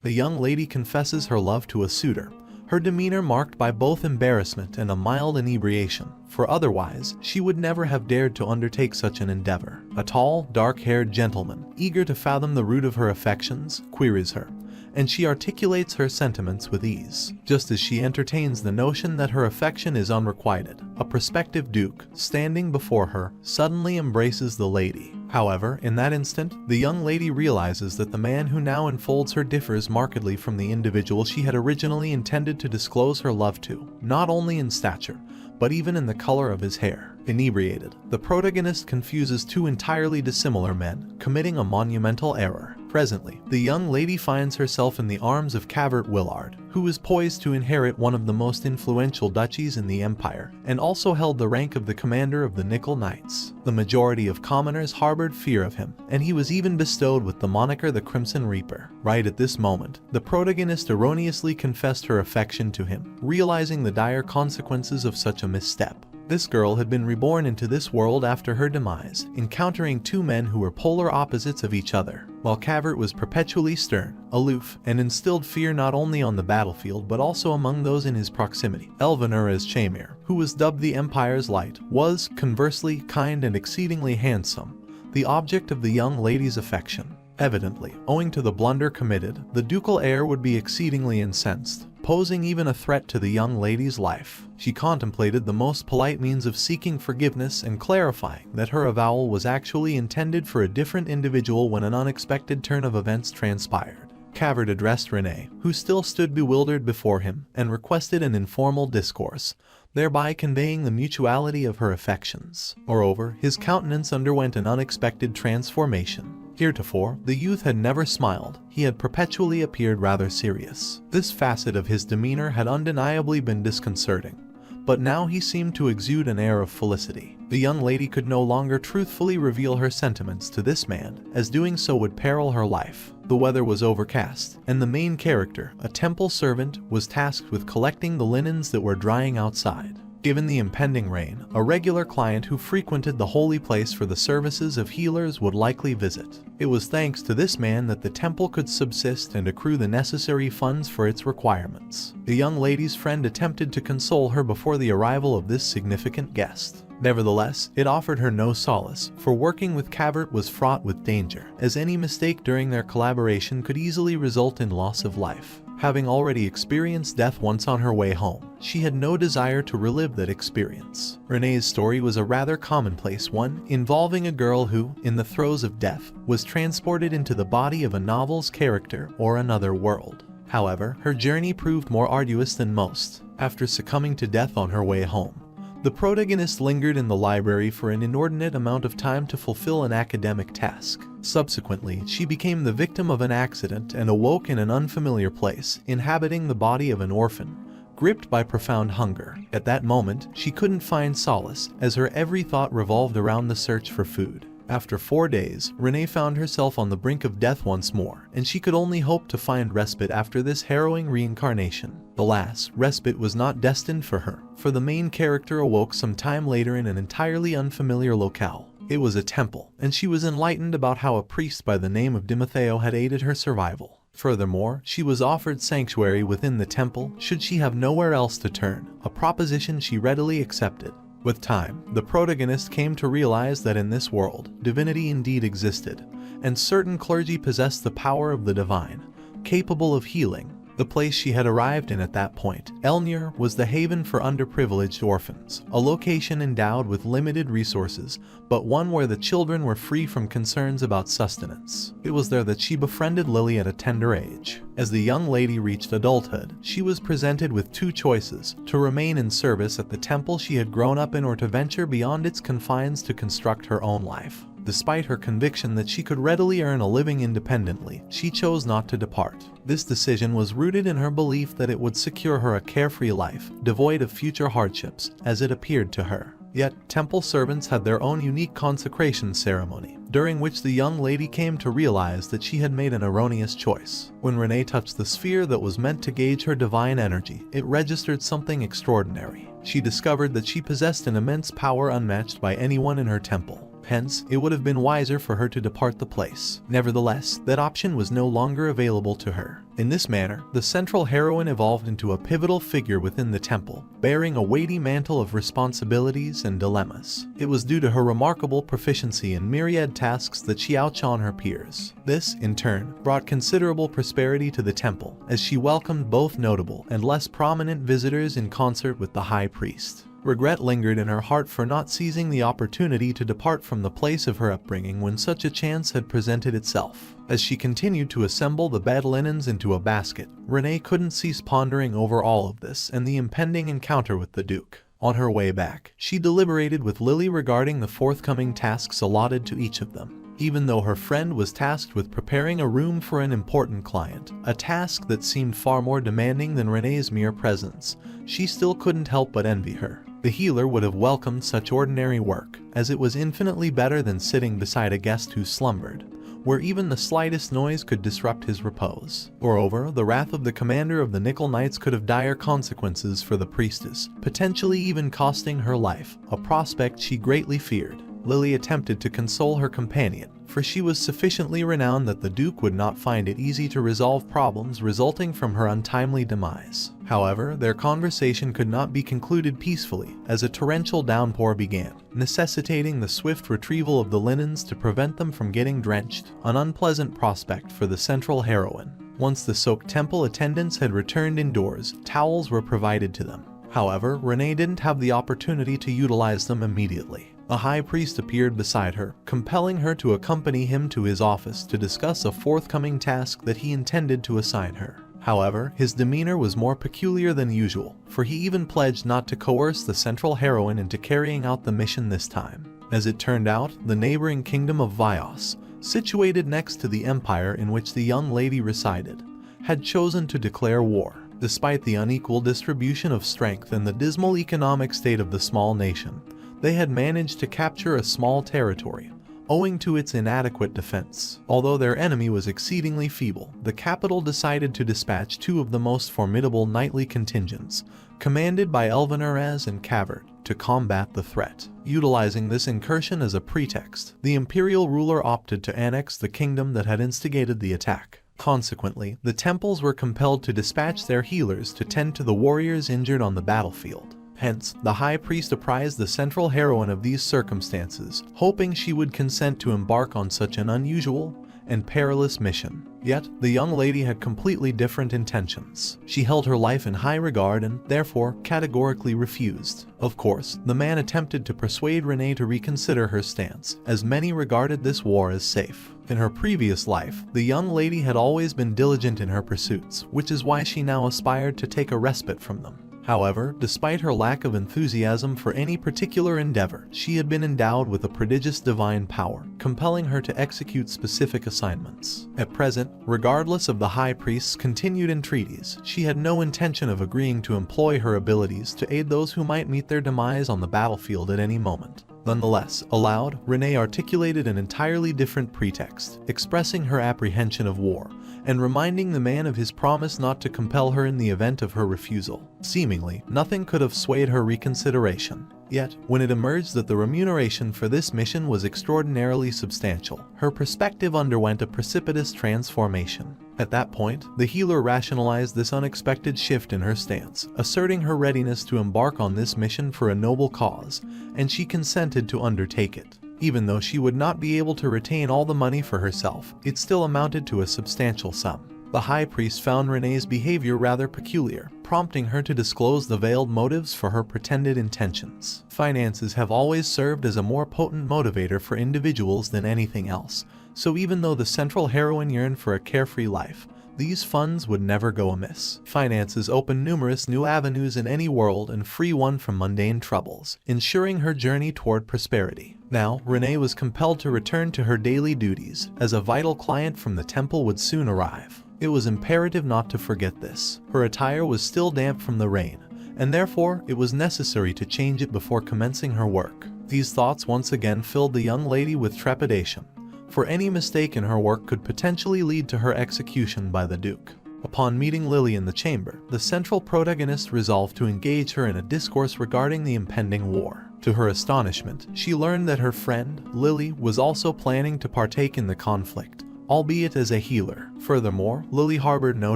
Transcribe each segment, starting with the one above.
The young lady confesses her love to a suitor, her demeanor marked by both embarrassment and a mild inebriation, for otherwise she would never have dared to undertake such an endeavor. A tall, dark-haired gentleman, eager to fathom the root of her affections, queries her, and she articulates her sentiments with ease, just as she entertains the notion that her affection is unrequited. A prospective duke, standing before her, suddenly embraces the lady. However, in that instant, the young lady realizes that the man who now enfolds her differs markedly from the individual she had originally intended to disclose her love to, not only in stature, but even in the color of his hair. Inebriated, the protagonist confuses two entirely dissimilar men, committing a monumental error. Presently, the young lady finds herself in the arms of Cavert Willard, who is poised to inherit one of the most influential duchies in the empire, and also held the rank of the commander of the Nickel Knights. The majority of commoners harbored fear of him, and he was even bestowed with the moniker the Crimson Reaper. Right at this moment, the protagonist erroneously confessed her affection to him, realizing the dire consequences of such a misstep. This girl had been reborn into this world after her demise, encountering two men who were polar opposites of each other. While Cavert was perpetually stern, aloof, and instilled fear not only on the battlefield but also among those in his proximity. Elvenur as Chamir, who was dubbed the Empire's Light, was, conversely, kind and exceedingly handsome, the object of the young lady's affection. Evidently, owing to the blunder committed, the ducal heir would be exceedingly incensed, posing even a threat to the young lady's life. She contemplated the most polite means of seeking forgiveness and clarifying that her avowal was actually intended for a different individual when an unexpected turn of events transpired. Cavert addressed Renee, who still stood bewildered before him, and requested an informal discourse, thereby conveying the mutuality of her affections. Moreover, his countenance underwent an unexpected transformation. Heretofore, the youth had never smiled, he had perpetually appeared rather serious. This facet of his demeanor had undeniably been disconcerting, but now he seemed to exude an air of felicity. The young lady could no longer truthfully reveal her sentiments to this man, as doing so would peril her life. The weather was overcast, and the main character, a temple servant, was tasked with collecting the linens that were drying outside. Given the impending rain, a regular client who frequented the holy place for the services of healers would likely visit. It was thanks to this man that the temple could subsist and accrue the necessary funds for its requirements. The young lady's friend attempted to console her before the arrival of this significant guest. Nevertheless, it offered her no solace, for working with Cavert was fraught with danger, as any mistake during their collaboration could easily result in loss of life. Having already experienced death once on her way home, she had no desire to relive that experience. Renee's story was a rather commonplace one, involving a girl who, in the throes of death, was transported into the body of a novel's character or another world. However, her journey proved more arduous than most. After succumbing to death on her way home, the protagonist lingered in the library for an inordinate amount of time to fulfill an academic task. Subsequently, she became the victim of an accident and awoke in an unfamiliar place, inhabiting the body of an orphan, gripped by profound hunger. At that moment, she couldn't find solace, as her every thought revolved around the search for food. After 4 days, Renee found herself on the brink of death once more, and she could only hope to find respite after this harrowing reincarnation. Alas, respite was not destined for her, for the main character awoke some time later in an entirely unfamiliar locale. It was a temple, and she was enlightened about how a priest by the name of Timotheo had aided her survival. Furthermore, she was offered sanctuary within the temple should she have nowhere else to turn, a proposition she readily accepted. With time, the protagonist came to realize that in this world, divinity indeed existed, and certain clergy possessed the power of the divine, capable of healing. The place she had arrived in at that point, Elnur, was the haven for underprivileged orphans, a location endowed with limited resources, but one where the children were free from concerns about sustenance. It was there that she befriended Lily at a tender age. As the young lady reached adulthood, she was presented with two choices: to remain in service at the temple she had grown up in, or to venture beyond its confines to construct her own life. Despite her conviction that she could readily earn a living independently, she chose not to depart. This decision was rooted in her belief that it would secure her a carefree life, devoid of future hardships, as it appeared to her. Yet, temple servants had their own unique consecration ceremony, during which the young lady came to realize that she had made an erroneous choice. When Renee touched the sphere that was meant to gauge her divine energy, it registered something extraordinary. She discovered that she possessed an immense power unmatched by anyone in her temple. hence it would have been wiser for her to depart the place. Nevertheless, that option was no longer available to her. In this manner, the central heroine evolved into a pivotal figure within the temple, bearing a weighty mantle of responsibilities and dilemmas. It was due to her remarkable proficiency in myriad tasks that she outshone her peers. This, in turn, brought considerable prosperity to the temple, as she welcomed both notable and less prominent visitors in concert with the high priest. Regret lingered in her heart for not seizing the opportunity to depart from the place of her upbringing when such a chance had presented itself. As she continued to assemble the bed linens into a basket, Renee couldn't cease pondering over all of this and the impending encounter with the Duke. On her way back, she deliberated with Lily regarding the forthcoming tasks allotted to each of them. Even though her friend was tasked with preparing a room for an important client, a task that seemed far more demanding than Renee's mere presence, she still couldn't help but envy her. The healer would have welcomed such ordinary work, as it was infinitely better than sitting beside a guest who slumbered, where even the slightest noise could disrupt his repose. Moreover, the wrath of the commander of the Nickel Knights could have dire consequences for the priestess, potentially even costing her life, a prospect she greatly feared. Lily attempted to console her companion, for she was sufficiently renowned that the Duke would not find it easy to resolve problems resulting from her untimely demise. However, their conversation could not be concluded peacefully, as a torrential downpour began, necessitating the swift retrieval of the linens to prevent them from getting drenched, an unpleasant prospect for the central heroine. Once the soaked temple attendants had returned indoors, towels were provided to them. However, Renee didn't have the opportunity to utilize them immediately. The high priest appeared beside her, compelling her to accompany him to his office to discuss a forthcoming task that he intended to assign her. However, his demeanor was more peculiar than usual, for he even pledged not to coerce the central heroine into carrying out the mission this time. As it turned out, the neighboring kingdom of Vios, situated next to the empire in which the young lady resided, had chosen to declare war. Despite the unequal distribution of strength and the dismal economic state of the small nation, they had managed to capture a small territory, owing to its inadequate defense. Although their enemy was exceedingly feeble, the capital decided to dispatch two of the most formidable knightly contingents, commanded by Elvenaraz and Cavert, to combat the threat. Utilizing this incursion as a pretext, the imperial ruler opted to annex the kingdom that had instigated the attack. Consequently, the temples were compelled to dispatch their healers to tend to the warriors injured on the battlefield. Hence, the high priest apprised the central heroine of these circumstances, hoping she would consent to embark on such an unusual and perilous mission. Yet, the young lady had completely different intentions. She held her life in high regard and, therefore, categorically refused. Of course, the man attempted to persuade Renee to reconsider her stance, as many regarded this war as safe. In her previous life, the young lady had always been diligent in her pursuits, which is why she now aspired to take a respite from them. However, despite her lack of enthusiasm for any particular endeavor, she had been endowed with a prodigious divine power, compelling her to execute specific assignments. At present, regardless of the high priest's continued entreaties, she had no intention of agreeing to employ her abilities to aid those who might meet their demise on the battlefield at any moment. Nonetheless, aloud, Renee articulated an entirely different pretext, expressing her apprehension of war, and reminding the man of his promise not to compel her in the event of her refusal. Seemingly, nothing could have swayed her reconsideration. Yet, when it emerged that the remuneration for this mission was extraordinarily substantial, her perspective underwent a precipitous transformation. At that point, the healer rationalized this unexpected shift in her stance, asserting her readiness to embark on this mission for a noble cause, and she consented to undertake it. Even though she would not be able to retain all the money for herself, it still amounted to a substantial sum. The high priest found Renee's behavior rather peculiar, prompting her to disclose the veiled motives for her pretended intentions. Finances have always served as a more potent motivator for individuals than anything else, so even though the central heroine yearned for a carefree life, these funds would never go amiss. Finances open numerous new avenues in any world and free one from mundane troubles, ensuring her journey toward prosperity. Now, Renee was compelled to return to her daily duties, as a vital client from the temple would soon arrive. It was imperative not to forget this. Her attire was still damp from the rain, and therefore it was necessary to change it before commencing her work. These thoughts once again filled the young lady with trepidation, for any mistake in her work could potentially lead to her execution by the Duke. Upon meeting Lily in the chamber, the central protagonist resolved to engage her in a discourse regarding the impending war. To her astonishment, she learned that her friend, Lily, was also planning to partake in the conflict, albeit as a healer. Furthermore, Lily harbored no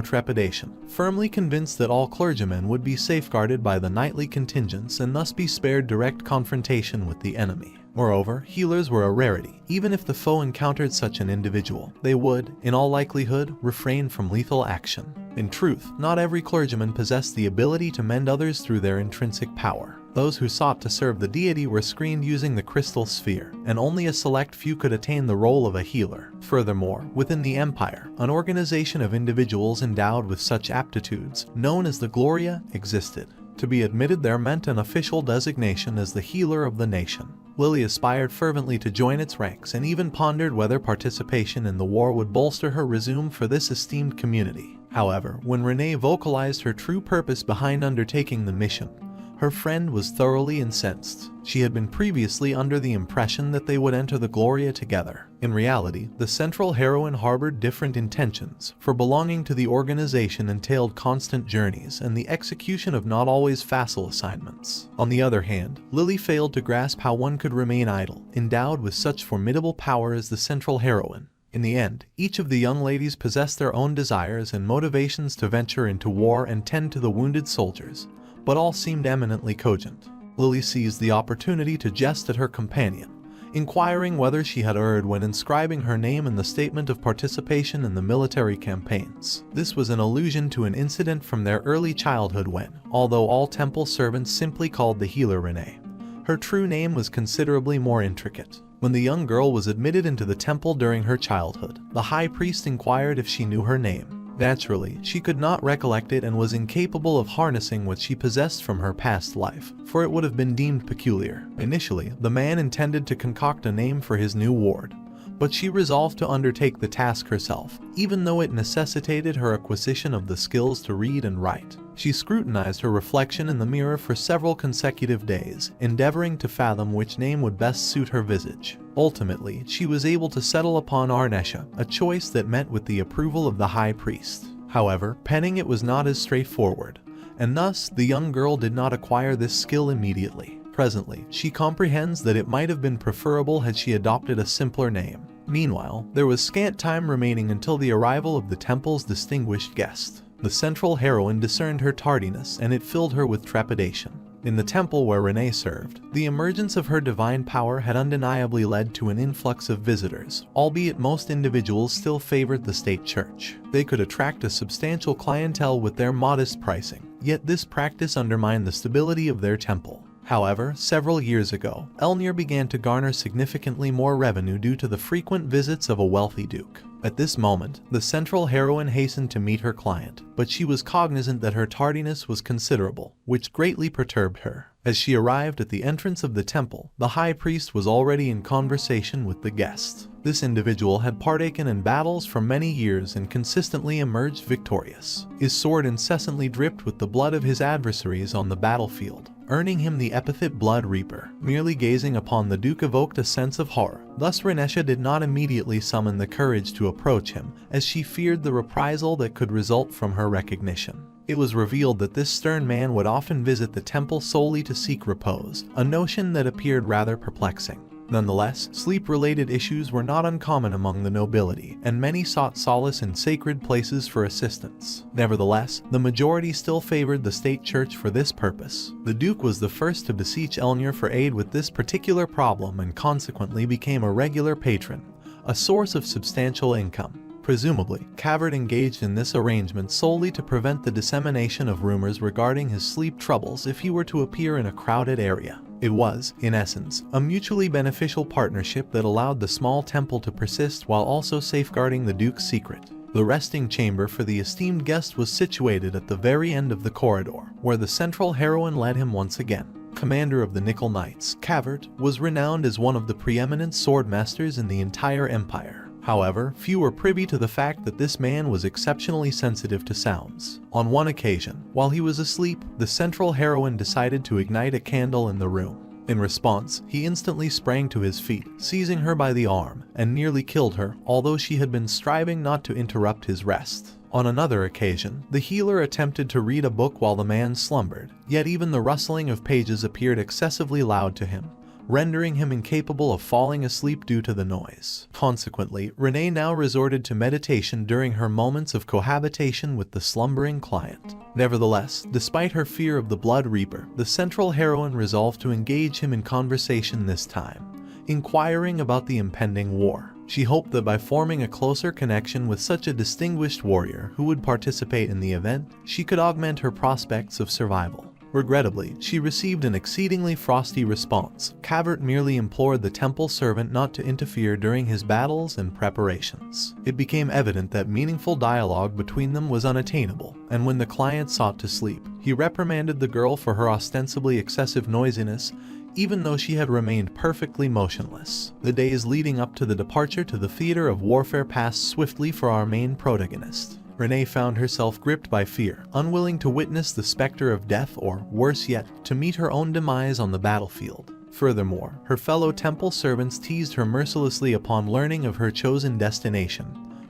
trepidation, firmly convinced that all clergymen would be safeguarded by the knightly contingents and thus be spared direct confrontation with the enemy. Moreover, healers were a rarity. Even if the foe encountered such an individual, they would, in all likelihood, refrain from lethal action. In truth, not every clergyman possessed the ability to mend others through their intrinsic power. Those who sought to serve the deity were screened using the crystal sphere, and only a select few could attain the role of a healer. Furthermore, within the empire, an organization of individuals endowed with such aptitudes, known as the Gloria, existed. To be admitted there meant an official designation as the healer of the nation. Lily aspired fervently to join its ranks and even pondered whether participation in the war would bolster her resume for this esteemed community. However, when Renee vocalized her true purpose behind undertaking the mission, her friend was thoroughly incensed. She had been previously under the impression that they would enter the Gloria together. In reality, the central heroine harbored different intentions, for belonging to the organization entailed constant journeys and the execution of not always facile assignments. On the other hand, Lily failed to grasp how one could remain idle, endowed with such formidable power as the central heroine. In the end, each of the young ladies possessed their own desires and motivations to venture into war and tend to the wounded soldiers, but all seemed eminently cogent. Lily seized the opportunity to jest at her companion, inquiring whether she had erred when inscribing her name in the statement of participation in the military campaigns. This was an allusion to an incident from their early childhood when, although all temple servants simply called the healer Renee, her true name was considerably more intricate. When the young girl was admitted into the temple during her childhood, the high priest inquired if she knew her name. Naturally, she could not recollect it and was incapable of harnessing what she possessed from her past life, for it would have been deemed peculiar. Initially, the man intended to concoct a name for his new ward, but she resolved to undertake the task herself, even though it necessitated her acquisition of the skills to read and write. She scrutinized her reflection in the mirror for several consecutive days, endeavoring to fathom which name would best suit her visage. Ultimately, she was able to settle upon Arnesha, a choice that met with the approval of the high priest. However, penning it was not as straightforward, and thus the young girl did not acquire this skill immediately. Presently, she comprehends that it might have been preferable had she adopted a simpler name. Meanwhile, there was scant time remaining until the arrival of the temple's distinguished guest. The central heroine discerned her tardiness, and it filled her with trepidation. In the temple where Renee served, the emergence of her divine power had undeniably led to an influx of visitors, albeit most individuals still favored the state church. They could attract a substantial clientele with their modest pricing, yet this practice undermined the stability of their temple. However, several years ago, Elnir began to garner significantly more revenue due to the frequent visits of a wealthy duke. At this moment, the central heroine hastened to meet her client, but she was cognizant that her tardiness was considerable, which greatly perturbed her. As she arrived at the entrance of the temple, the high priest was already in conversation with the guest. This individual had partaken in battles for many years and consistently emerged victorious. His sword incessantly dripped with the blood of his adversaries on the battlefield, earning him the epithet Blood Reaper. Merely gazing upon the Duke evoked a sense of horror. Thus Renesha did not immediately summon the courage to approach him, as she feared the reprisal that could result from her recognition. It was revealed that this stern man would often visit the temple solely to seek repose, a notion that appeared rather perplexing. Nonetheless, sleep-related issues were not uncommon among the nobility, and many sought solace in sacred places for assistance. Nevertheless, the majority still favored the state church for this purpose. The Duke was the first to beseech Elnir for aid with this particular problem and consequently became a regular patron, a source of substantial income. Presumably, Cavert engaged in this arrangement solely to prevent the dissemination of rumors regarding his sleep troubles if he were to appear in a crowded area. It was, in essence, a mutually beneficial partnership that allowed the small temple to persist while also safeguarding the Duke's secret. The resting chamber for the esteemed guest was situated at the very end of the corridor, where the central heroine led him once again. Commander of the Nickel Knights, Cavert was renowned as one of the preeminent sword masters in the entire empire. However, few were privy to the fact that this man was exceptionally sensitive to sounds. On one occasion, while he was asleep, the central heroine decided to ignite a candle in the room. In response, he instantly sprang to his feet, seizing her by the arm, and nearly killed her, although she had been striving not to interrupt his rest. On another occasion, the healer attempted to read a book while the man slumbered, yet even the rustling of pages appeared excessively loud to him, rendering him incapable of falling asleep due to the noise. Consequently, Renee now resorted to meditation during her moments of cohabitation with the slumbering client. Nevertheless, despite her fear of the Blood Reaper, the central heroine resolved to engage him in conversation this time, inquiring about the impending war. She hoped that by forming a closer connection with such a distinguished warrior who would participate in the event, she could augment her prospects of survival. Regrettably, she received an exceedingly frosty response. Cavert merely implored the temple servant not to interfere during his battles and preparations. It became evident that meaningful dialogue between them was unattainable, and when the client sought to sleep, he reprimanded the girl for her ostensibly excessive noisiness, even though she had remained perfectly motionless. The days leading up to the departure to the theater of warfare passed swiftly for our main protagonist. Renee found herself gripped by fear, unwilling to witness the specter of death or, worse yet, to meet her own demise on the battlefield. Furthermore, her fellow temple servants teased her mercilessly upon learning of her chosen destination,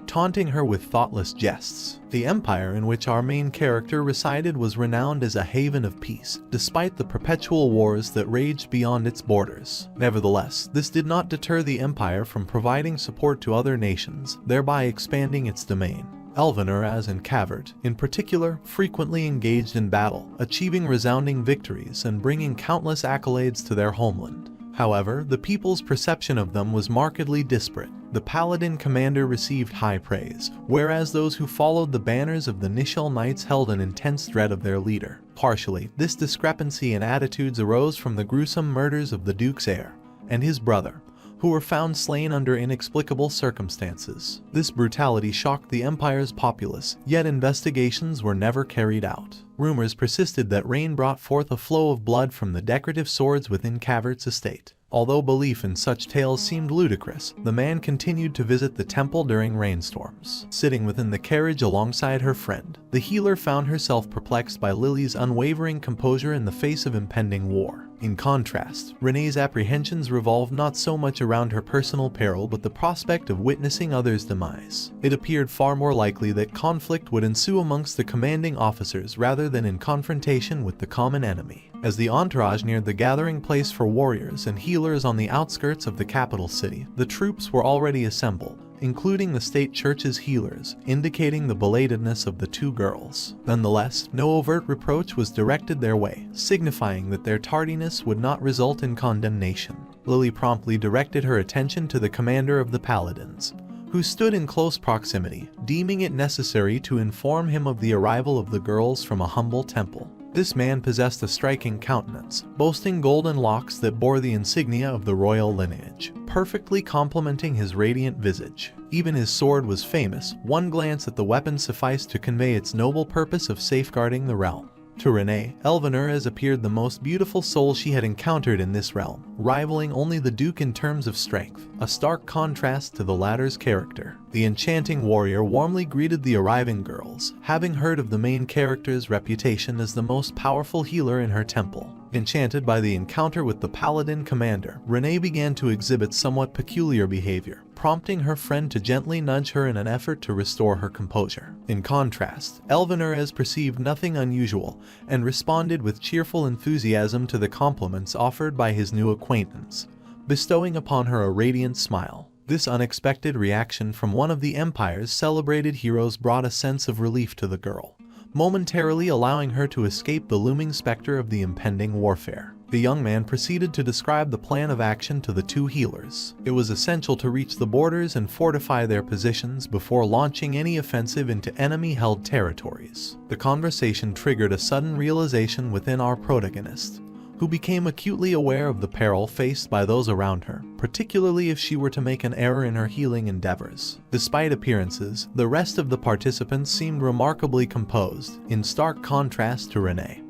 taunting her with thoughtless jests. The empire in which our main character resided was renowned as a haven of peace, despite the perpetual wars that raged beyond its borders. Nevertheless, this did not deter the empire from providing support to other nations, thereby expanding its domain. Elvener, as in Cavert, in particular, frequently engaged in battle, achieving resounding victories and bringing countless accolades to their homeland. However, the people's perception of them was markedly disparate. The paladin commander received high praise, whereas those who followed the banners of the Nishal Knights held an intense dread of their leader. Partially, this discrepancy in attitudes arose from the gruesome murders of the Duke's heir and his brother, who were found slain under inexplicable circumstances. This brutality shocked the empire's populace, yet investigations were never carried out. Rumors persisted that rain brought forth a flow of blood from the decorative swords within Cavert's estate. Although belief in such tales seemed ludicrous, the man continued to visit the temple during rainstorms. Sitting within the carriage alongside her friend, the healer found herself perplexed by Lily's unwavering composure in the face of impending war. In contrast, Renee's apprehensions revolved not so much around her personal peril but the prospect of witnessing others' demise. It appeared far more likely that conflict would ensue amongst the commanding officers rather than in confrontation with the common enemy. As the entourage neared the gathering place for warriors and healers on the outskirts of the capital city, the troops were already assembled, including the state church's healers, indicating the belatedness of the two girls. Nonetheless, no overt reproach was directed their way, signifying that their tardiness would not result in condemnation. Lily promptly directed her attention to the commander of the paladins, who stood in close proximity, deeming it necessary to inform him of the arrival of the girls from a humble temple. This man possessed a striking countenance, boasting golden locks that bore the insignia of the royal lineage, perfectly complementing his radiant visage. Even his sword was famous. One glance at the weapon sufficed to convey its noble purpose of safeguarding the realm. To Renee, Elvener has appeared the most beautiful soul she had encountered in this realm, rivaling only the Duke in terms of strength, a stark contrast to the latter's character. The enchanting warrior warmly greeted the arriving girls, having heard of the main character's reputation as the most powerful healer in her temple. Enchanted by the encounter with the paladin commander, Renee began to exhibit somewhat peculiar behavior, prompting her friend to gently nudge her in an effort to restore her composure. In contrast, Elvener perceived nothing unusual and responded with cheerful enthusiasm to the compliments offered by his new acquaintance, bestowing upon her a radiant smile. This unexpected reaction from one of the Empire's celebrated heroes brought a sense of relief to the girl, momentarily allowing her to escape the looming specter of the impending warfare. The young man proceeded to describe the plan of action to the two healers. It was essential to reach the borders and fortify their positions before launching any offensive into enemy-held territories. The conversation triggered a sudden realization within our protagonist, who became acutely aware of the peril faced by those around her, particularly if she were to make an error in her healing endeavors. Despite appearances, the rest of the participants seemed remarkably composed, in stark contrast to Renee,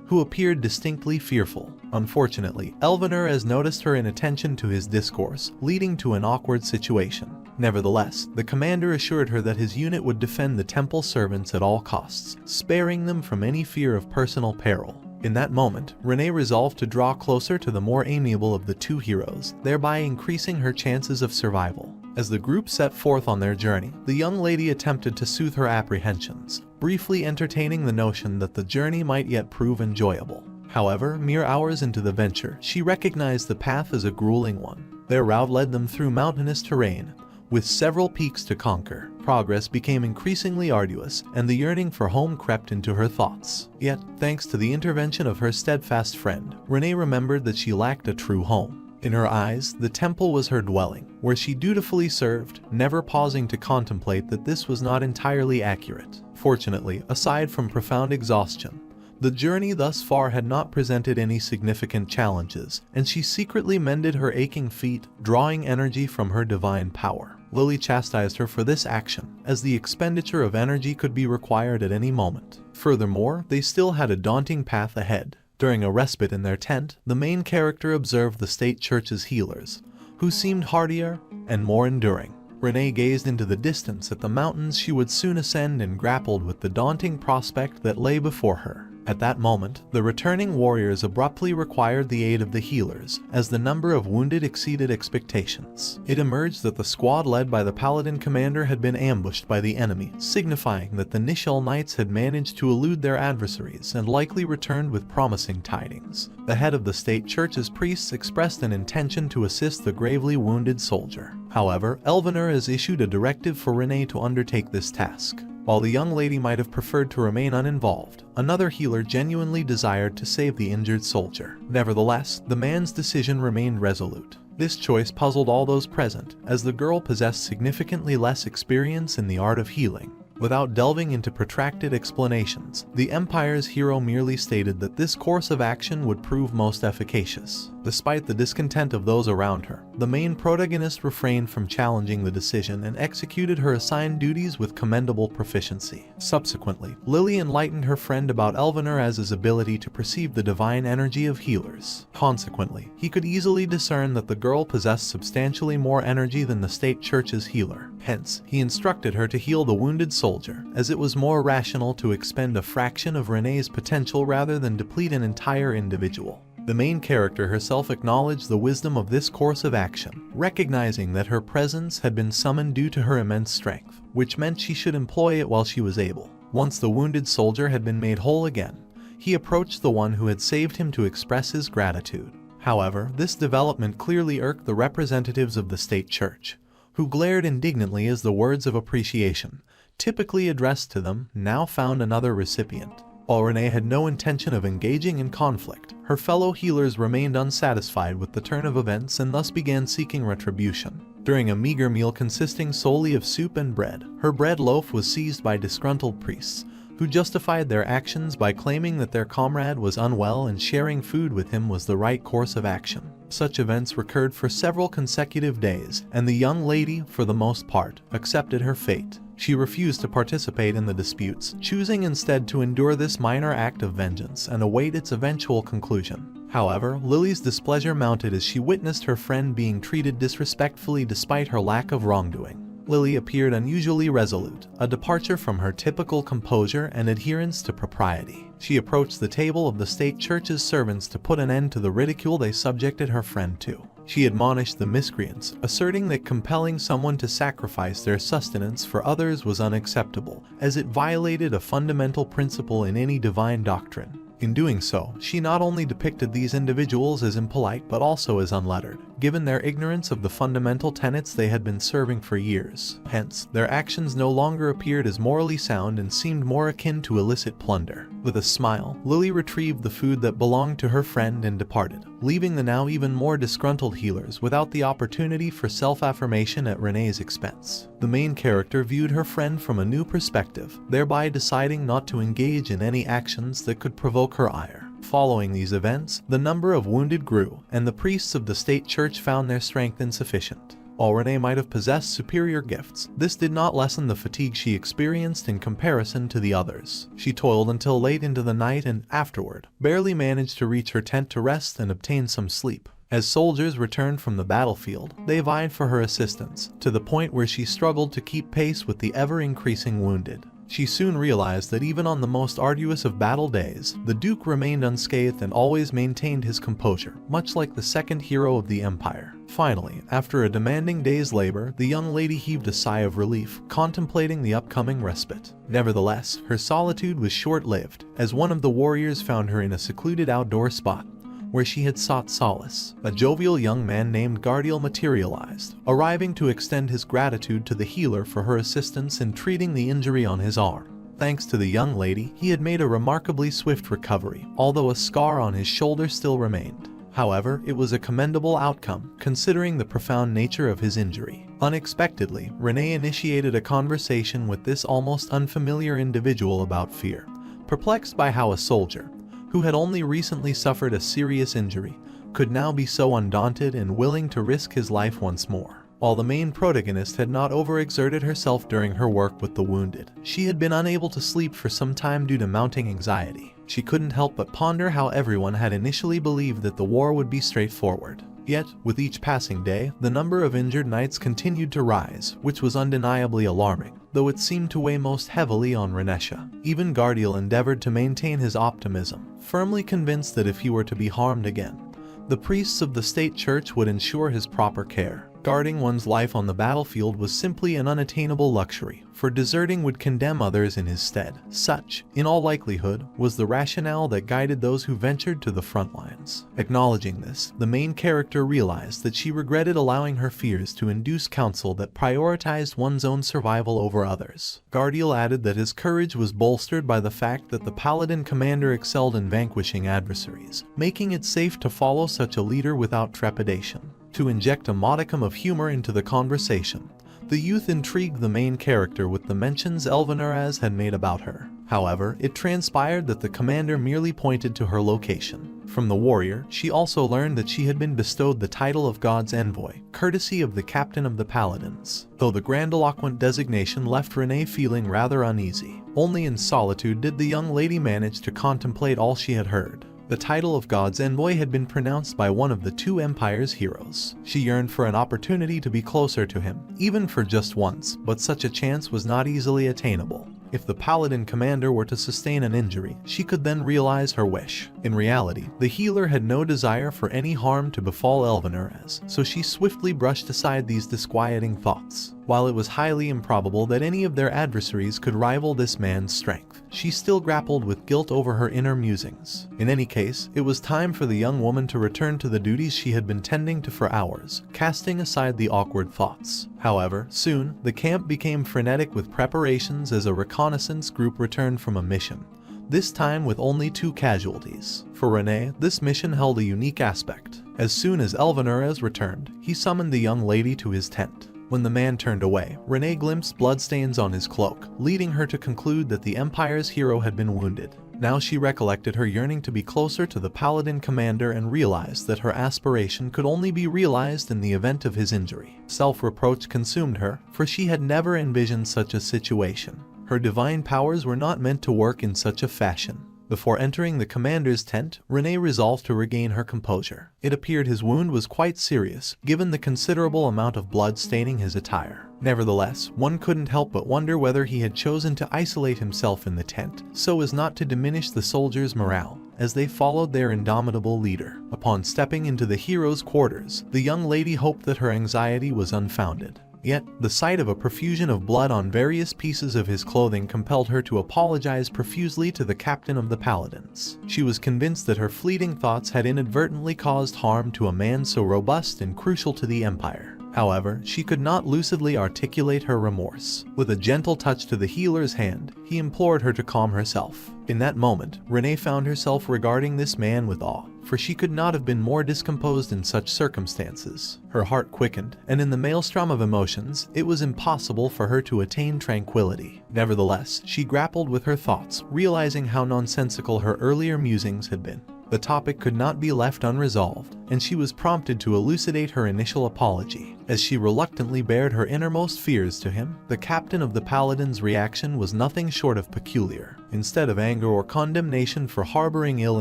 who appeared distinctly fearful. Unfortunately, Elvener has noticed her inattention to his discourse, leading to an awkward situation. Nevertheless, the commander assured her that his unit would defend the temple servants at all costs, sparing them from any fear of personal peril. In that moment, Renee resolved to draw closer to the more amiable of the two heroes, thereby increasing her chances of survival. As the group set forth on their journey, the young lady attempted to soothe her apprehensions, briefly entertaining the notion that the journey might yet prove enjoyable. However, mere hours into the venture, she recognized the path as a grueling one. Their route led them through mountainous terrain, with several peaks to conquer. Progress became increasingly arduous, and the yearning for home crept into her thoughts. Yet, thanks to the intervention of her steadfast friend, Renee remembered that she lacked a true home. In her eyes, the temple was her dwelling, where she dutifully served, never pausing to contemplate that this was not entirely accurate. Fortunately, aside from profound exhaustion, the journey thus far had not presented any significant challenges, and she secretly mended her aching feet, drawing energy from her divine power. Lily chastised her for this action, as the expenditure of energy could be required at any moment. Furthermore, they still had a daunting path ahead. During a respite in their tent, the main character observed the state church's healers, who seemed hardier and more enduring. Renee gazed into the distance at the mountains she would soon ascend and grappled with the daunting prospect that lay before her. At that moment, the returning warriors abruptly required the aid of the healers, as the number of wounded exceeded expectations. It emerged that the squad led by the paladin commander had been ambushed by the enemy, signifying that the Nishal Knights had managed to elude their adversaries and likely returned with promising tidings. The head of the state church's priests expressed an intention to assist the gravely wounded soldier. However, Elvener has issued a directive for Renee to undertake this task. While the young lady might have preferred to remain uninvolved, another healer genuinely desired to save the injured soldier. Nevertheless, the man's decision remained resolute. This choice puzzled all those present, as the girl possessed significantly less experience in the art of healing. Without delving into protracted explanations, the Empire's hero merely stated that this course of action would prove most efficacious. Despite the discontent of those around her, the main protagonist refrained from challenging the decision and executed her assigned duties with commendable proficiency. Subsequently, Lily enlightened her friend about Elvener's ability to perceive the divine energy of healers. Consequently, he could easily discern that the girl possessed substantially more energy than the state church's healer. Hence, he instructed her to heal the wounded soldier, as it was more rational to expend a fraction of Renee's potential rather than deplete an entire individual. The main character herself acknowledged the wisdom of this course of action, recognizing that her presence had been summoned due to her immense strength, which meant she should employ it while she was able. Once the wounded soldier had been made whole again, he approached the one who had saved him to express his gratitude. However, this development clearly irked the representatives of the state church, who glared indignantly as the words of appreciation, typically addressed to them, now found another recipient. While Renee had no intention of engaging in conflict, her fellow healers remained unsatisfied with the turn of events and thus began seeking retribution. During a meager meal consisting solely of soup and bread, her bread loaf was seized by disgruntled priests, who justified their actions by claiming that their comrade was unwell and sharing food with him was the right course of action. Such events recurred for several consecutive days, and the young lady, for the most part, accepted her fate. She refused to participate in the disputes, choosing instead to endure this minor act of vengeance and await its eventual conclusion. However, Lily's displeasure mounted as she witnessed her friend being treated disrespectfully despite her lack of wrongdoing. Lily appeared unusually resolute, a departure from her typical composure and adherence to propriety. She approached the table of the state church's servants to put an end to the ridicule they subjected her friend to. She admonished the miscreants, asserting that compelling someone to sacrifice their sustenance for others was unacceptable, as it violated a fundamental principle in any divine doctrine. In doing so, she not only depicted these individuals as impolite but also as unlettered, given their ignorance of the fundamental tenets they had been serving for years. Hence, their actions no longer appeared as morally sound and seemed more akin to illicit plunder. With a smile, Lily retrieved the food that belonged to her friend and departed, leaving the now even more disgruntled healers without the opportunity for self-affirmation at Renee's expense. The main character viewed her friend from a new perspective, thereby deciding not to engage in any actions that could provoke her ire. Following these events, the number of wounded grew, and the priests of the state church found their strength insufficient. While Renee might have possessed superior gifts, this did not lessen the fatigue she experienced in comparison to the others. She toiled until late into the night and, afterward, barely managed to reach her tent to rest and obtain some sleep. As soldiers returned from the battlefield, they vied for her assistance, to the point where she struggled to keep pace with the ever-increasing wounded. She soon realized that even on the most arduous of battle days, the Duke remained unscathed and always maintained his composure, much like the second hero of the Empire. Finally, after a demanding day's labor, the young lady heaved a sigh of relief, contemplating the upcoming respite. Nevertheless, her solitude was short-lived, as one of the warriors found her in a secluded outdoor spot where she had sought solace. A jovial young man named Gardiel materialized, arriving to extend his gratitude to the healer for her assistance in treating the injury on his arm. Thanks to the young lady, he had made a remarkably swift recovery, although a scar on his shoulder still remained. However, it was a commendable outcome, considering the profound nature of his injury. Unexpectedly, Renee initiated a conversation with this almost unfamiliar individual about fear, perplexed by how a soldier, who had only recently suffered a serious injury, could now be so undaunted and willing to risk his life once more. While the main protagonist had not overexerted herself during her work with the wounded, she had been unable to sleep for some time due to mounting anxiety. She couldn't help but ponder how everyone had initially believed that the war would be straightforward. Yet, with each passing day, the number of injured knights continued to rise, which was undeniably alarming, though it seemed to weigh most heavily on Renesha. Even Gardiel endeavored to maintain his optimism, firmly convinced that if he were to be harmed again, the priests of the state church would ensure his proper care. Guarding one's life on the battlefield was simply an unattainable luxury, for deserting would condemn others in his stead. Such, in all likelihood, was the rationale that guided those who ventured to the front lines. Acknowledging this, the main character realized that she regretted allowing her fears to induce counsel that prioritized one's own survival over others. Gardiel added that his courage was bolstered by the fact that the paladin commander excelled in vanquishing adversaries, making it safe to follow such a leader without trepidation. To inject a modicum of humor into the conversation, the youth intrigued the main character with the mentions Elvinaraz had made about her. However, it transpired that the commander merely pointed to her location. From the warrior, she also learned that she had been bestowed the title of God's Envoy, courtesy of the captain of the Paladins. Though the grandiloquent designation left Renee feeling rather uneasy, only in solitude did the young lady manage to contemplate all she had heard. The title of God's Envoy had been pronounced by one of the two Empire's heroes. She yearned for an opportunity to be closer to him, even for just once, but such a chance was not easily attainable. If the Paladin commander were to sustain an injury, she could then realize her wish. In reality, the healer had no desire for any harm to befall Elvinaraz, so she swiftly brushed aside these disquieting thoughts. While it was highly improbable that any of their adversaries could rival this man's strength, she still grappled with guilt over her inner musings. In any case, it was time for the young woman to return to the duties she had been tending to for hours, casting aside the awkward thoughts. However, soon, the camp became frenetic with preparations as a reconnaissance group returned from a mission, this time with only 2 casualties. For Renee, this mission held a unique aspect. As soon as Elvinaraz returned, he summoned the young lady to his tent. When the man turned away, Renee glimpsed bloodstains on his cloak, leading her to conclude that the Empire's hero had been wounded. Now she recollected her yearning to be closer to the Paladin commander and realized that her aspiration could only be realized in the event of his injury. Self-reproach consumed her, for she had never envisioned such a situation. Her divine powers were not meant to work in such a fashion. Before entering the commander's tent, Renee resolved to regain her composure. It appeared his wound was quite serious, given the considerable amount of blood staining his attire. Nevertheless, one couldn't help but wonder whether he had chosen to isolate himself in the tent, so as not to diminish the soldiers' morale, as they followed their indomitable leader. Upon stepping into the hero's quarters, the young lady hoped that her anxiety was unfounded. Yet, the sight of a profusion of blood on various pieces of his clothing compelled her to apologize profusely to the captain of the Paladins. She was convinced that her fleeting thoughts had inadvertently caused harm to a man so robust and crucial to the Empire. However, she could not lucidly articulate her remorse. With a gentle touch to the healer's hand, he implored her to calm herself. In that moment, Renee found herself regarding this man with awe, for she could not have been more discomposed in such circumstances. Her heart quickened, and in the maelstrom of emotions, it was impossible for her to attain tranquility. Nevertheless, she grappled with her thoughts, realizing how nonsensical her earlier musings had been. The topic could not be left unresolved, and she was prompted to elucidate her initial apology. As she reluctantly bared her innermost fears to him, the captain of the Paladins' reaction was nothing short of peculiar. Instead of anger or condemnation for harboring ill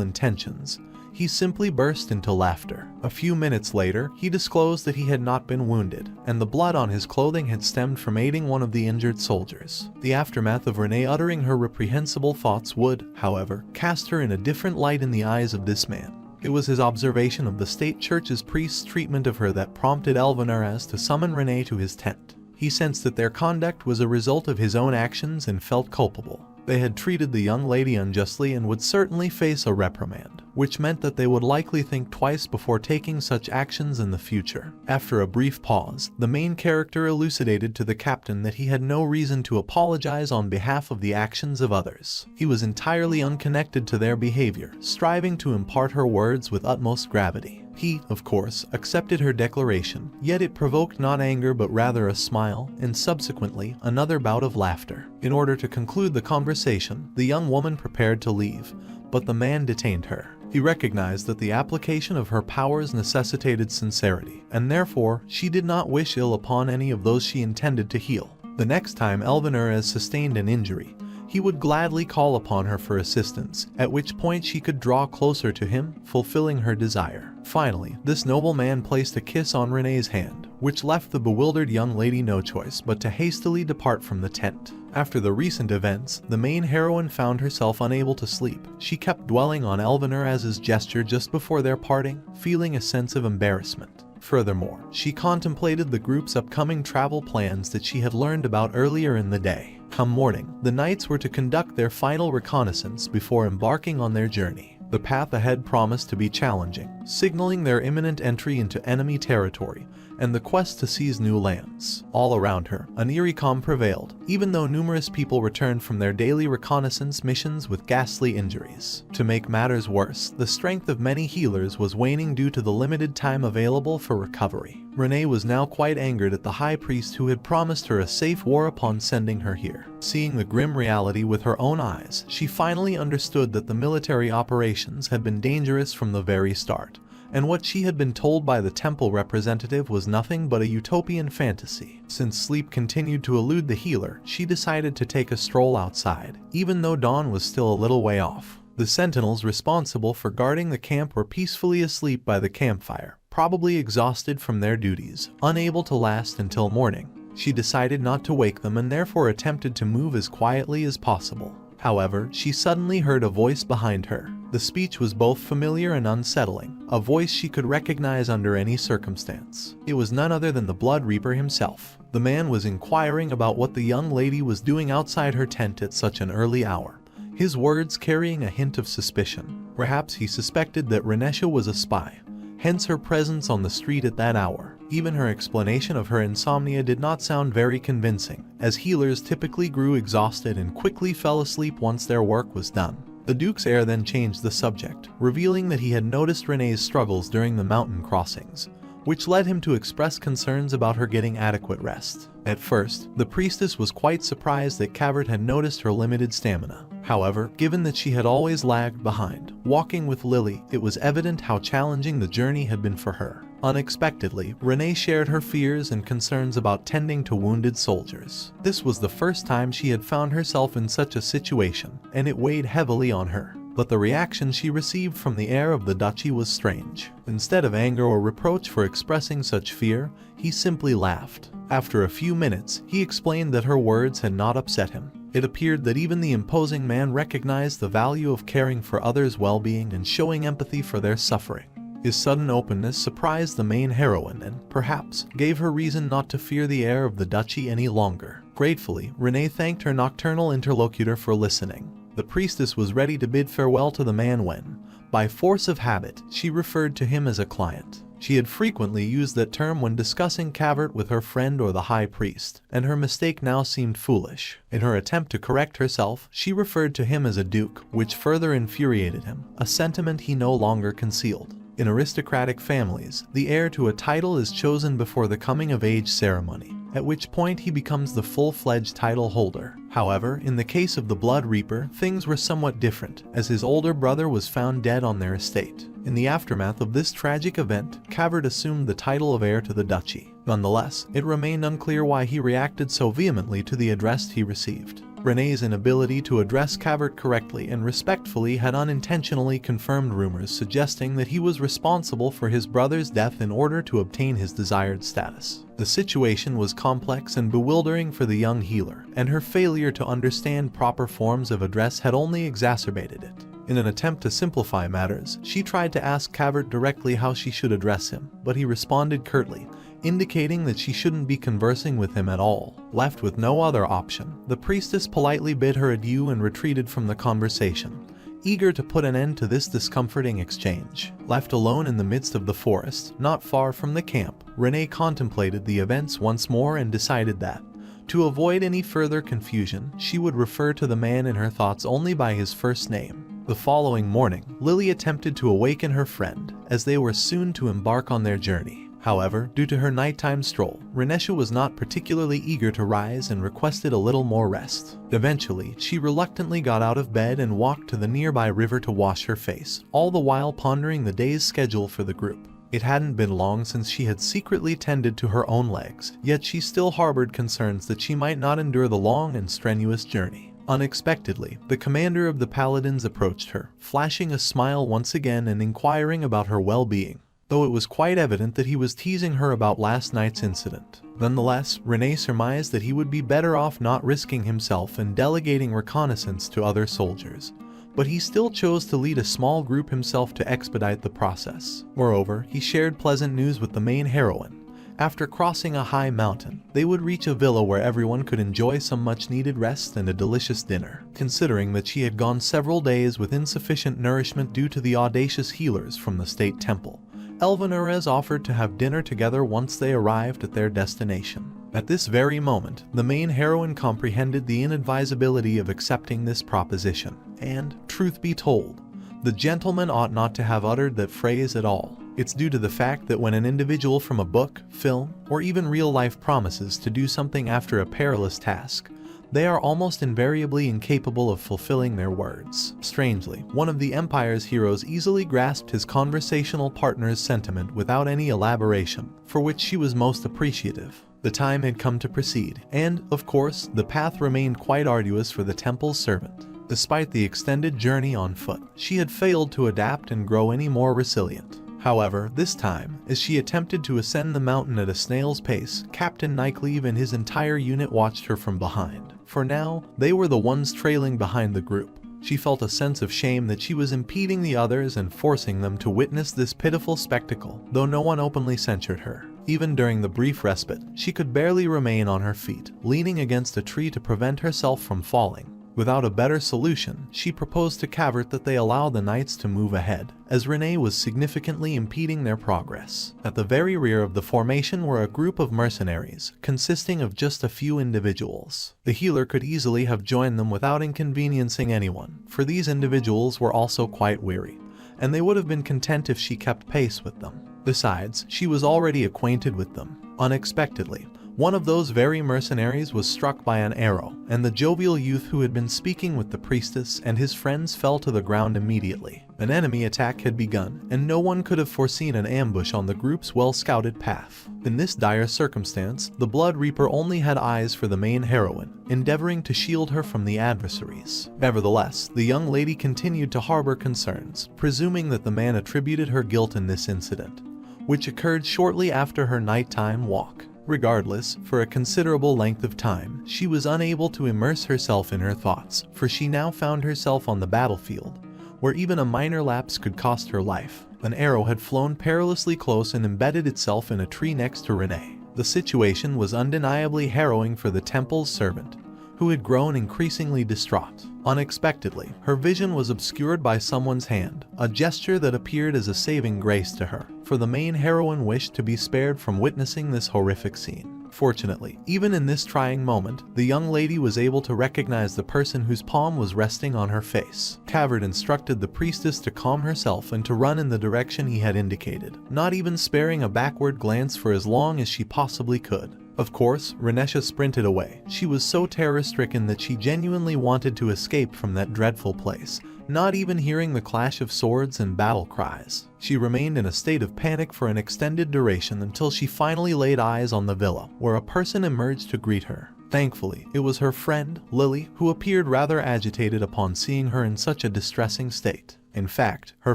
intentions, he simply burst into laughter. A few minutes later, he disclosed that he had not been wounded, and the blood on his clothing had stemmed from aiding one of the injured soldiers. The aftermath of Renee uttering her reprehensible thoughts would, however, cast her in a different light in the eyes of this man. It was his observation of the state church's priest's treatment of her that prompted Elvinaraz to summon Renee to his tent. He sensed that their conduct was a result of his own actions and felt culpable. They had treated the young lady unjustly and would certainly face a reprimand, which meant that they would likely think twice before taking such actions in the future. After a brief pause, the main character elucidated to the captain that he had no reason to apologize on behalf of the actions of others. He was entirely unconnected to their behavior, striving to impart her words with utmost gravity. He, of course, accepted her declaration, yet it provoked not anger but rather a smile, and subsequently another bout of laughter. In order to conclude the conversation, the young woman prepared to leave, but the man detained her. He recognized that the application of her powers necessitated sincerity, and therefore she did not wish ill upon any of those she intended to heal. The next time Elvinaraz sustained an injury, he would gladly call upon her for assistance, at which point she could draw closer to him, fulfilling her desire. Finally, this noble man placed a kiss on Renee's hand, which left the bewildered young lady no choice but to hastily depart from the tent. After the recent events, the main heroine found herself unable to sleep. She kept dwelling on Elvinaraz's gesture just before their parting, feeling a sense of embarrassment. Furthermore, she contemplated the group's upcoming travel plans that she had learned about earlier in the day. Come morning, the knights were to conduct their final reconnaissance before embarking on their journey. The path ahead promised to be challenging, signaling their imminent entry into enemy territory and the quest to seize new lands. All around her, an eerie calm prevailed, even though numerous people returned from their daily reconnaissance missions with ghastly injuries. To make matters worse, the strength of many healers was waning due to the limited time available for recovery. Renee was now quite angered at the high priest who had promised her a safe war upon sending her here. Seeing the grim reality with her own eyes, she finally understood that the military operations had been dangerous from the very start, and what she had been told by the temple representative was nothing but a utopian fantasy. Since sleep continued to elude the healer, she decided to take a stroll outside, even though dawn was still a little way off. The sentinels responsible for guarding the camp were peacefully asleep by the campfire, probably exhausted from their duties, unable to last until morning. She decided not to wake them and therefore attempted to move as quietly as possible. However, she suddenly heard a voice behind her. The speech was both familiar and unsettling, a voice she could recognize under any circumstance. It was none other than the Blood Reaper himself. The man was inquiring about what the young lady was doing outside her tent at such an early hour, his words carrying a hint of suspicion. Perhaps he suspected that Renesha was a spy, hence her presence on the street at that hour. Even her explanation of her insomnia did not sound very convincing, as healers typically grew exhausted and quickly fell asleep once their work was done. The Duke's heir then changed the subject, revealing that he had noticed Renee's struggles during the mountain crossings, which led him to express concerns about her getting adequate rest. At first, the priestess was quite surprised that Cavert had noticed her limited stamina. However, given that she had always lagged behind, walking with Lily, it was evident how challenging the journey had been for her. Unexpectedly, Renee shared her fears and concerns about tending to wounded soldiers. This was the first time she had found herself in such a situation, and it weighed heavily on her. But the reaction she received from the heir of the duchy was strange. Instead of anger or reproach for expressing such fear, he simply laughed. After a few minutes, he explained that her words had not upset him. It appeared that even the imposing man recognized the value of caring for others' well-being and showing empathy for their suffering. His sudden openness surprised the main heroine and, perhaps, gave her reason not to fear the heir of the duchy any longer. Gratefully, Renee thanked her nocturnal interlocutor for listening. The priestess was ready to bid farewell to the man when, by force of habit, she referred to him as a client. She had frequently used that term when discussing Cavert with her friend or the high priest, and her mistake now seemed foolish. In her attempt to correct herself, she referred to him as a duke, which further infuriated him, a sentiment he no longer concealed. In aristocratic families, the heir to a title is chosen before the coming-of-age ceremony, at which point he becomes the full-fledged title holder. However, in the case of the Blood Reaper, things were somewhat different, as his older brother was found dead on their estate. In the aftermath of this tragic event, Cavert assumed the title of heir to the duchy. Nonetheless, it remained unclear why he reacted so vehemently to the address he received. Rene's inability to address Cavert correctly and respectfully had unintentionally confirmed rumors suggesting that he was responsible for his brother's death in order to obtain his desired status. The situation was complex and bewildering for the young healer, and her failure to understand proper forms of address had only exacerbated it. In an attempt to simplify matters, she tried to ask Cavert directly how she should address him, but he responded curtly, indicating that she shouldn't be conversing with him at all. Left with no other option, the priestess politely bid her adieu and retreated from the conversation, eager to put an end to this discomforting exchange. Left alone in the midst of the forest, not far from the camp, Rene contemplated the events once more and decided that, to avoid any further confusion, she would refer to the man in her thoughts only by his first name. The following morning, Lily attempted to awaken her friend, as they were soon to embark on their journey. However, due to her nighttime stroll, Renesha was not particularly eager to rise and requested a little more rest. Eventually, she reluctantly got out of bed and walked to the nearby river to wash her face, all the while pondering the day's schedule for the group. It hadn't been long since she had secretly tended to her own legs, yet she still harbored concerns that she might not endure the long and strenuous journey. Unexpectedly, the commander of the paladins approached her, flashing a smile once again and inquiring about her well-being, though it was quite evident that he was teasing her about last night's incident. Nonetheless, Rene surmised that he would be better off not risking himself and delegating reconnaissance to other soldiers, but he still chose to lead a small group himself to expedite the process. Moreover, he shared pleasant news with the main heroine. After crossing a high mountain, they would reach a villa where everyone could enjoy some much-needed rest and a delicious dinner. Considering that she had gone several days with insufficient nourishment due to the audacious healers from the state temple, Elvinarez offered to have dinner together once they arrived at their destination. At this very moment, the main heroine comprehended the inadvisability of accepting this proposition, and, truth be told, the gentleman ought not to have uttered that phrase at all. It's due to the fact that when an individual from a book, film, or even real life promises to do something after a perilous task, they are almost invariably incapable of fulfilling their words. Strangely, one of the Empire's heroes easily grasped his conversational partner's sentiment without any elaboration, for which she was most appreciative. The time had come to proceed, and, of course, the path remained quite arduous for the temple's servant. Despite the extended journey on foot, she had failed to adapt and grow any more resilient. However, this time, as she attempted to ascend the mountain at a snail's pace, Captain Nycleve and his entire unit watched her from behind. For now, they were the ones trailing behind the group. She felt a sense of shame that she was impeding the others and forcing them to witness this pitiful spectacle, though no one openly censured her. Even during the brief respite, she could barely remain on her feet, leaning against a tree to prevent herself from falling. Without a better solution, she proposed to Cavert that they allow the knights to move ahead, as Rene was significantly impeding their progress. At the very rear of the formation were a group of mercenaries, consisting of just a few individuals. The healer could easily have joined them without inconveniencing anyone, for these individuals were also quite weary, and they would have been content if she kept pace with them. Besides, she was already acquainted with them. Unexpectedly, one of those very mercenaries was struck by an arrow, and the jovial youth who had been speaking with the priestess and his friends fell to the ground immediately. An enemy attack had begun, and no one could have foreseen an ambush on the group's well-scouted path. In this dire circumstance, the Blood Reaper only had eyes for the main heroine, endeavoring to shield her from the adversaries. Nevertheless, the young lady continued to harbor concerns, presuming that the man attributed her guilt in this incident, which occurred shortly after her nighttime walk. Regardless, for a considerable length of time, she was unable to immerse herself in her thoughts, for she now found herself on the battlefield, where even a minor lapse could cost her life. An arrow had flown perilously close and embedded itself in a tree next to Rene. The situation was undeniably harrowing for the temple's servant, who had grown increasingly distraught. Unexpectedly, her vision was obscured by someone's hand, a gesture that appeared as a saving grace to her, for the main heroine wished to be spared from witnessing this horrific scene. Fortunately, even in this trying moment, the young lady was able to recognize the person whose palm was resting on her face. Cavert instructed the priestess to calm herself and to run in the direction he had indicated, not even sparing a backward glance for as long as she possibly could. Of course, Renesha sprinted away. She was so terror-stricken that she genuinely wanted to escape from that dreadful place, not even hearing the clash of swords and battle cries. She remained in a state of panic for an extended duration until she finally laid eyes on the villa, where a person emerged to greet her. Thankfully, it was her friend, Lily, who appeared rather agitated upon seeing her in such a distressing state. In fact, her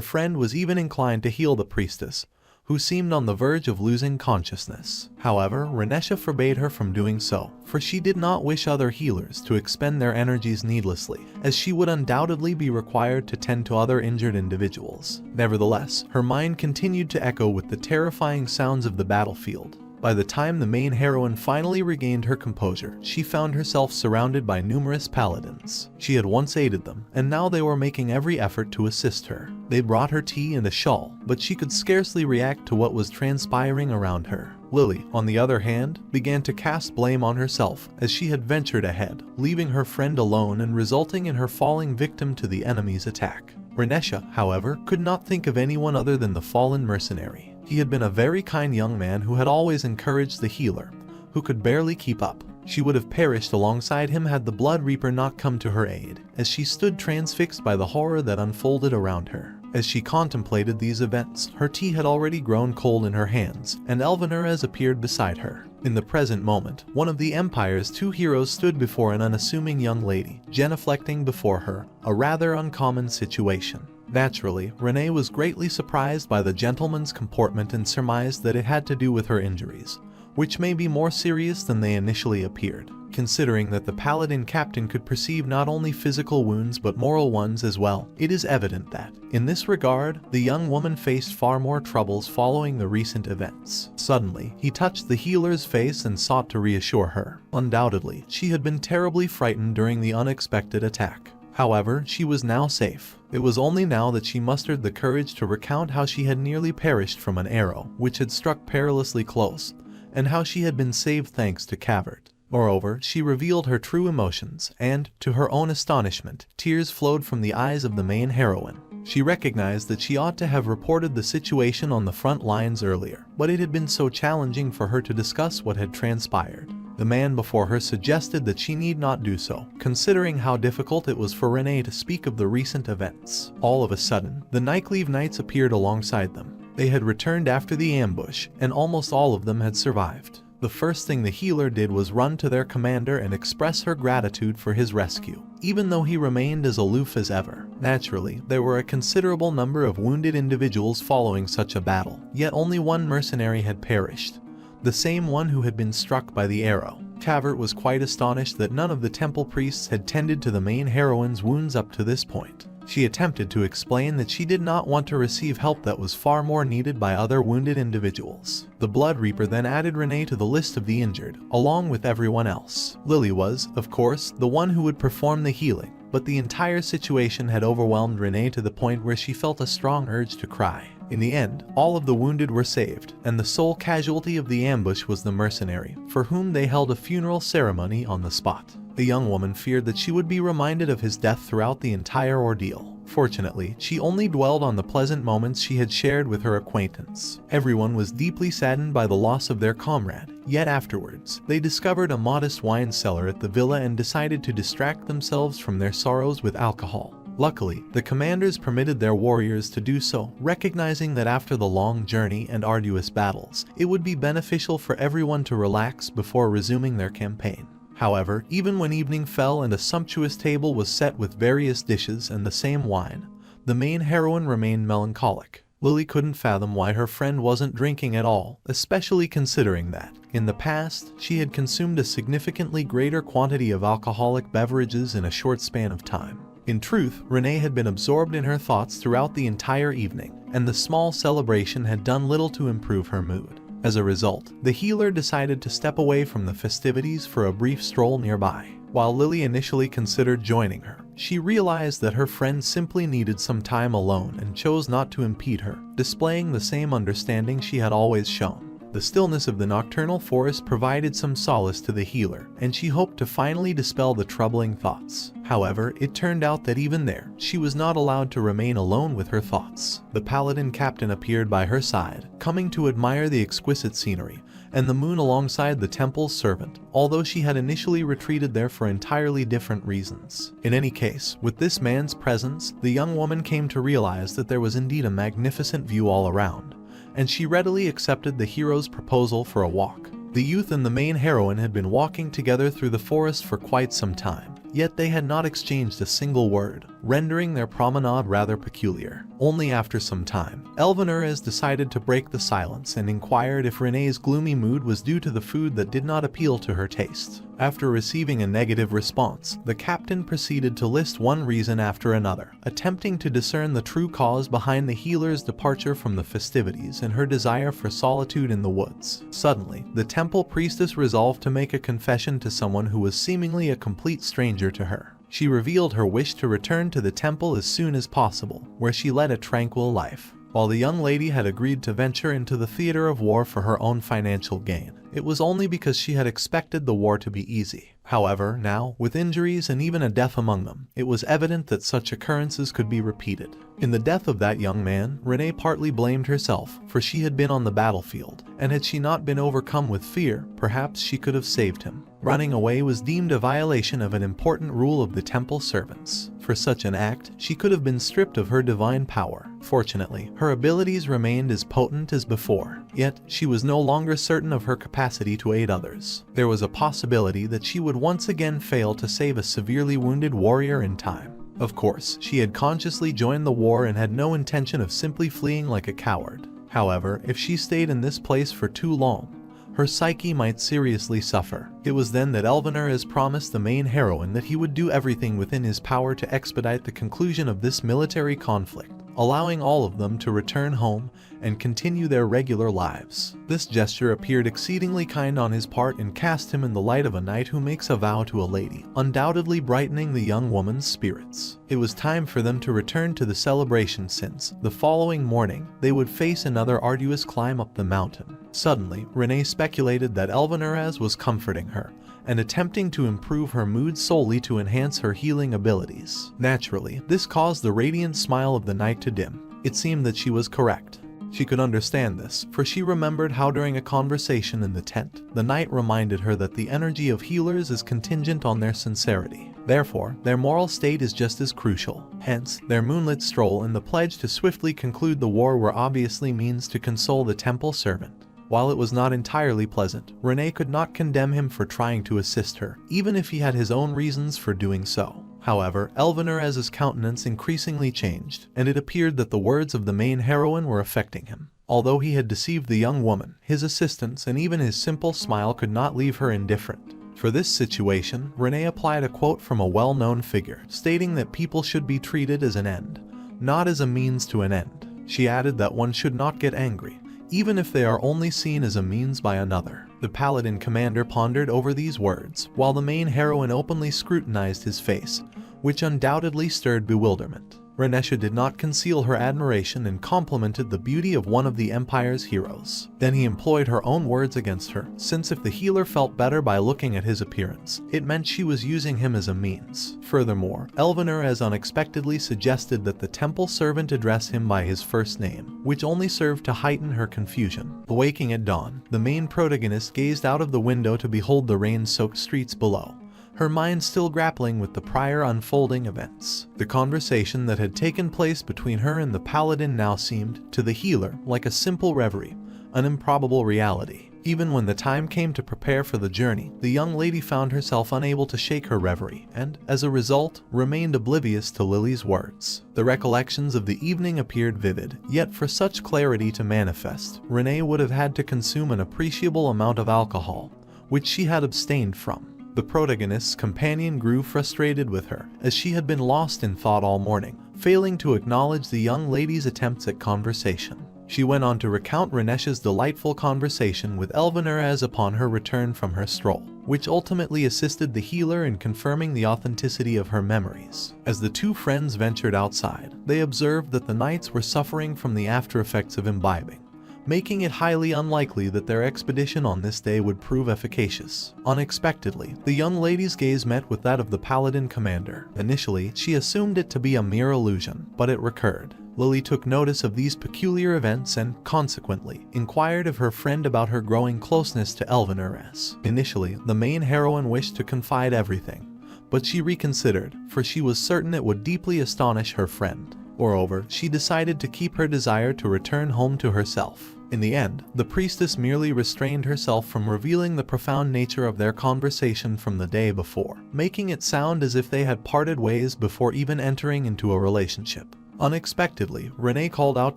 friend was even inclined to heal the priestess, who seemed on the verge of losing consciousness. However, Renesha forbade her from doing so, for she did not wish other healers to expend their energies needlessly, as she would undoubtedly be required to tend to other injured individuals. Nevertheless, her mind continued to echo with the terrifying sounds of the battlefield. By the time the main heroine finally regained her composure, she found herself surrounded by numerous paladins. She had once aided them, and now they were making every effort to assist her. They brought her tea and a shawl, but she could scarcely react to what was transpiring around her. Lily, on the other hand, began to cast blame on herself as she had ventured ahead, leaving her friend alone and resulting in her falling victim to the enemy's attack. Renesha, however, could not think of anyone other than the fallen mercenary. He had been a very kind young man who had always encouraged the healer, who could barely keep up. She would have perished alongside him had the Blood Reaper not come to her aid, as she stood transfixed by the horror that unfolded around her. As she contemplated these events, her tea had already grown cold in her hands, and Elvinarez appeared beside her. In the present moment, one of the Empire's two heroes stood before an unassuming young lady, genuflecting before her, a rather uncommon situation. Naturally, Renee was greatly surprised by the gentleman's comportment and surmised that it had to do with her injuries, which may be more serious than they initially appeared, considering that the paladin captain could perceive not only physical wounds but moral ones as well. It is evident that, in this regard, the young woman faced far more troubles following the recent events. Suddenly, he touched the healer's face and sought to reassure her. Undoubtedly, she had been terribly frightened during the unexpected attack. However, she was now safe. It was only now that she mustered the courage to recount how she had nearly perished from an arrow, which had struck perilously close, and how she had been saved thanks to Cavert. Moreover, she revealed her true emotions, and, to her own astonishment, tears flowed from the eyes of the main heroine. She recognized that she ought to have reported the situation on the front lines earlier, but it had been so challenging for her to discuss what had transpired. The man before her suggested that she need not do so, considering how difficult it was for Renee to speak of the recent events. All of a sudden, the Nightleaf Knights appeared alongside them. They had returned after the ambush, and almost all of them had survived. The first thing the healer did was run to their commander and express her gratitude for his rescue, even though he remained as aloof as ever. Naturally, there were a considerable number of wounded individuals following such a battle, yet only one mercenary had perished, the same one who had been struck by the arrow. Cavert was quite astonished that none of the temple priests had tended to the main heroine's wounds up to this point. She attempted to explain that she did not want to receive help that was far more needed by other wounded individuals. The Blood Reaper then added Renee to the list of the injured, along with everyone else. Lily was, of course, the one who would perform the healing, but the entire situation had overwhelmed Renee to the point where she felt a strong urge to cry. In the end, all of the wounded were saved, and the sole casualty of the ambush was the mercenary, for whom they held a funeral ceremony on the spot. The young woman feared that she would be reminded of his death throughout the entire ordeal. Fortunately, she only dwelled on the pleasant moments she had shared with her acquaintance. Everyone was deeply saddened by the loss of their comrade, yet afterwards, they discovered a modest wine cellar at the villa and decided to distract themselves from their sorrows with alcohol. Luckily, the commanders permitted their warriors to do so, recognizing that after the long journey and arduous battles, it would be beneficial for everyone to relax before resuming their campaign. However, even when evening fell and a sumptuous table was set with various dishes and the same wine, the main heroine remained melancholic. Lily couldn't fathom why her friend wasn't drinking at all, especially considering that, in the past, she had consumed a significantly greater quantity of alcoholic beverages in a short span of time. In truth, Renee had been absorbed in her thoughts throughout the entire evening, and the small celebration had done little to improve her mood. As a result, the healer decided to step away from the festivities for a brief stroll nearby. While Lily initially considered joining her, she realized that her friend simply needed some time alone and chose not to impede her, displaying the same understanding she had always shown. The stillness of the nocturnal forest provided some solace to the healer, and she hoped to finally dispel the troubling thoughts. However, it turned out that even there, she was not allowed to remain alone with her thoughts. The paladin captain appeared by her side, coming to admire the exquisite scenery, and the moon alongside the temple's servant, although she had initially retreated there for entirely different reasons. In any case, with this man's presence, the young woman came to realize that there was indeed a magnificent view all around, and she readily accepted the hero's proposal for a walk. The youth and the main heroine had been walking together through the forest for quite some time, yet they had not exchanged a single word, rendering their promenade rather peculiar. Only after some time, Elvenures decided to break the silence and inquired if Renee's gloomy mood was due to the food that did not appeal to her taste. After receiving a negative response, the captain proceeded to list one reason after another, attempting to discern the true cause behind the healer's departure from the festivities and her desire for solitude in the woods. Suddenly, the temple priestess resolved to make a confession to someone who was seemingly a complete stranger to her. She revealed her wish to return to the temple as soon as possible, where she led a tranquil life. While the young lady had agreed to venture into the theater of war for her own financial gain, it was only because she had expected the war to be easy. However, now, with injuries and even a death among them, it was evident that such occurrences could be repeated. In the death of that young man, Renee partly blamed herself, for she had been on the battlefield, and had she not been overcome with fear, perhaps she could have saved him. Running away was deemed a violation of an important rule of the temple servants. For such an act, she could have been stripped of her divine power. Fortunately, her abilities remained as potent as before, yet she was no longer certain of her capacity to aid others. There was a possibility that she would once again fail to save a severely wounded warrior in time. Of course, she had consciously joined the war and had no intention of simply fleeing like a coward. However, if she stayed in this place for too long, her psyche might seriously suffer. It was then that Elvenures promised the main heroine that he would do everything within his power to expedite the conclusion of this military conflict, allowing all of them to return home and continue their regular lives. This gesture appeared exceedingly kind on his part and cast him in the light of a knight who makes a vow to a lady, undoubtedly brightening the young woman's spirits. It was time for them to return to the celebration since, the following morning, they would face another arduous climb up the mountain. Suddenly, Renee speculated that Elvenures was comforting her and attempting to improve her mood solely to enhance her healing abilities. Naturally, this caused the radiant smile of the knight to dim. It seemed that she was correct. She could understand this, for she remembered how during a conversation in the tent, the knight reminded her that the energy of healers is contingent on their sincerity. Therefore, their moral state is just as crucial. Hence, their moonlit stroll and the pledge to swiftly conclude the war were obviously means to console the temple servant. While it was not entirely pleasant, Renee could not condemn him for trying to assist her, even if he had his own reasons for doing so. However, Elvenures's countenance increasingly changed, and it appeared that the words of the main heroine were affecting him. Although he had deceived the young woman, his assistance and even his simple smile could not leave her indifferent. For this situation, Renee applied a quote from a well-known figure, stating that people should be treated as an end, not as a means to an end. She added that one should not get angry, even if they are only seen as a means by another. The paladin commander pondered over these words, while the main heroine openly scrutinized his face, which undoubtedly stirred bewilderment. Renesha did not conceal her admiration and complimented the beauty of one of the Empire's heroes. Then he employed her own words against her, since if the healer felt better by looking at his appearance, it meant she was using him as a means. Furthermore, Elvenures unexpectedly suggested that the temple servant address him by his first name, which only served to heighten her confusion. Awaking at dawn, the main protagonist gazed out of the window to behold the rain-soaked streets below, her mind still grappling with the prior unfolding events. The conversation that had taken place between her and the paladin now seemed, to the healer, like a simple reverie, an improbable reality. Even when the time came to prepare for the journey, the young lady found herself unable to shake her reverie, and, as a result, remained oblivious to Lily's words. The recollections of the evening appeared vivid, yet for such clarity to manifest, Renee would have had to consume an appreciable amount of alcohol, which she had abstained from. The protagonist's companion grew frustrated with her, as she had been lost in thought all morning, failing to acknowledge the young lady's attempts at conversation. She went on to recount Renesha's delightful conversation with Elvenures upon her return from her stroll, which ultimately assisted the healer in confirming the authenticity of her memories. As the two friends ventured outside, they observed that the knights were suffering from the after-effects of imbibing, making it highly unlikely that their expedition on this day would prove efficacious. Unexpectedly, the young lady's gaze met with that of the paladin commander. Initially, she assumed it to be a mere illusion, but it recurred. Lily took notice of these peculiar events and, consequently, inquired of her friend about her growing closeness to Elvenures. Initially, the main heroine wished to confide everything, but she reconsidered, for she was certain it would deeply astonish her friend. Moreover, she decided to keep her desire to return home to herself. In the end, the priestess merely restrained herself from revealing the profound nature of their conversation from the day before, making it sound as if they had parted ways before even entering into a relationship. Unexpectedly, Renee called out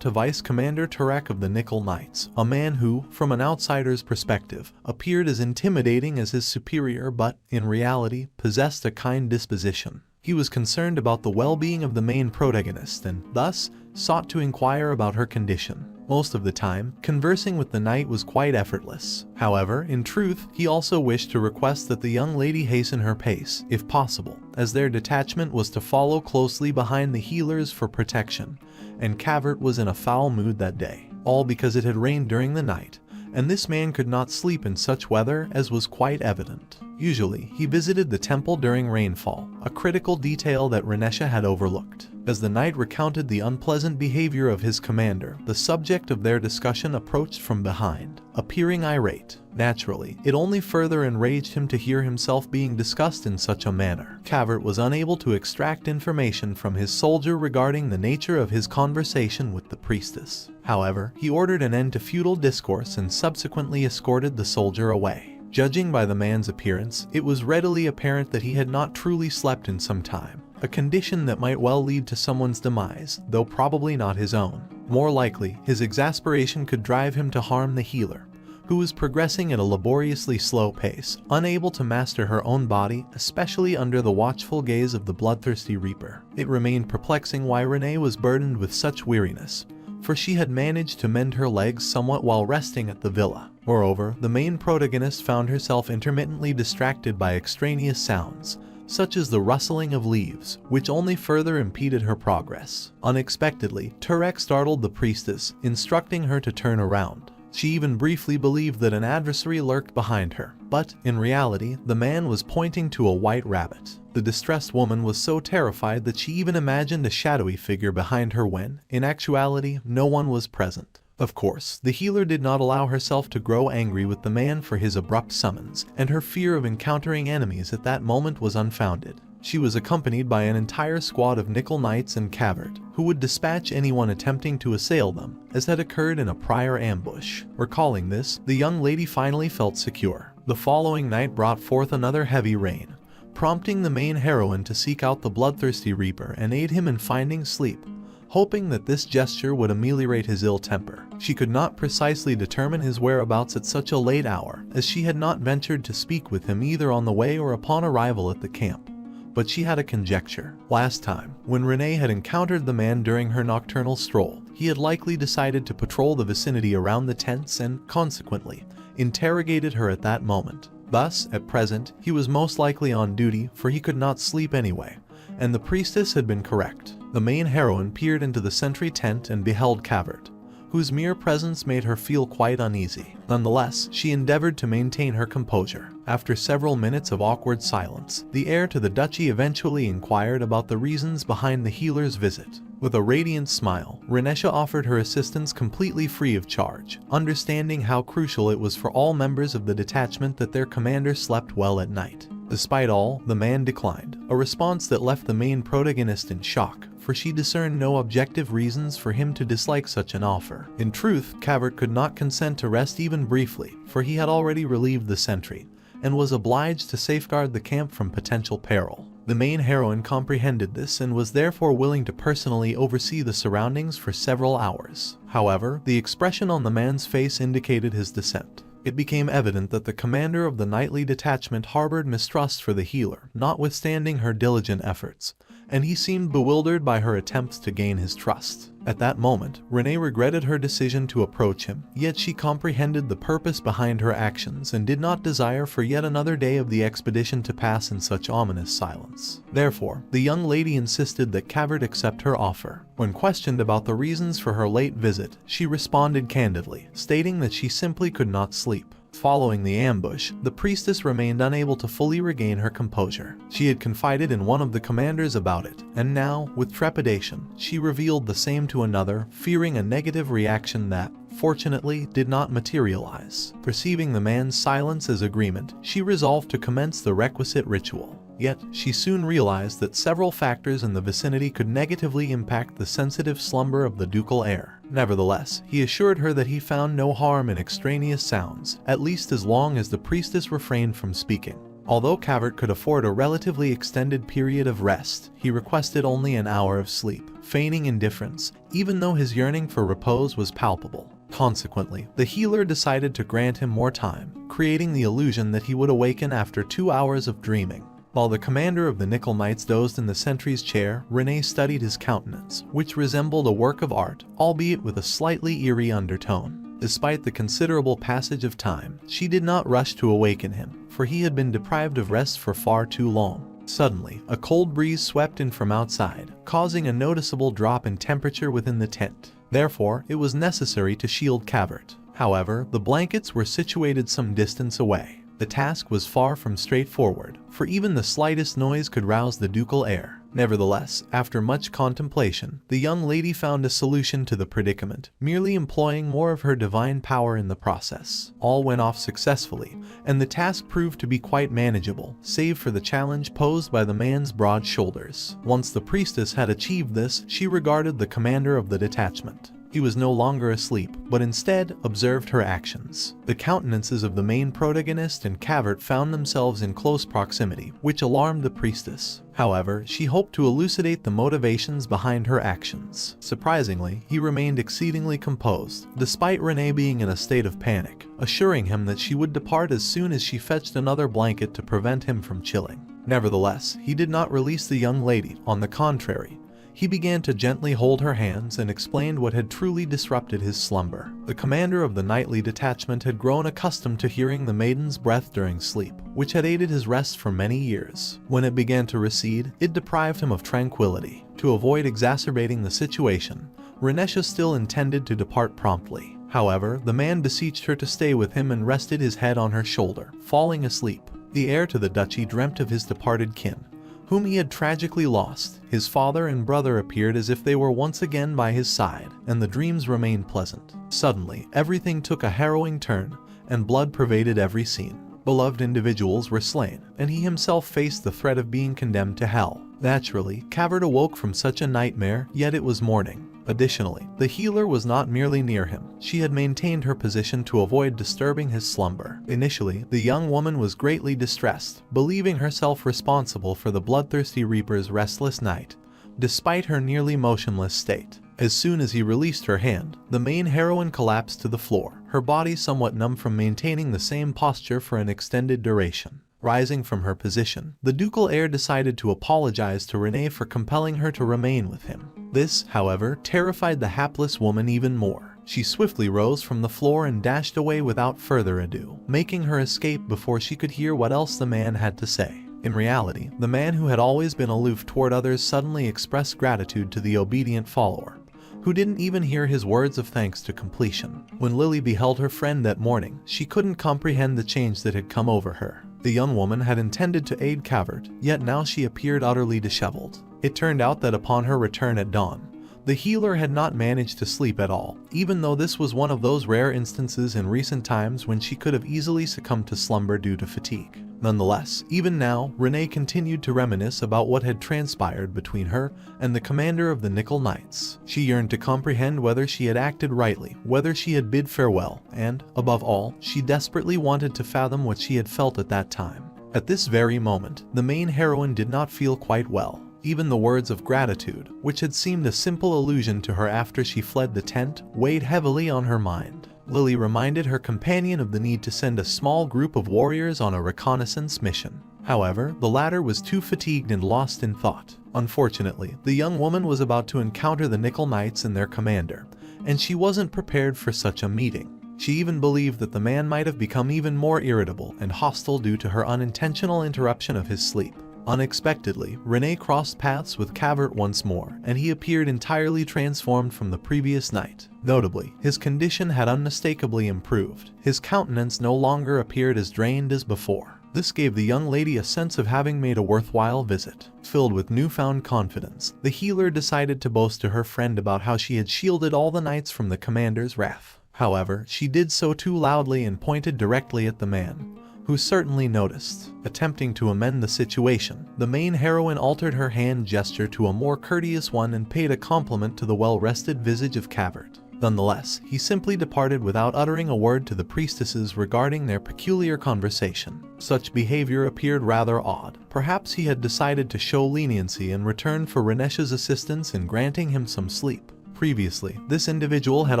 to Vice Commander Turek of the Nickel Knights, a man who, from an outsider's perspective, appeared as intimidating as his superior but, in reality, possessed a kind disposition. He was concerned about the well-being of the main protagonist and, thus, sought to inquire about her condition. Most of the time, conversing with the knight was quite effortless. However, in truth, he also wished to request that the young lady hasten her pace, if possible, as their detachment was to follow closely behind the healers for protection, and Cavert was in a foul mood that day, all because it had rained during the night, and this man could not sleep in such weather, as was quite evident. Usually, he visited the temple during rainfall, a critical detail that Renesha had overlooked. As the knight recounted the unpleasant behavior of his commander, the subject of their discussion approached from behind, appearing irate. Naturally, it only further enraged him to hear himself being discussed in such a manner. Cavert was unable to extract information from his soldier regarding the nature of his conversation with the priestess. However, he ordered an end to futile discourse and subsequently escorted the soldier away. Judging by the man's appearance, it was readily apparent that he had not truly slept in some time, a condition that might well lead to someone's demise, though probably not his own. More likely, his exasperation could drive him to harm the healer, who was progressing at a laboriously slow pace, unable to master her own body, especially under the watchful gaze of the bloodthirsty reaper. It remained perplexing why Renee was burdened with such weariness, for she had managed to mend her legs somewhat while resting at the villa. Moreover, the main protagonist found herself intermittently distracted by extraneous sounds, such as the rustling of leaves, which only further impeded her progress. Unexpectedly, Turek startled the priestess, instructing her to turn around. She even briefly believed that an adversary lurked behind her, but, in reality, the man was pointing to a white rabbit. The distressed woman was so terrified that she even imagined a shadowy figure behind her when, in actuality, no one was present. Of course, the healer did not allow herself to grow angry with the man for his abrupt summons, and her fear of encountering enemies at that moment was unfounded. She was accompanied by an entire squad of Nickel Knights and Cavert, who would dispatch anyone attempting to assail them, as had occurred in a prior ambush. Recalling this, the young lady finally felt secure. The following night brought forth another heavy rain, prompting the main heroine to seek out the bloodthirsty reaper and aid him in finding sleep, hoping that this gesture would ameliorate his ill temper. She could not precisely determine his whereabouts at such a late hour, as she had not ventured to speak with him either on the way or upon arrival at the camp. But she had a conjecture. Last time, when Renee had encountered the man during her nocturnal stroll, he had likely decided to patrol the vicinity around the tents and, consequently, interrogated her at that moment. Thus, at present, he was most likely on duty, for he could not sleep anyway, and the priestess had been correct. The main heroine peered into the sentry tent and beheld Cavert, whose mere presence made her feel quite uneasy. Nonetheless, she endeavored to maintain her composure. After several minutes of awkward silence, the heir to the duchy eventually inquired about the reasons behind the healer's visit. With a radiant smile, Renesha offered her assistance completely free of charge, understanding how crucial it was for all members of the detachment that their commander slept well at night. Despite all, the man declined, a response that left the main protagonist in shock, for she discerned no objective reasons for him to dislike such an offer. In truth, Cavert could not consent to rest even briefly, for he had already relieved the sentry, and was obliged to safeguard the camp from potential peril. The main heroine comprehended this and was therefore willing to personally oversee the surroundings for several hours. However, the expression on the man's face indicated his dissent. It became evident that the commander of the nightly detachment harbored mistrust for the healer, notwithstanding her diligent efforts, and he seemed bewildered by her attempts to gain his trust. At that moment, Renee regretted her decision to approach him, yet she comprehended the purpose behind her actions and did not desire for yet another day of the expedition to pass in such ominous silence. Therefore, the young lady insisted that Cavert accept her offer. When questioned about the reasons for her late visit, she responded candidly, stating that she simply could not sleep. Following the ambush, the priestess remained unable to fully regain her composure. She had confided in one of the commanders about it, and now, with trepidation, she revealed the same to another, fearing a negative reaction that, fortunately, did not materialize. Perceiving the man's silence as agreement, she resolved to commence the requisite ritual. Yet, she soon realized that several factors in the vicinity could negatively impact the sensitive slumber of the ducal heir. Nevertheless, he assured her that he found no harm in extraneous sounds, at least as long as the priestess refrained from speaking. Although Cavert could afford a relatively extended period of rest, he requested only an hour of sleep, feigning indifference, even though his yearning for repose was palpable. Consequently, the healer decided to grant him more time, creating the illusion that he would awaken after 2 hours of dreaming. While the commander of the Nickel Knights dozed in the sentry's chair, Renee studied his countenance, which resembled a work of art, albeit with a slightly eerie undertone. Despite the considerable passage of time, she did not rush to awaken him, for he had been deprived of rest for far too long. Suddenly, a cold breeze swept in from outside, causing a noticeable drop in temperature within the tent. Therefore, it was necessary to shield Cavert. However, the blankets were situated some distance away. The task was far from straightforward, for even the slightest noise could rouse the ducal heir. Nevertheless, after much contemplation, the young lady found a solution to the predicament, merely employing more of her divine power in the process. All went off successfully, and the task proved to be quite manageable, save for the challenge posed by the man's broad shoulders. Once the priestess had achieved this, she regarded the commander of the detachment. He was no longer asleep, but instead observed her actions. The countenances of the main protagonist and Cavert found themselves in close proximity, which alarmed the priestess. However, she hoped to elucidate the motivations behind her actions. Surprisingly, he remained exceedingly composed, despite Renee being in a state of panic, assuring him that she would depart as soon as she fetched another blanket to prevent him from chilling. Nevertheless, he did not release the young lady. On the contrary, he began to gently hold her hands and explained what had truly disrupted his slumber. The commander of the nightly detachment had grown accustomed to hearing the maiden's breath during sleep, which had aided his rest for many years. When it began to recede, it deprived him of tranquility. To avoid exacerbating the situation, Renesha still intended to depart promptly. However, the man beseeched her to stay with him and rested his head on her shoulder, falling asleep. The heir to the duchy dreamt of his departed kin, whom he had tragically lost. His father and brother appeared as if they were once again by his side, and the dreams remained pleasant. Suddenly, everything took a harrowing turn, and blood pervaded every scene. Beloved individuals were slain, and he himself faced the threat of being condemned to hell. Naturally, Cavert awoke from such a nightmare, yet it was morning. Additionally, the healer was not merely near him. She had maintained her position to avoid disturbing his slumber. Initially, the young woman was greatly distressed, believing herself responsible for the bloodthirsty reaper's restless night, despite her nearly motionless state. As soon as he released her hand, the main heroine collapsed to the floor, her body somewhat numb from maintaining the same posture for an extended duration. Rising from her position, the ducal heir decided to apologize to Renee for compelling her to remain with him. This, however, terrified the hapless woman even more. She swiftly rose from the floor and dashed away without further ado, making her escape before she could hear what else the man had to say. In reality, the man who had always been aloof toward others suddenly expressed gratitude to the obedient follower, who didn't even hear his words of thanks to completion. When Lily beheld her friend that morning, she couldn't comprehend the change that had come over her. The young woman had intended to aid Cavert, yet now she appeared utterly disheveled. It turned out that upon her return at dawn, the healer had not managed to sleep at all, even though this was one of those rare instances in recent times when she could have easily succumbed to slumber due to fatigue. Nonetheless, even now, Renee continued to reminisce about what had transpired between her and the commander of the Nickel Knights. She yearned to comprehend whether she had acted rightly, whether she had bid farewell, and, above all, she desperately wanted to fathom what she had felt at that time. At this very moment, the main heroine did not feel quite well. Even the words of gratitude, which had seemed a simple allusion to her after she fled the tent, weighed heavily on her mind. Lily reminded her companion of the need to send a small group of warriors on a reconnaissance mission. However, the latter was too fatigued and lost in thought. Unfortunately, the young woman was about to encounter the Nickel Knights and their commander, and she wasn't prepared for such a meeting. She even believed that the man might have become even more irritable and hostile due to her unintentional interruption of his sleep. Unexpectedly, Renee crossed paths with Cavert once more, and he appeared entirely transformed from the previous night. Notably, his condition had unmistakably improved. His countenance no longer appeared as drained as before. This gave the young lady a sense of having made a worthwhile visit. Filled with newfound confidence, the healer decided to boast to her friend about how she had shielded all the knights from the commander's wrath. However, she did so too loudly and pointed directly at the man, who certainly noticed. Attempting to amend the situation, the main heroine altered her hand gesture to a more courteous one and paid a compliment to the well-rested visage of Cavert. Nonetheless, he simply departed without uttering a word to the priestesses regarding their peculiar conversation. Such behavior appeared rather odd. Perhaps he had decided to show leniency in return for Renesha's assistance in granting him some sleep. Previously, this individual had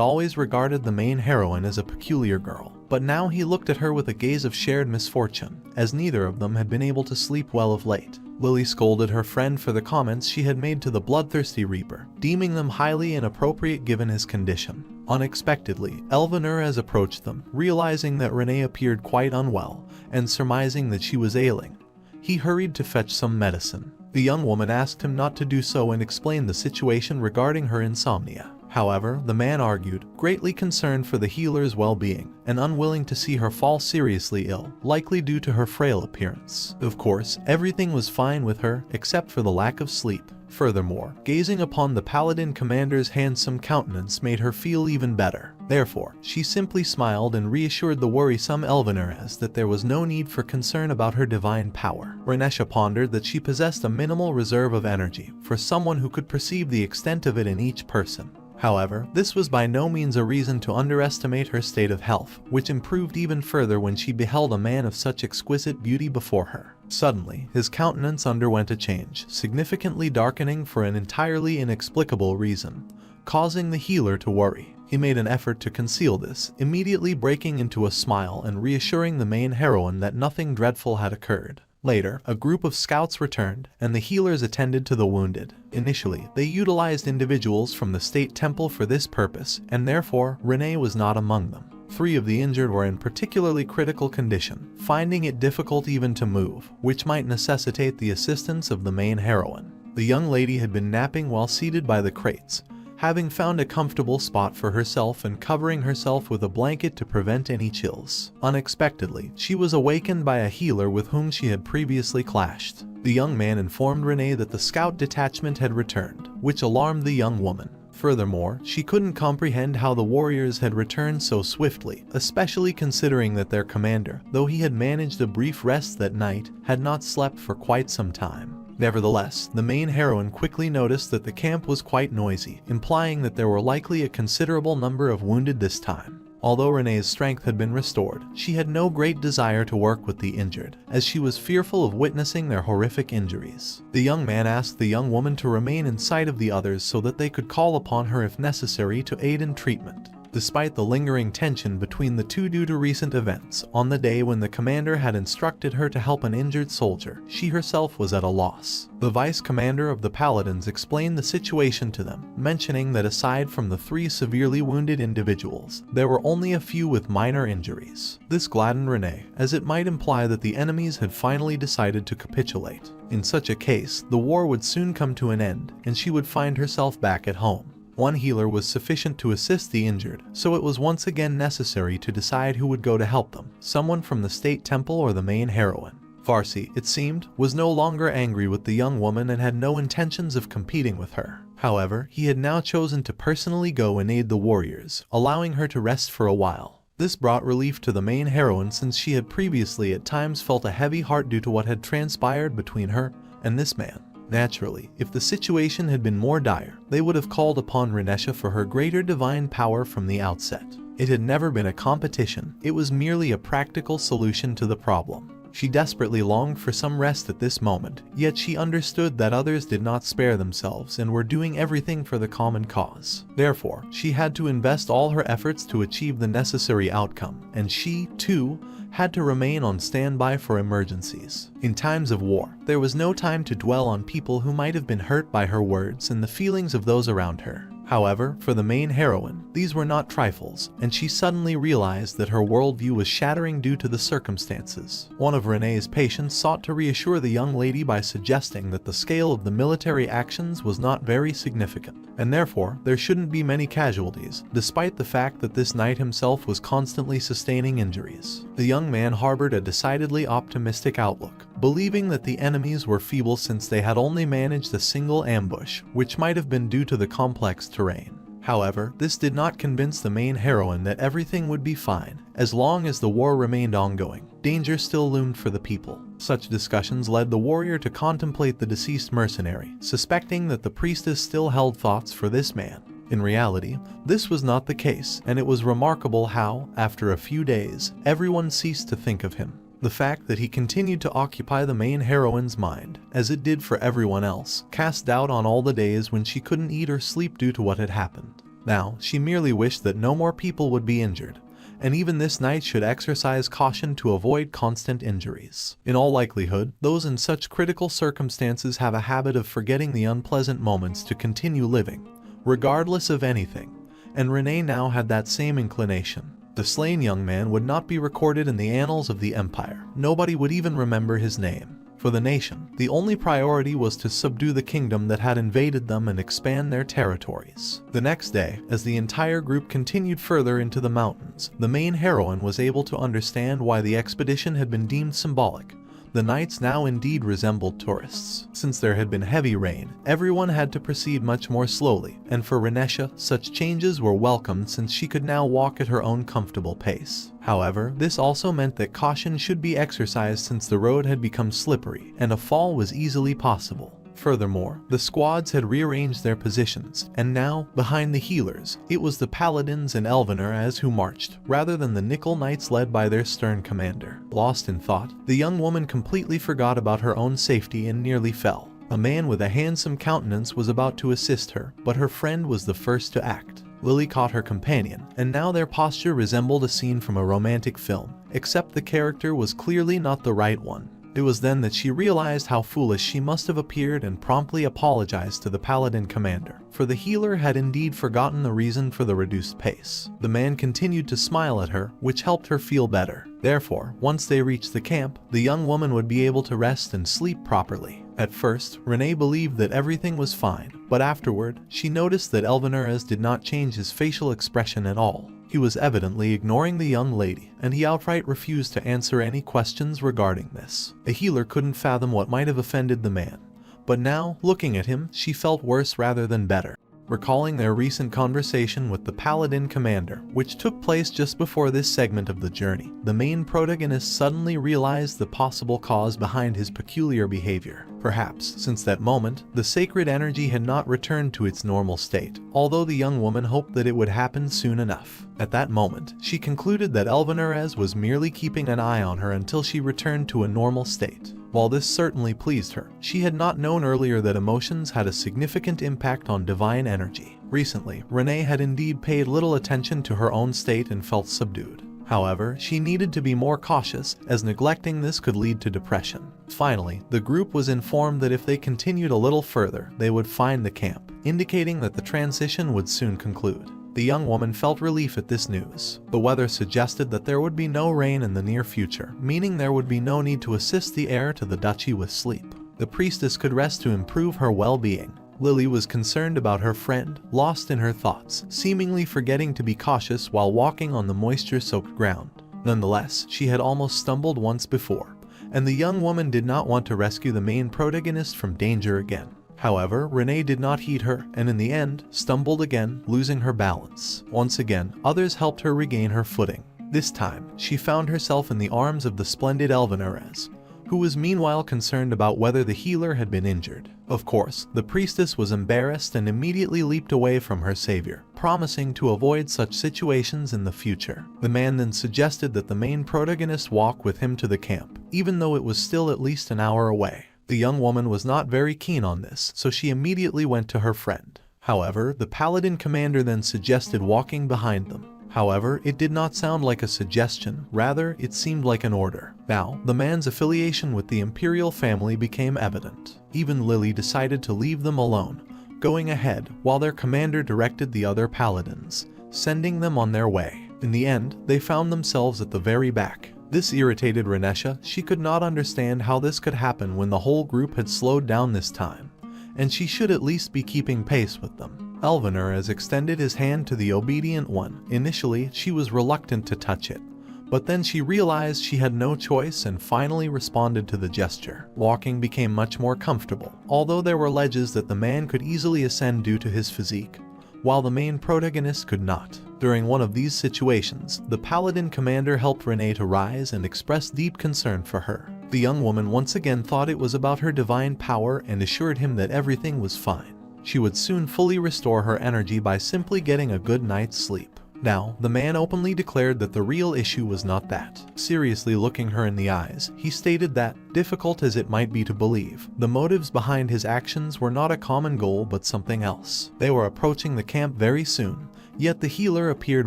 always regarded the main heroine as a peculiar girl, but now he looked at her with a gaze of shared misfortune, as neither of them had been able to sleep well of late. Lily scolded her friend for the comments she had made to the bloodthirsty reaper, deeming them highly inappropriate given his condition. Unexpectedly, Elvanurez approached them, realizing that Renee appeared quite unwell, and surmising that she was ailing. He hurried to fetch some medicine. The young woman asked him not to do so and explained the situation regarding her insomnia. However, the man argued, greatly concerned for the healer's well-being, and unwilling to see her fall seriously ill, likely due to her frail appearance. Of course, everything was fine with her, except for the lack of sleep. Furthermore, gazing upon the paladin commander's handsome countenance made her feel even better. Therefore, she simply smiled and reassured the worrisome Elvanurez that there was no need for concern about her divine power. Renesha pondered that she possessed a minimal reserve of energy for someone who could perceive the extent of it in each person. However, this was by no means a reason to underestimate her state of health, which improved even further when she beheld a man of such exquisite beauty before her. Suddenly, his countenance underwent a change, significantly darkening for an entirely inexplicable reason, causing the healer to worry. He made an effort to conceal this, immediately breaking into a smile and reassuring the main heroine that nothing dreadful had occurred. Later, a group of scouts returned, and the healers attended to the wounded. Initially, they utilized individuals from the state temple for this purpose, and therefore, Renee was not among them. 3 of the injured were in particularly critical condition, finding it difficult even to move, which might necessitate the assistance of the main heroine. The young lady had been napping while seated by the crates, having found a comfortable spot for herself and covering herself with a blanket to prevent any chills. Unexpectedly, she was awakened by a healer with whom she had previously clashed. The young man informed Renee that the scout detachment had returned, which alarmed the young woman. Furthermore, she couldn't comprehend how the warriors had returned so swiftly, especially considering that their commander, though he had managed a brief rest that night, had not slept for quite some time. Nevertheless, the main heroine quickly noticed that the camp was quite noisy, implying that there were likely a considerable number of wounded this time. Although Renee's strength had been restored, she had no great desire to work with the injured, as she was fearful of witnessing their horrific injuries. The young man asked the young woman to remain in sight of the others so that they could call upon her if necessary to aid in treatment. Despite the lingering tension between the two due to recent events, on the day when the commander had instructed her to help an injured soldier, she herself was at a loss. The vice commander of the paladins explained the situation to them, mentioning that aside from the 3 severely wounded individuals, there were only a few with minor injuries. This gladdened Renee, as it might imply that the enemies had finally decided to capitulate. In such a case, the war would soon come to an end, and she would find herself back at home. One healer was sufficient to assist the injured, so it was once again necessary to decide who would go to help them, someone from the state temple or the main heroine. Farsi, it seemed, was no longer angry with the young woman and had no intentions of competing with her. However, he had now chosen to personally go and aid the warriors, allowing her to rest for a while. This brought relief to the main heroine since she had previously at times felt a heavy heart due to what had transpired between her and this man. Naturally, if the situation had been more dire, they would have called upon Renesha for her greater divine power from the outset. It had never been a competition, it was merely a practical solution to the problem. She desperately longed for some rest at this moment, yet she understood that others did not spare themselves and were doing everything for the common cause. Therefore, she had to invest all her efforts to achieve the necessary outcome, and she, too, had to remain on standby for emergencies. In times of war, there was no time to dwell on people who might have been hurt by her words and the feelings of those around her. However, for the main heroine, these were not trifles, and she suddenly realized that her worldview was shattering due to the circumstances. One of Renee's patients sought to reassure the young lady by suggesting that the scale of the military actions was not very significant, and therefore there shouldn't be many casualties, despite the fact that this knight himself was constantly sustaining injuries. The young man harbored a decidedly optimistic outlook, believing that the enemies were feeble since they had only managed a single ambush, which might have been due to the complex terrain. However, this did not convince the main heroine that everything would be fine. As long as the war remained ongoing, danger still loomed for the people. Such discussions led the warrior to contemplate the deceased mercenary, suspecting that the priestess still held thoughts for this man. In reality, this was not the case, and it was remarkable how, after a few days, everyone ceased to think of him. The fact that he continued to occupy the main heroine's mind, as it did for everyone else, cast doubt on all the days when she couldn't eat or sleep due to what had happened. Now, she merely wished that no more people would be injured, and even this night should exercise caution to avoid constant injuries. In all likelihood, those in such critical circumstances have a habit of forgetting the unpleasant moments to continue living, regardless of anything, and Renee now had that same inclination. The slain young man would not be recorded in the annals of the empire. Nobody would even remember his name. For the nation, the only priority was to subdue the kingdom that had invaded them and expand their territories. The next day, as the entire group continued further into the mountains, the main heroine was able to understand why the expedition had been deemed symbolic. The knights now indeed resembled tourists. Since there had been heavy rain, everyone had to proceed much more slowly, and for Renesha, such changes were welcomed since she could now walk at her own comfortable pace. However, this also meant that caution should be exercised since the road had become slippery, and a fall was easily possible. Furthermore, the squads had rearranged their positions, and now, behind the healers, it was the paladins and Elvenar who marched, rather than the Nickel Knights led by their stern commander. Lost in thought, the young woman completely forgot about her own safety and nearly fell. A man with a handsome countenance was about to assist her, but her friend was the first to act. Lily caught her companion, and now their posture resembled a scene from a romantic film, except the character was clearly not the right one. It was then that she realized how foolish she must have appeared and promptly apologized to the paladin commander, for the healer had indeed forgotten the reason for the reduced pace. The man continued to smile at her, which helped her feel better. Therefore, once they reached the camp, the young woman would be able to rest and sleep properly. At first, Renee believed that everything was fine, but afterward, she noticed that Elvenar did not change his facial expression at all. He was evidently ignoring the young lady, and he outright refused to answer any questions regarding this. A healer couldn't fathom what might have offended the man, but now, looking at him, she felt worse rather than better. Recalling their recent conversation with the paladin commander, which took place just before this segment of the journey, the main protagonist suddenly realized the possible cause behind his peculiar behavior. Perhaps, since that moment, the sacred energy had not returned to its normal state, although the young woman hoped that it would happen soon enough. At that moment, she concluded that Elvenar was merely keeping an eye on her until she returned to a normal state. While this certainly pleased her, she had not known earlier that emotions had a significant impact on divine energy. Recently, Renee had indeed paid little attention to her own state and felt subdued. However, she needed to be more cautious, as neglecting this could lead to depression. Finally, the group was informed that if they continued a little further, they would find the camp, indicating that the transition would soon conclude. The young woman felt relief at this news. The weather suggested that there would be no rain in the near future, meaning there would be no need to assist the heir to the duchy with sleep. The priestess could rest to improve her well-being. Lily was concerned about her friend, lost in her thoughts, seemingly forgetting to be cautious while walking on the moisture-soaked ground. Nonetheless, she had almost stumbled once before, and the young woman did not want to rescue the main protagonist from danger again. However, Renee did not heed her, and in the end, stumbled again, losing her balance. Once again, others helped her regain her footing. This time, she found herself in the arms of the splendid Elvenar, who was meanwhile concerned about whether the healer had been injured. Of course, the priestess was embarrassed and immediately leaped away from her savior, promising to avoid such situations in the future. The man then suggested that the main protagonist walk with him to the camp, even though it was still at least an hour away. The young woman was not very keen on this, so she immediately went to her friend. However, the paladin commander then suggested walking behind them. However, it did not sound like a suggestion, rather, it seemed like an order. Now, the man's affiliation with the imperial family became evident. Even Lily decided to leave them alone, going ahead while their commander directed the other paladins, sending them on their way. In the end, they found themselves at the very back. This irritated Renesha. She could not understand how this could happen when the whole group had slowed down this time, and she should at least be keeping pace with them. Elvenar extended his hand to the obedient one. Initially, she was reluctant to touch it, but then she realized she had no choice and finally responded to the gesture. Walking became much more comfortable, although there were ledges that the man could easily ascend due to his physique. while the main protagonist could not. During one of these situations, the paladin commander helped Renee to rise and expressed deep concern for her. The young woman once again thought it was about her divine power and assured him that everything was fine. She would soon fully restore her energy by simply getting a good night's sleep. Now, the man openly declared that the real issue was not that. Seriously looking her in the eyes, he stated that, difficult as it might be to believe, the motives behind his actions were not a common goal but something else. They were approaching the camp very soon, yet the healer appeared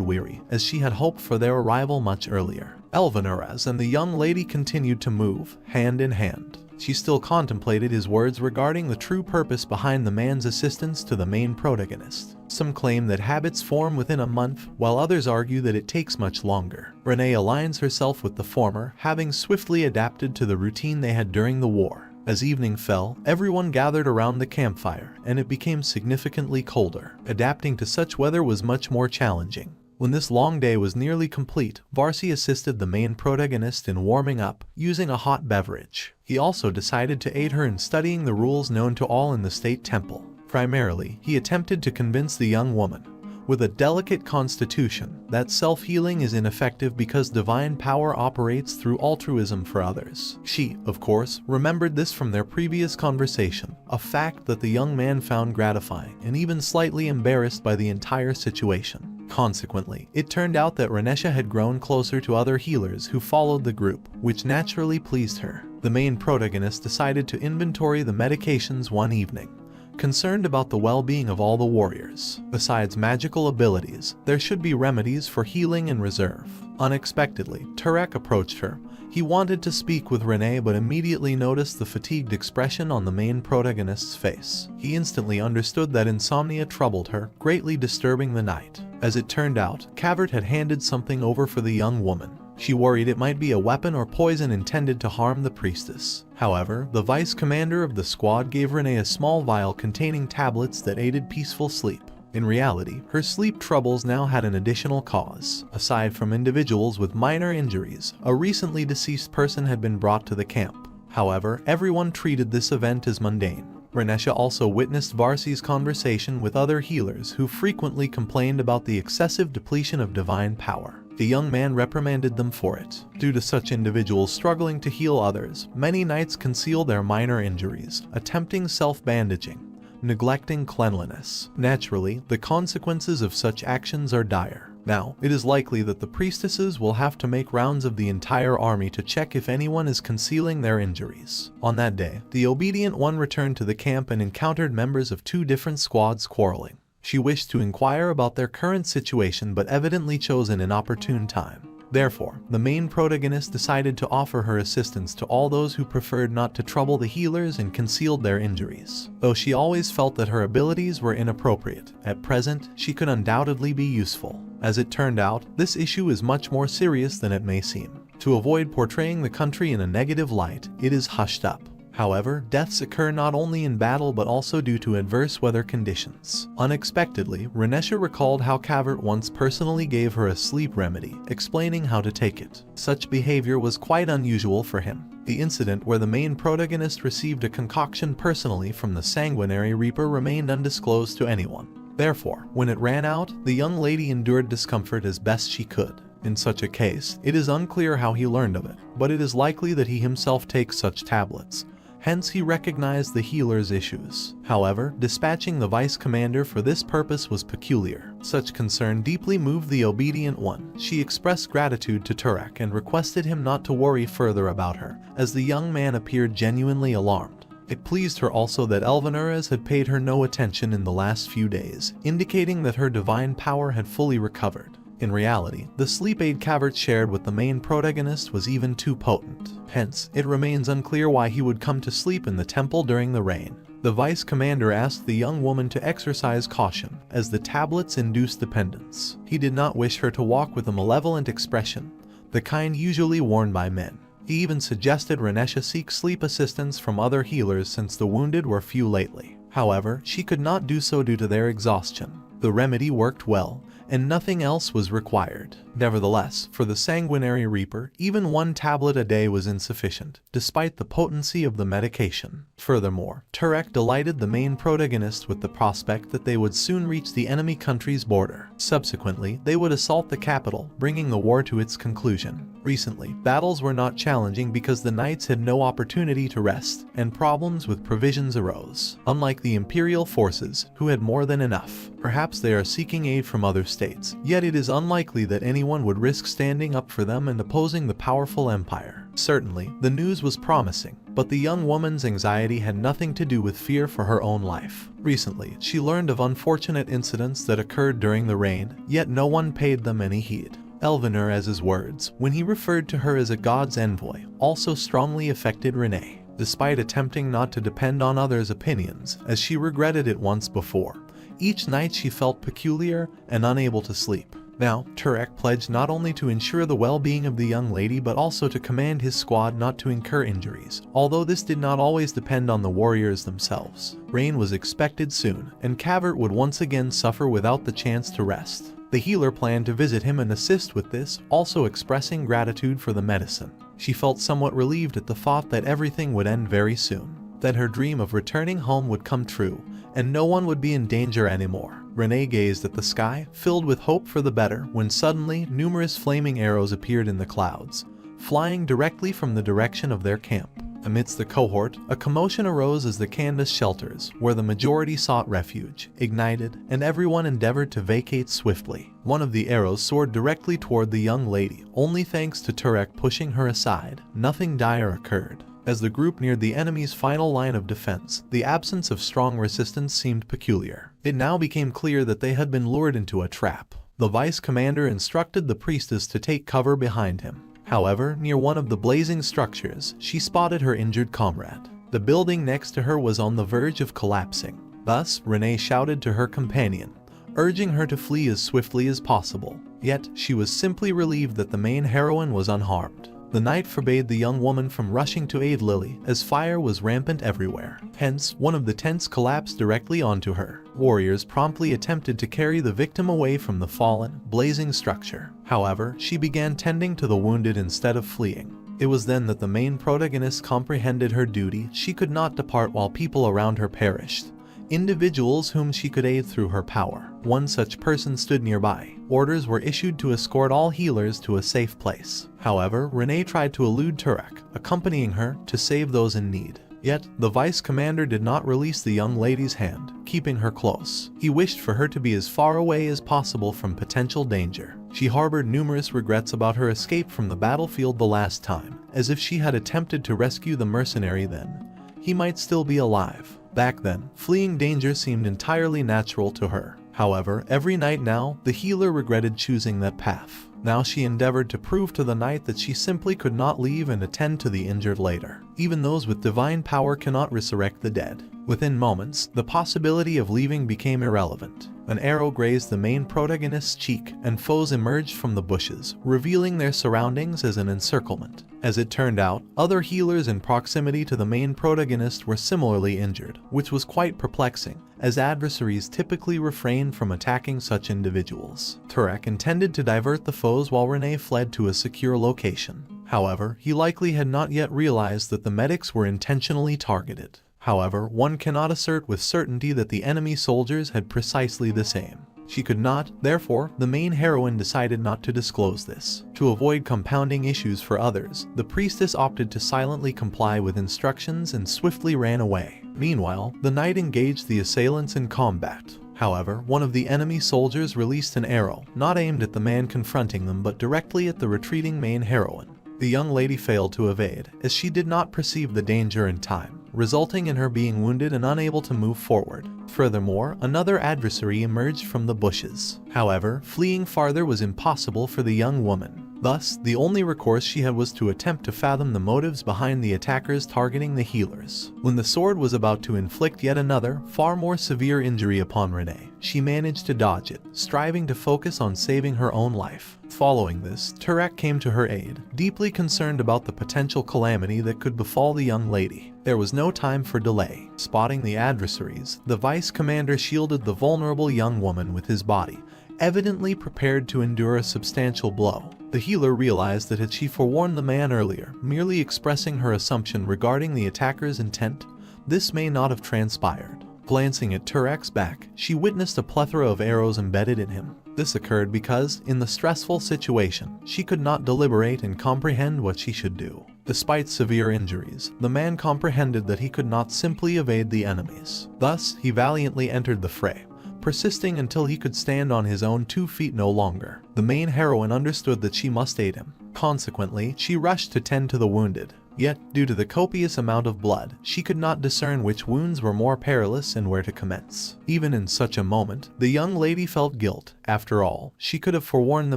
weary, as she had hoped for their arrival much earlier. Elvinaraz and the young lady continued to move, hand in hand. She still contemplated his words regarding the true purpose behind the man's assistance to the main protagonist. Some claim that habits form within a month, while others argue that it takes much longer. Renee aligns herself with the former, having swiftly adapted to the routine they had during the war. As evening fell, everyone gathered around the campfire, and it became significantly colder. Adapting to such weather was much more challenging. When this long day was nearly complete, Varsi assisted the main protagonist in warming up, using a hot beverage. He also decided to aid her in studying the rules known to all in the state temple. Primarily, he attempted to convince the young woman, with a delicate constitution, that self-healing is ineffective because divine power operates through altruism for others. She, of course, remembered this from their previous conversation, a fact that the young man found gratifying and even slightly embarrassed by the entire situation. Consequently, it turned out that Renesha had grown closer to other healers who followed the group, which naturally pleased her. The main protagonist decided to inventory the medications one evening, concerned about the well-being of all the warriors. Besides magical abilities, there should be remedies for healing in reserve. Unexpectedly, Turek approached her. He wanted to speak with Renee but immediately noticed the fatigued expression on the main protagonist's face. He instantly understood that insomnia troubled her, greatly disturbing the night. As it turned out, Cavert had handed something over for the young woman. She worried it might be a weapon or poison intended to harm the priestess. However, the vice commander of the squad gave Renee a small vial containing tablets that aided peaceful sleep. In reality, her sleep troubles now had an additional cause. Aside from individuals with minor injuries, a recently deceased person had been brought to the camp. However, everyone treated this event as mundane. Renesha also witnessed Varsi's conversation with other healers who frequently complained about the excessive depletion of divine power. The young man reprimanded them for it. Due to such individuals struggling to heal others, many knights conceal their minor injuries, attempting self-bandaging, neglecting cleanliness. Naturally, the consequences of such actions are dire. Now, it is likely that the priestesses will have to make rounds of the entire army to check if anyone is concealing their injuries. On that day, the obedient one returned to the camp and encountered members of two different squads quarreling. She wished to inquire about their current situation but evidently chose an inopportune time. Therefore, the main protagonist decided to offer her assistance to all those who preferred not to trouble the healers and concealed their injuries. Though she always felt that her abilities were inappropriate, at present she could undoubtedly be useful. As it turned out, this issue is much more serious than it may seem. To avoid portraying the country in a negative light, it is hushed up. However, deaths occur not only in battle but also due to adverse weather conditions. Unexpectedly, Renesha recalled how Cavert once personally gave her a sleep remedy, explaining how to take it. Such behavior was quite unusual for him. The incident where the main protagonist received a concoction personally from the sanguinary reaper remained undisclosed to anyone. Therefore, when it ran out, the young lady endured discomfort as best she could. In such a case, it is unclear how he learned of it, but it is likely that he himself takes such tablets. Hence, he recognized the healer's issues. However, dispatching the vice commander for this purpose was peculiar. Such concern deeply moved the obedient one. She expressed gratitude to Turek and requested him not to worry further about her, as the young man appeared genuinely alarmed. It pleased her also that Elvinaraz had paid her no attention in the last few days, indicating that her divine power had fully recovered. In reality, the sleep aid Cavert shared with the main protagonist was even too potent. Hence, it remains unclear why he would come to sleep in the temple during the rain. The vice commander asked the young woman to exercise caution, as the tablets induced dependence. He did not wish her to walk with a malevolent expression, the kind usually worn by men. He even suggested Renesha seek sleep assistance from other healers since the wounded were few lately. However, she could not do so due to their exhaustion. The remedy worked well, and nothing else was required. Nevertheless, for the sanguinary reaper, even one tablet a day was insufficient, despite the potency of the medication. Furthermore, Turek delighted the main protagonist with the prospect that they would soon reach the enemy country's border. Subsequently, they would assault the capital, bringing the war to its conclusion. Recently, battles were not challenging because the knights had no opportunity to rest, and problems with provisions arose. Unlike the imperial forces, who had more than enough, perhaps they are seeking aid from other states, yet it is unlikely that anyone would risk standing up for them and opposing the powerful empire. Certainly, the news was promising, but the young woman's anxiety had nothing to do with fear for her own life. Recently, she learned of unfortunate incidents that occurred during the reign, yet no one paid them any heed. Elvener, as his words, when he referred to her as a god's envoy, also strongly affected Renee. Despite attempting not to depend on others' opinions, as she regretted it once before, each night she felt peculiar and unable to sleep. Now, Turek pledged not only to ensure the well-being of the young lady but also to command his squad not to incur injuries, although this did not always depend on the warriors themselves. Rain was expected soon, and Cavert would once again suffer without the chance to rest. The healer planned to visit him and assist with this, also expressing gratitude for the medicine. She felt somewhat relieved at the thought that everything would end very soon, that her dream of returning home would come true, and no one would be in danger anymore. Renee gazed at the sky, filled with hope for the better, when suddenly numerous flaming arrows appeared in the clouds, flying directly from the direction of their camp. Amidst the cohort, a commotion arose as the Candace shelters, where the majority sought refuge, ignited, and everyone endeavored to vacate swiftly. One of the arrows soared directly toward the young lady. Only thanks to Turek pushing her aside, nothing dire occurred. As the group neared the enemy's final line of defense, the absence of strong resistance seemed peculiar. It now became clear that they had been lured into a trap. The vice commander instructed the priestess to take cover behind him. However, near one of the blazing structures, she spotted her injured comrade. The building next to her was on the verge of collapsing. Thus, Renee shouted to her companion, urging her to flee as swiftly as possible. Yet, she was simply relieved that the main heroine was unharmed. The knight forbade the young woman from rushing to aid Lily, as fire was rampant everywhere. Hence, one of the tents collapsed directly onto her. Warriors promptly attempted to carry the victim away from the fallen, blazing structure. However, she began tending to the wounded instead of fleeing. It was then that the main protagonist comprehended her duty. She could not depart while people around her perished. Individuals whom she could aid through her power. One such person stood nearby. Orders were issued to escort all healers to a safe place. However, Renee tried to elude Turek, accompanying her to save those in need. Yet, the vice commander did not release the young lady's hand, keeping her close. He wished for her to be as far away as possible from potential danger. She harbored numerous regrets about her escape from the battlefield the last time, as if she had attempted to rescue the mercenary then. He might still be alive. Back then, fleeing danger seemed entirely natural to her. However, every night now, the healer regretted choosing that path. Now she endeavored to prove to the knight that she simply could not leave and attend to the injured later. Even those with divine power cannot resurrect the dead. Within moments, the possibility of leaving became irrelevant. An arrow grazed the main protagonist's cheek, and foes emerged from the bushes, revealing their surroundings as an encirclement. As it turned out, other healers in proximity to the main protagonist were similarly injured, which was quite perplexing, as adversaries typically refrained from attacking such individuals. Turek intended to divert the foes while Renee fled to a secure location. However, he likely had not yet realized that the medics were intentionally targeted. However, one cannot assert with certainty that the enemy soldiers had precisely the same. She could not, therefore, the main heroine decided not to disclose this. To avoid compounding issues for others, the priestess opted to silently comply with instructions and swiftly ran away. Meanwhile, the knight engaged the assailants in combat. However, one of the enemy soldiers released an arrow, not aimed at the man confronting them but directly at the retreating main heroine. The young lady failed to evade, as she did not perceive the danger in time, resulting in her being wounded and unable to move forward. Furthermore, another adversary emerged from the bushes. However, fleeing farther was impossible for the young woman. Thus, the only recourse she had was to attempt to fathom the motives behind the attackers targeting the healers. When the sword was about to inflict yet another, far more severe injury upon Renee, she managed to dodge it, striving to focus on saving her own life. Following this, Turek came to her aid, deeply concerned about the potential calamity that could befall the young lady. There was no time for delay. Spotting the adversaries, the vice commander shielded the vulnerable young woman with his body, evidently prepared to endure a substantial blow. The healer realized that had she forewarned the man earlier, merely expressing her assumption regarding the attacker's intent, this may not have transpired. Glancing at Turek's back, she witnessed a plethora of arrows embedded in him. This occurred because, in the stressful situation, she could not deliberate and comprehend what she should do. Despite severe injuries, the man comprehended that he could not simply evade the enemies. Thus, he valiantly entered the fray, persisting until he could stand on his own 2 feet no longer. The main heroine understood that she must aid him. Consequently, she rushed to tend to the wounded. Yet, due to the copious amount of blood, she could not discern which wounds were more perilous and where to commence. Even in such a moment, the young lady felt guilt. After all, she could have forewarned the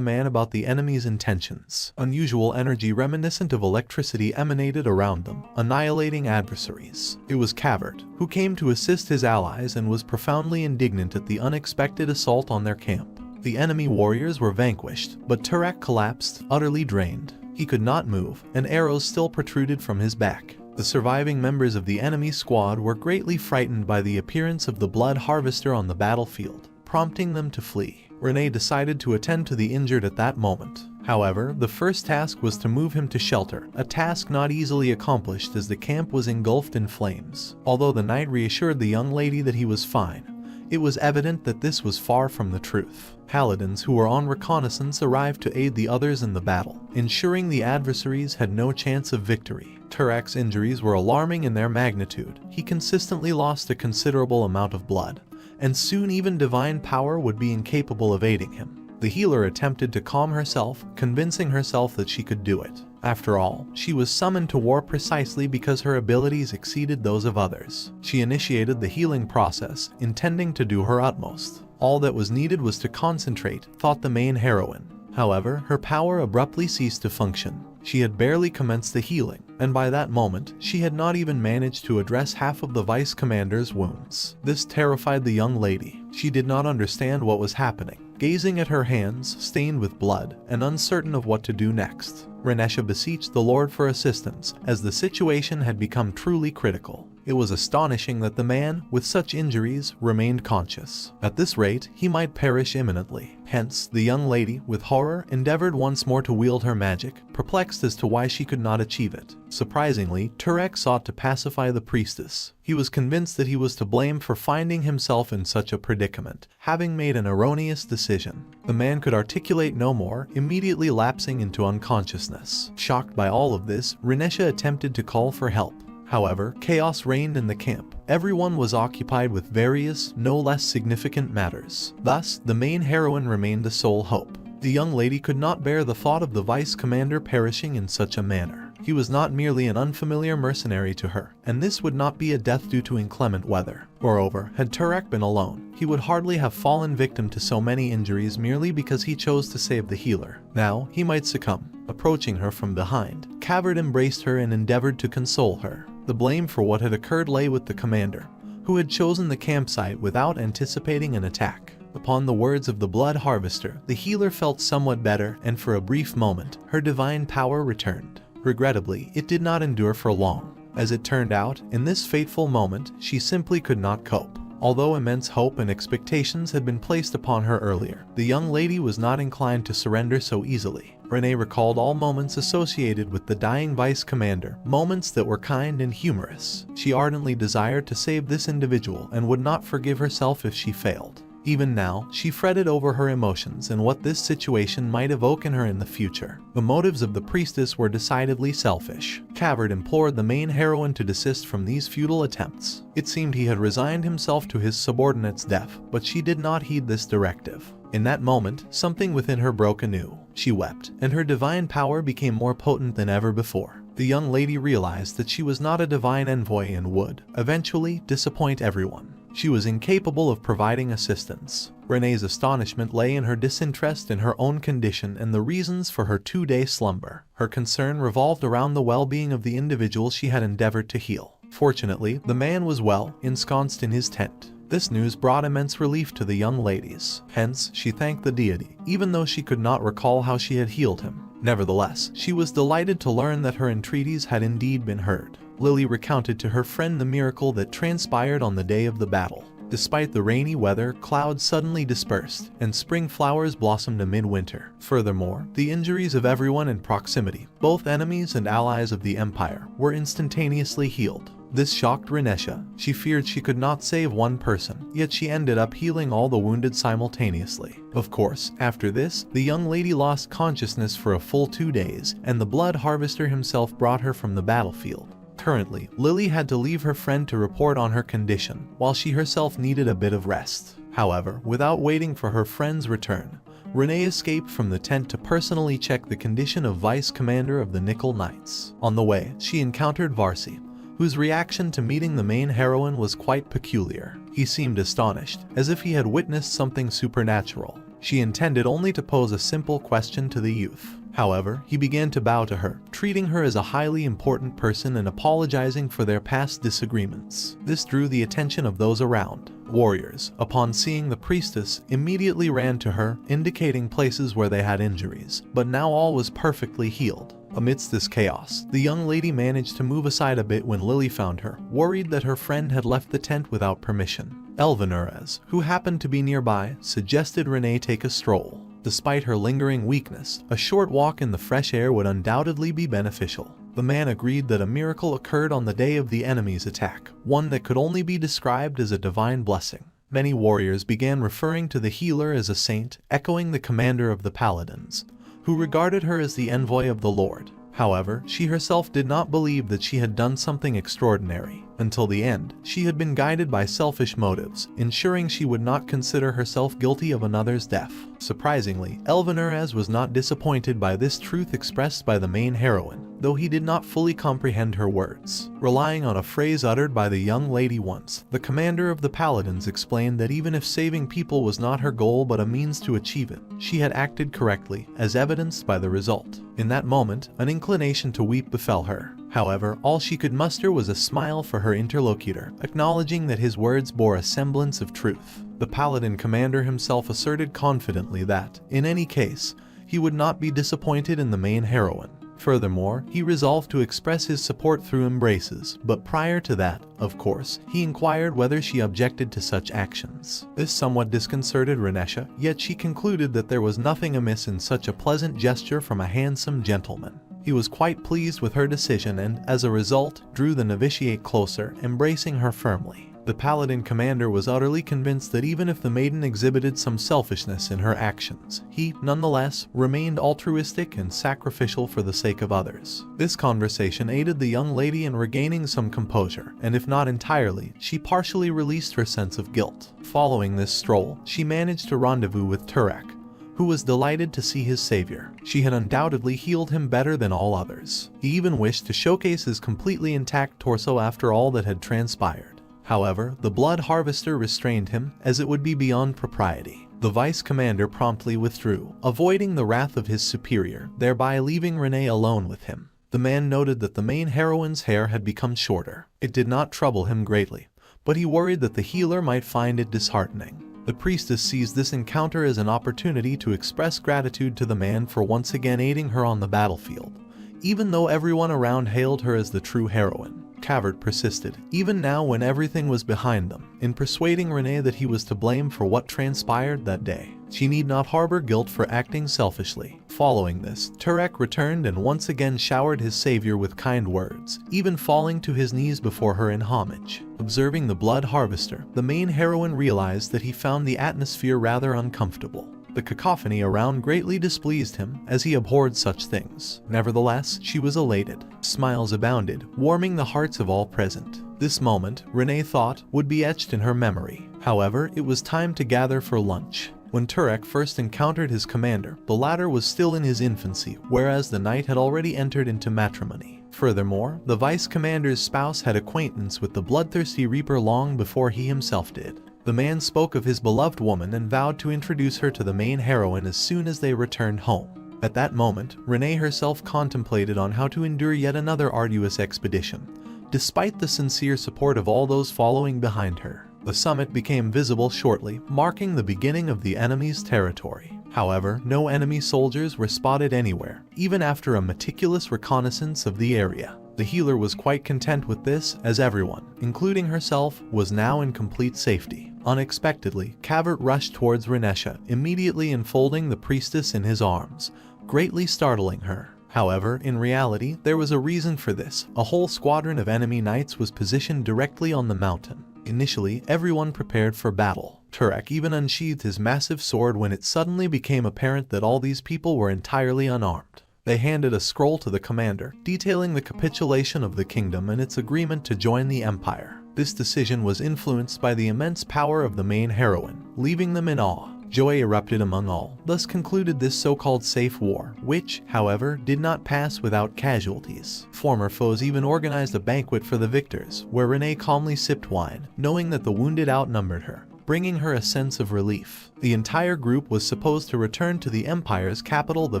man about the enemy's intentions. Unusual energy reminiscent of electricity emanated around them, annihilating adversaries. It was Cavert, who came to assist his allies and was profoundly indignant at the unexpected assault on their camp. The enemy warriors were vanquished, but Turek collapsed, utterly drained. He could not move, and arrows still protruded from his back. The surviving members of the enemy squad were greatly frightened by the appearance of the blood harvester on the battlefield, prompting them to flee. Renee decided to attend to the injured at that moment. However, the first task was to move him to shelter, a task not easily accomplished as the camp was engulfed in flames. Although the knight reassured the young lady that he was fine, it was evident that this was far from the truth. Paladins who were on reconnaissance arrived to aid the others in the battle, ensuring the adversaries had no chance of victory. Turek's injuries were alarming in their magnitude. He consistently lost a considerable amount of blood, and soon even divine power would be incapable of aiding him. The healer attempted to calm herself, convincing herself that she could do it. After all, she was summoned to war precisely because her abilities exceeded those of others. She initiated the healing process, intending to do her utmost. All that was needed was to concentrate, thought the main heroine. However, her power abruptly ceased to function. She had barely commenced the healing, and by that moment, she had not even managed to address half of the vice commander's wounds. This terrified the young lady. She did not understand what was happening. Gazing at her hands, stained with blood, and uncertain of what to do next, Renesha beseeched the Lord for assistance, as the situation had become truly critical. It was astonishing that the man, with such injuries, remained conscious. At this rate, he might perish imminently. Hence, the young lady, with horror, endeavored once more to wield her magic, perplexed as to why she could not achieve it. Surprisingly, Turek sought to pacify the priestess. He was convinced that he was to blame for finding himself in such a predicament, having made an erroneous decision. The man could articulate no more, immediately lapsing into unconsciousness. Shocked by all of this, Renesha attempted to call for help. However, chaos reigned in the camp. Everyone was occupied with various, no less significant matters. Thus, the main heroine remained the sole hope. The young lady could not bear the thought of the vice commander perishing in such a manner. He was not merely an unfamiliar mercenary to her, and this would not be a death due to inclement weather. Moreover, had Turek been alone, he would hardly have fallen victim to so many injuries merely because he chose to save the healer. Now, he might succumb. Approaching her from behind, Cavert embraced her and endeavored to console her. The blame for what had occurred lay with the commander, who had chosen the campsite without anticipating an attack. Upon the words of the blood harvester, the healer felt somewhat better, and for a brief moment, her divine power returned. Regrettably, it did not endure for long. As it turned out, in this fateful moment, she simply could not cope. Although immense hope and expectations had been placed upon her earlier, the young lady was not inclined to surrender so easily. Renee recalled all moments associated with the dying vice commander, moments that were kind and humorous. She ardently desired to save this individual and would not forgive herself if she failed. Even now, she fretted over her emotions and what this situation might evoke in her in the future. The motives of the priestess were decidedly selfish. Cavert implored the main heroine to desist from these futile attempts. It seemed he had resigned himself to his subordinate's death, but she did not heed this directive. In that moment, something within her broke anew. She wept, and her divine power became more potent than ever before. The young lady realized that she was not a divine envoy and would, eventually, disappoint everyone. She was incapable of providing assistance. Renee's astonishment lay in her disinterest in her own condition and the reasons for her 2-day slumber. Her concern revolved around the well-being of the individual she had endeavored to heal. Fortunately, the man was well, ensconced in his tent. This news brought immense relief to the young ladies. Hence, she thanked the deity, even though she could not recall how she had healed him. Nevertheless, she was delighted to learn that her entreaties had indeed been heard. Lily recounted to her friend the miracle that transpired on the day of the battle. Despite the rainy weather, clouds suddenly dispersed, and spring flowers blossomed amid winter. Furthermore, the injuries of everyone in proximity, both enemies and allies of the Empire, were instantaneously healed. This shocked Renesha. She feared she could not save one person, yet she ended up healing all the wounded simultaneously. Of course, after this, the young lady lost consciousness for a full 2 days, and the blood harvester himself brought her from the battlefield. Currently, Lily had to leave her friend to report on her condition, while she herself needed a bit of rest. However, without waiting for her friend's return, Renee escaped from the tent to personally check the condition of Vice Commander of the Nickel Knights. On the way, she encountered Varsi, whose reaction to meeting the main heroine was quite peculiar. He seemed astonished, as if he had witnessed something supernatural. She intended only to pose a simple question to the youth. However, he began to bow to her, treating her as a highly important person and apologizing for their past disagreements. This drew the attention of those around. Warriors, upon seeing the priestess, immediately ran to her, indicating places where they had injuries, but now all was perfectly healed. Amidst this chaos, the young lady managed to move aside a bit when Lily found her, worried that her friend had left the tent without permission. Elvinurez, who happened to be nearby, suggested Renee take a stroll. Despite her lingering weakness, a short walk in the fresh air would undoubtedly be beneficial. The man agreed that a miracle occurred on the day of the enemy's attack, one that could only be described as a divine blessing. Many warriors began referring to the healer as a saint, echoing the commander of the paladins, who regarded her as the envoy of the Lord. However, she herself did not believe that she had done something extraordinary. Until the end, she had been guided by selfish motives, ensuring she would not consider herself guilty of another's death. Surprisingly, Elvinurez was not disappointed by this truth expressed by the main heroine, though he did not fully comprehend her words. Relying on a phrase uttered by the young lady once, the commander of the paladins explained that even if saving people was not her goal but a means to achieve it, she had acted correctly, as evidenced by the result. In that moment, an inclination to weep befell her. However, all she could muster was a smile for her interlocutor, acknowledging that his words bore a semblance of truth. The paladin commander himself asserted confidently that, in any case, he would not be disappointed in the main heroine. Furthermore, he resolved to express his support through embraces, but prior to that, of course, he inquired whether she objected to such actions. This somewhat disconcerted Renesha, yet she concluded that there was nothing amiss in such a pleasant gesture from a handsome gentleman. He was quite pleased with her decision and, as a result, drew the novitiate closer, embracing her firmly. The paladin commander was utterly convinced that even if the maiden exhibited some selfishness in her actions, he, nonetheless, remained altruistic and sacrificial for the sake of others. This conversation aided the young lady in regaining some composure, and if not entirely, she partially released her sense of guilt. Following this stroll, she managed to rendezvous with Turek, who was delighted to see his savior. She had undoubtedly healed him better than all others. He even wished to showcase his completely intact torso after all that had transpired. However, the blood harvester restrained him, as it would be beyond propriety. The vice commander promptly withdrew, avoiding the wrath of his superior, thereby leaving Renee alone with him. The man noted that the main heroine's hair had become shorter. It did not trouble him greatly, but he worried that the healer might find it disheartening. The priestess seized this encounter as an opportunity to express gratitude to the man for once again aiding her on the battlefield, even though everyone around hailed her as the true heroine. Cavert persisted, even now when everything was behind them, in persuading Renee that he was to blame for what transpired that day. She need not harbor guilt for acting selfishly. Following this, Turek returned and once again showered his savior with kind words, even falling to his knees before her in homage. Observing the blood harvester, the main heroine realized that he found the atmosphere rather uncomfortable. The cacophony around greatly displeased him, as he abhorred such things. Nevertheless, she was elated. Smiles abounded, warming the hearts of all present. This moment, Renee thought, would be etched in her memory. However, it was time to gather for lunch. When Turek first encountered his commander, the latter was still in his infancy, whereas the knight had already entered into matrimony. Furthermore, the vice commander's spouse had acquaintance with the bloodthirsty reaper long before he himself did. The man spoke of his beloved woman and vowed to introduce her to the main heroine as soon as they returned home. At that moment, Renee herself contemplated on how to endure yet another arduous expedition, despite the sincere support of all those following behind her. The summit became visible shortly, marking the beginning of the enemy's territory. However, no enemy soldiers were spotted anywhere, even after a meticulous reconnaissance of the area. The healer was quite content with this, as everyone, including herself, was now in complete safety. Unexpectedly, Cavert rushed towards Renesha, immediately enfolding the priestess in his arms, greatly startling her. However, in reality, there was a reason for this. A whole squadron of enemy knights was positioned directly on the mountain. Initially, everyone prepared for battle. Turek even unsheathed his massive sword when it suddenly became apparent that all these people were entirely unarmed. They handed a scroll to the commander, detailing the capitulation of the kingdom and its agreement to join the empire. This decision was influenced by the immense power of the main heroine, leaving them in awe. Joy erupted among all, thus concluded this so-called safe war, which, however, did not pass without casualties. Former foes even organized a banquet for the victors, where Renee calmly sipped wine, knowing that the wounded outnumbered her, bringing her a sense of relief. The entire group was supposed to return to the Empire's capital the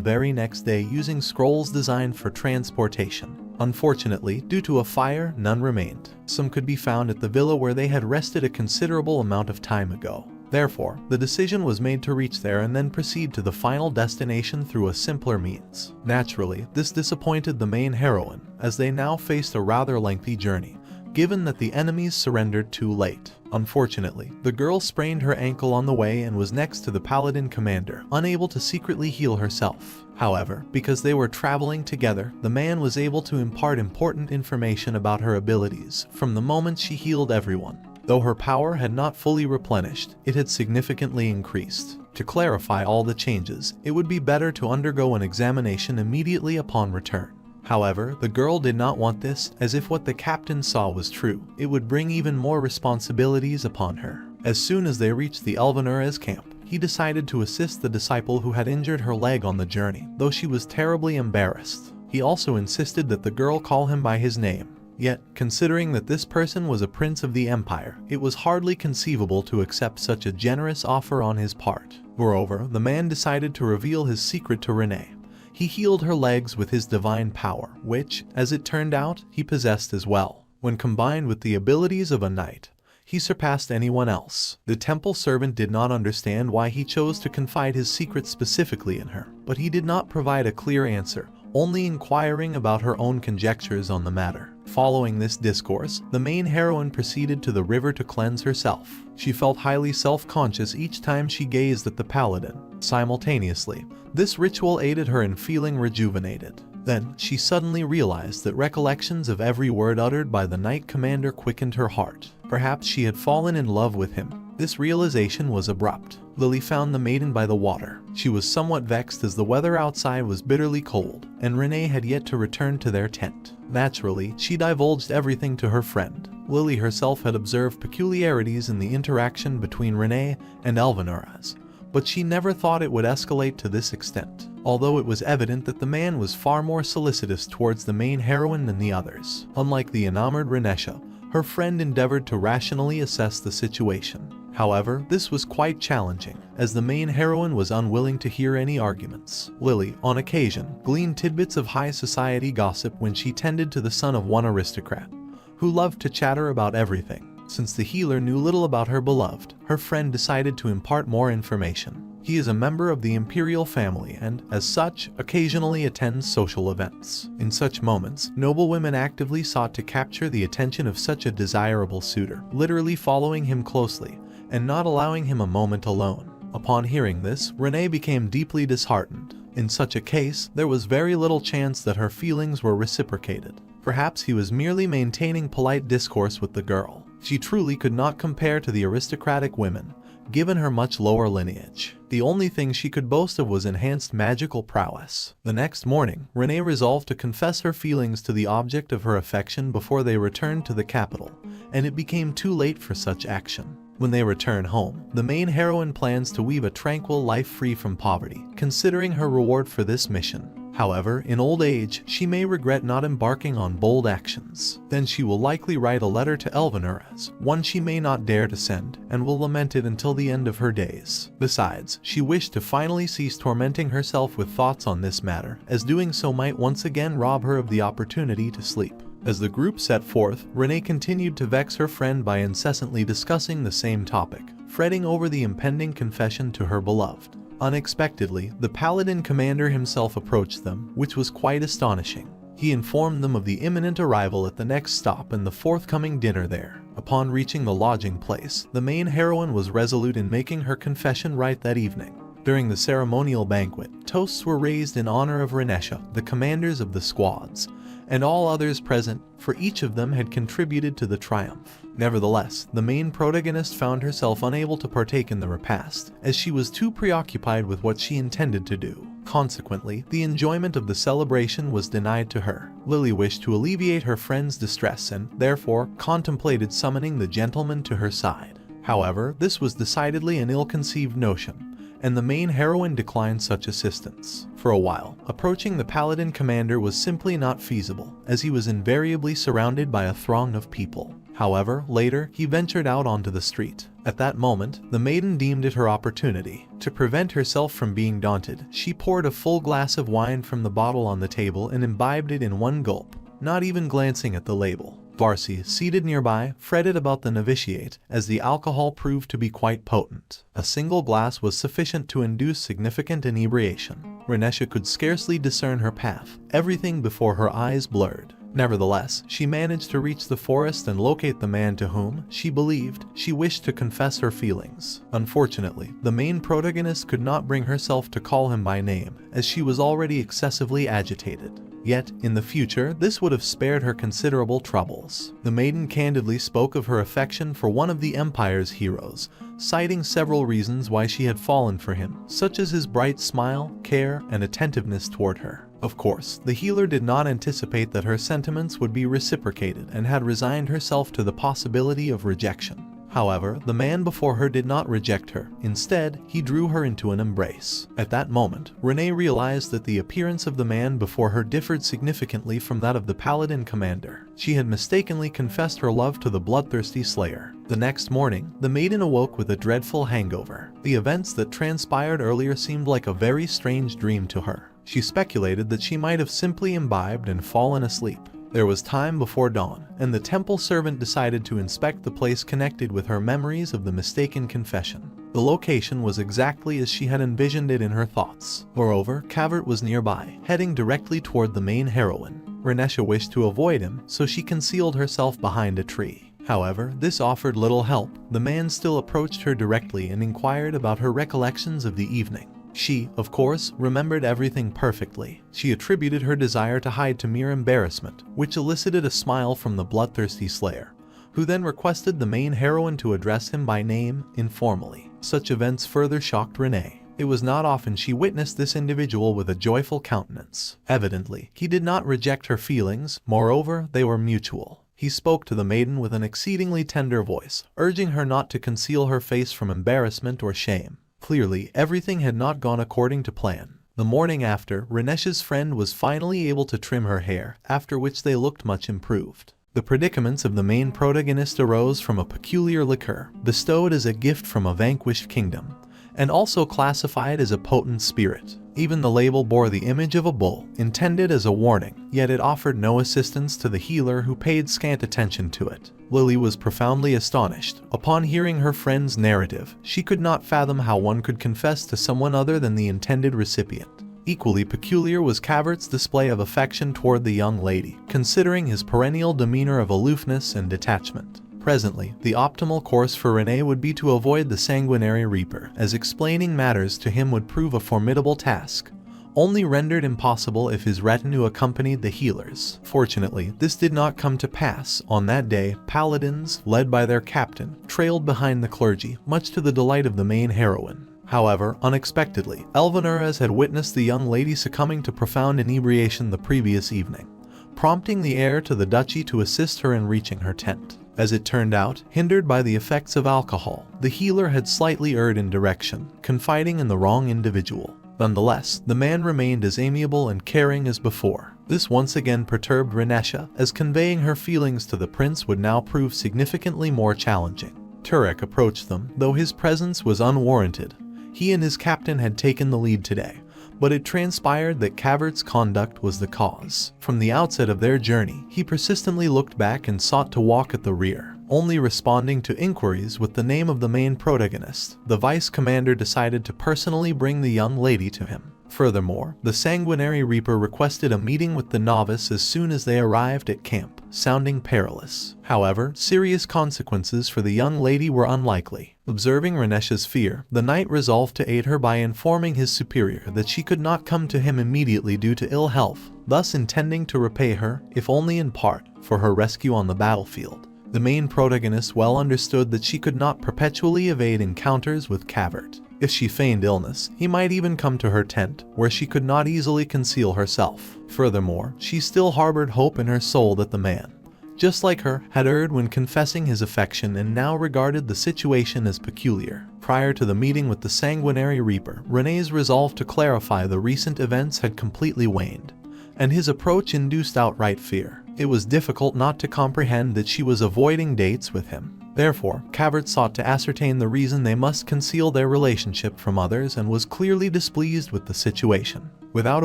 very next day using scrolls designed for transportation. Unfortunately, due to a fire, none remained. Some could be found at the villa where they had rested a considerable amount of time ago. Therefore, the decision was made to reach there and then proceed to the final destination through a simpler means. Naturally, this disappointed the main heroine, as they now faced a rather lengthy journey, given that the enemies surrendered too late. Unfortunately, the girl sprained her ankle on the way and was next to the paladin commander, unable to secretly heal herself. However, because they were traveling together, the man was able to impart important information about her abilities from the moment she healed everyone. Though her power had not fully replenished, it had significantly increased. To clarify all the changes, it would be better to undergo an examination immediately upon return. However, the girl did not want this, as if what the captain saw was true, it would bring even more responsibilities upon her. As soon as they reached the Elvenura's camp, he decided to assist the disciple who had injured her leg on the journey, though she was terribly embarrassed. He also insisted that the girl call him by his name. Yet, considering that this person was a prince of the empire, it was hardly conceivable to accept such a generous offer on his part. Moreover, the man decided to reveal his secret to Renee. He healed her legs with his divine power, which, as it turned out, he possessed as well. When combined with the abilities of a knight, he surpassed anyone else. The temple servant did not understand why he chose to confide his secret specifically in her, but he did not provide a clear answer, only inquiring about her own conjectures on the matter. Following this discourse, the main heroine proceeded to the river to cleanse herself. She felt highly self-conscious each time she gazed at the paladin. Simultaneously, this ritual aided her in feeling rejuvenated. Then, she suddenly realized that recollections of every word uttered by the knight commander quickened her heart. Perhaps she had fallen in love with him. This realization was abrupt. Lily found the maiden by the water. She was somewhat vexed as the weather outside was bitterly cold, and Renee had yet to return to their tent. Naturally, she divulged everything to her friend. Lily herself had observed peculiarities in the interaction between Renee and Elvenuras, but she never thought it would escalate to this extent, although it was evident that the man was far more solicitous towards the main heroine than the others. Unlike the enamored Renesha, her friend endeavored to rationally assess the situation. However, this was quite challenging, as the main heroine was unwilling to hear any arguments. Lily, on occasion, gleaned tidbits of high society gossip when she tended to the son of one aristocrat, who loved to chatter about everything. Since the healer knew little about her beloved, her friend decided to impart more information. He is a member of the imperial family and, as such, occasionally attends social events. In such moments, noblewomen actively sought to capture the attention of such a desirable suitor, literally following him closely and not allowing him a moment alone. Upon hearing this, Renee became deeply disheartened. In such a case, there was very little chance that her feelings were reciprocated. Perhaps he was merely maintaining polite discourse with the girl. She truly could not compare to the aristocratic women, given her much lower lineage. The only thing she could boast of was enhanced magical prowess. The next morning, Renee resolved to confess her feelings to the object of her affection before they returned to the capital, and it became too late for such action. When they return home, the main heroine plans to weave a tranquil life free from poverty, considering her reward for this mission. However, in old age, she may regret not embarking on bold actions. Then she will likely write a letter to Elvenuras, one she may not dare to send, and will lament it until the end of her days. Besides, she wished to finally cease tormenting herself with thoughts on this matter, as doing so might once again rob her of the opportunity to sleep. As the group set forth, Renee continued to vex her friend by incessantly discussing the same topic, fretting over the impending confession to her beloved. Unexpectedly, the paladin commander himself approached them, which was quite astonishing. He informed them of the imminent arrival at the next stop and the forthcoming dinner there. Upon reaching the lodging place, the main heroine was resolute in making her confession right that evening. During the ceremonial banquet, toasts were raised in honor of Renesha, the commanders of the squads, and all others present, for each of them had contributed to the triumph. Nevertheless, the main protagonist found herself unable to partake in the repast, as she was too preoccupied with what she intended to do. Consequently, the enjoyment of the celebration was denied to her. Lily wished to alleviate her friend's distress and, therefore, contemplated summoning the gentleman to her side. However, this was decidedly an ill-conceived notion, and the main heroine declined such assistance. For a while, approaching the paladin commander was simply not feasible, as he was invariably surrounded by a throng of people. However, later, he ventured out onto the street. At that moment, the maiden deemed it her opportunity. To prevent herself from being daunted, she poured a full glass of wine from the bottle on the table and imbibed it in one gulp, not even glancing at the label. Varsi, seated nearby, fretted about the novitiate, as the alcohol proved to be quite potent. A single glass was sufficient to induce significant inebriation. Renesha could scarcely discern her path, everything before her eyes blurred. Nevertheless, she managed to reach the forest and locate the man to whom, she believed, she wished to confess her feelings. Unfortunately, the main protagonist could not bring herself to call him by name, as she was already excessively agitated. Yet, in the future, this would have spared her considerable troubles. The maiden candidly spoke of her affection for one of the Empire's heroes, citing several reasons why she had fallen for him, such as his bright smile, care, and attentiveness toward her. Of course, the healer did not anticipate that her sentiments would be reciprocated and had resigned herself to the possibility of rejection. However, the man before her did not reject her. Instead, he drew her into an embrace. At that moment, Renee realized that the appearance of the man before her differed significantly from that of the paladin commander. She had mistakenly confessed her love to the bloodthirsty slayer. The next morning, the maiden awoke with a dreadful hangover. The events that transpired earlier seemed like a very strange dream to her. She speculated that she might have simply imbibed and fallen asleep. There was time before dawn, and the temple servant decided to inspect the place connected with her memories of the mistaken confession. The location was exactly as she had envisioned it in her thoughts. Moreover, Cavert was nearby, heading directly toward the main heroine. Renesha wished to avoid him, so she concealed herself behind a tree. However, this offered little help. The man still approached her directly and inquired about her recollections of the evening. She, of course, remembered everything perfectly. She attributed her desire to hide to mere embarrassment, which elicited a smile from the bloodthirsty slayer, who then requested the main heroine to address him by name, informally. Such events further shocked Renee. It was not often she witnessed this individual with a joyful countenance. Evidently, he did not reject her feelings, moreover, they were mutual. He spoke to the maiden with an exceedingly tender voice, urging her not to conceal her face from embarrassment or shame. Clearly, everything had not gone according to plan. The morning after, Renesha's friend was finally able to trim her hair, after which they looked much improved. The predicaments of the main protagonist arose from a peculiar liquor, bestowed as a gift from a vanquished kingdom, and also classified as a potent spirit. Even the label bore the image of a bull, intended as a warning, yet it offered no assistance to the healer who paid scant attention to it. Lily was profoundly astonished. Upon hearing her friend's narrative, she could not fathom how one could confess to someone other than the intended recipient. Equally peculiar was Cavert's display of affection toward the young lady, considering his perennial demeanor of aloofness and detachment. Presently, the optimal course for Renee would be to avoid the sanguinary reaper, as explaining matters to him would prove a formidable task, only rendered impossible if his retinue accompanied the healers. Fortunately, this did not come to pass. On that day, paladins, led by their captain, trailed behind the clergy, much to the delight of the main heroine. However, unexpectedly, Elvinurez had witnessed the young lady succumbing to profound inebriation the previous evening, prompting the heir to the duchy to assist her in reaching her tent. As it turned out, hindered by the effects of alcohol, the healer had slightly erred in direction, confiding in the wrong individual. Nonetheless, the man remained as amiable and caring as before. This once again perturbed Renesha, as conveying her feelings to the prince would now prove significantly more challenging. Turek approached them, though his presence was unwarranted. He and his captain had taken the lead today, but it transpired that Cavert's conduct was the cause. From the outset of their journey, he persistently looked back and sought to walk at the rear, only responding to inquiries with the name of the main protagonist. The vice commander decided to personally bring the young lady to him. Furthermore, the sanguinary reaper requested a meeting with the novice as soon as they arrived at camp, sounding perilous. However, serious consequences for the young lady were unlikely. Observing Renesha's fear, the knight resolved to aid her by informing his superior that she could not come to him immediately due to ill health, thus intending to repay her, if only in part, for her rescue on the battlefield. The main protagonist well understood that she could not perpetually evade encounters with Cavert. If she feigned illness, he might even come to her tent, where she could not easily conceal herself. Furthermore, she still harbored hope in her soul that the man, just like her, had erred when confessing his affection and now regarded the situation as peculiar. Prior to the meeting with the sanguinary reaper, René's resolve to clarify the recent events had completely waned, and his approach induced outright fear. It was difficult not to comprehend that she was avoiding dates with him. Therefore, Cavert sought to ascertain the reason they must conceal their relationship from others and was clearly displeased with the situation. Without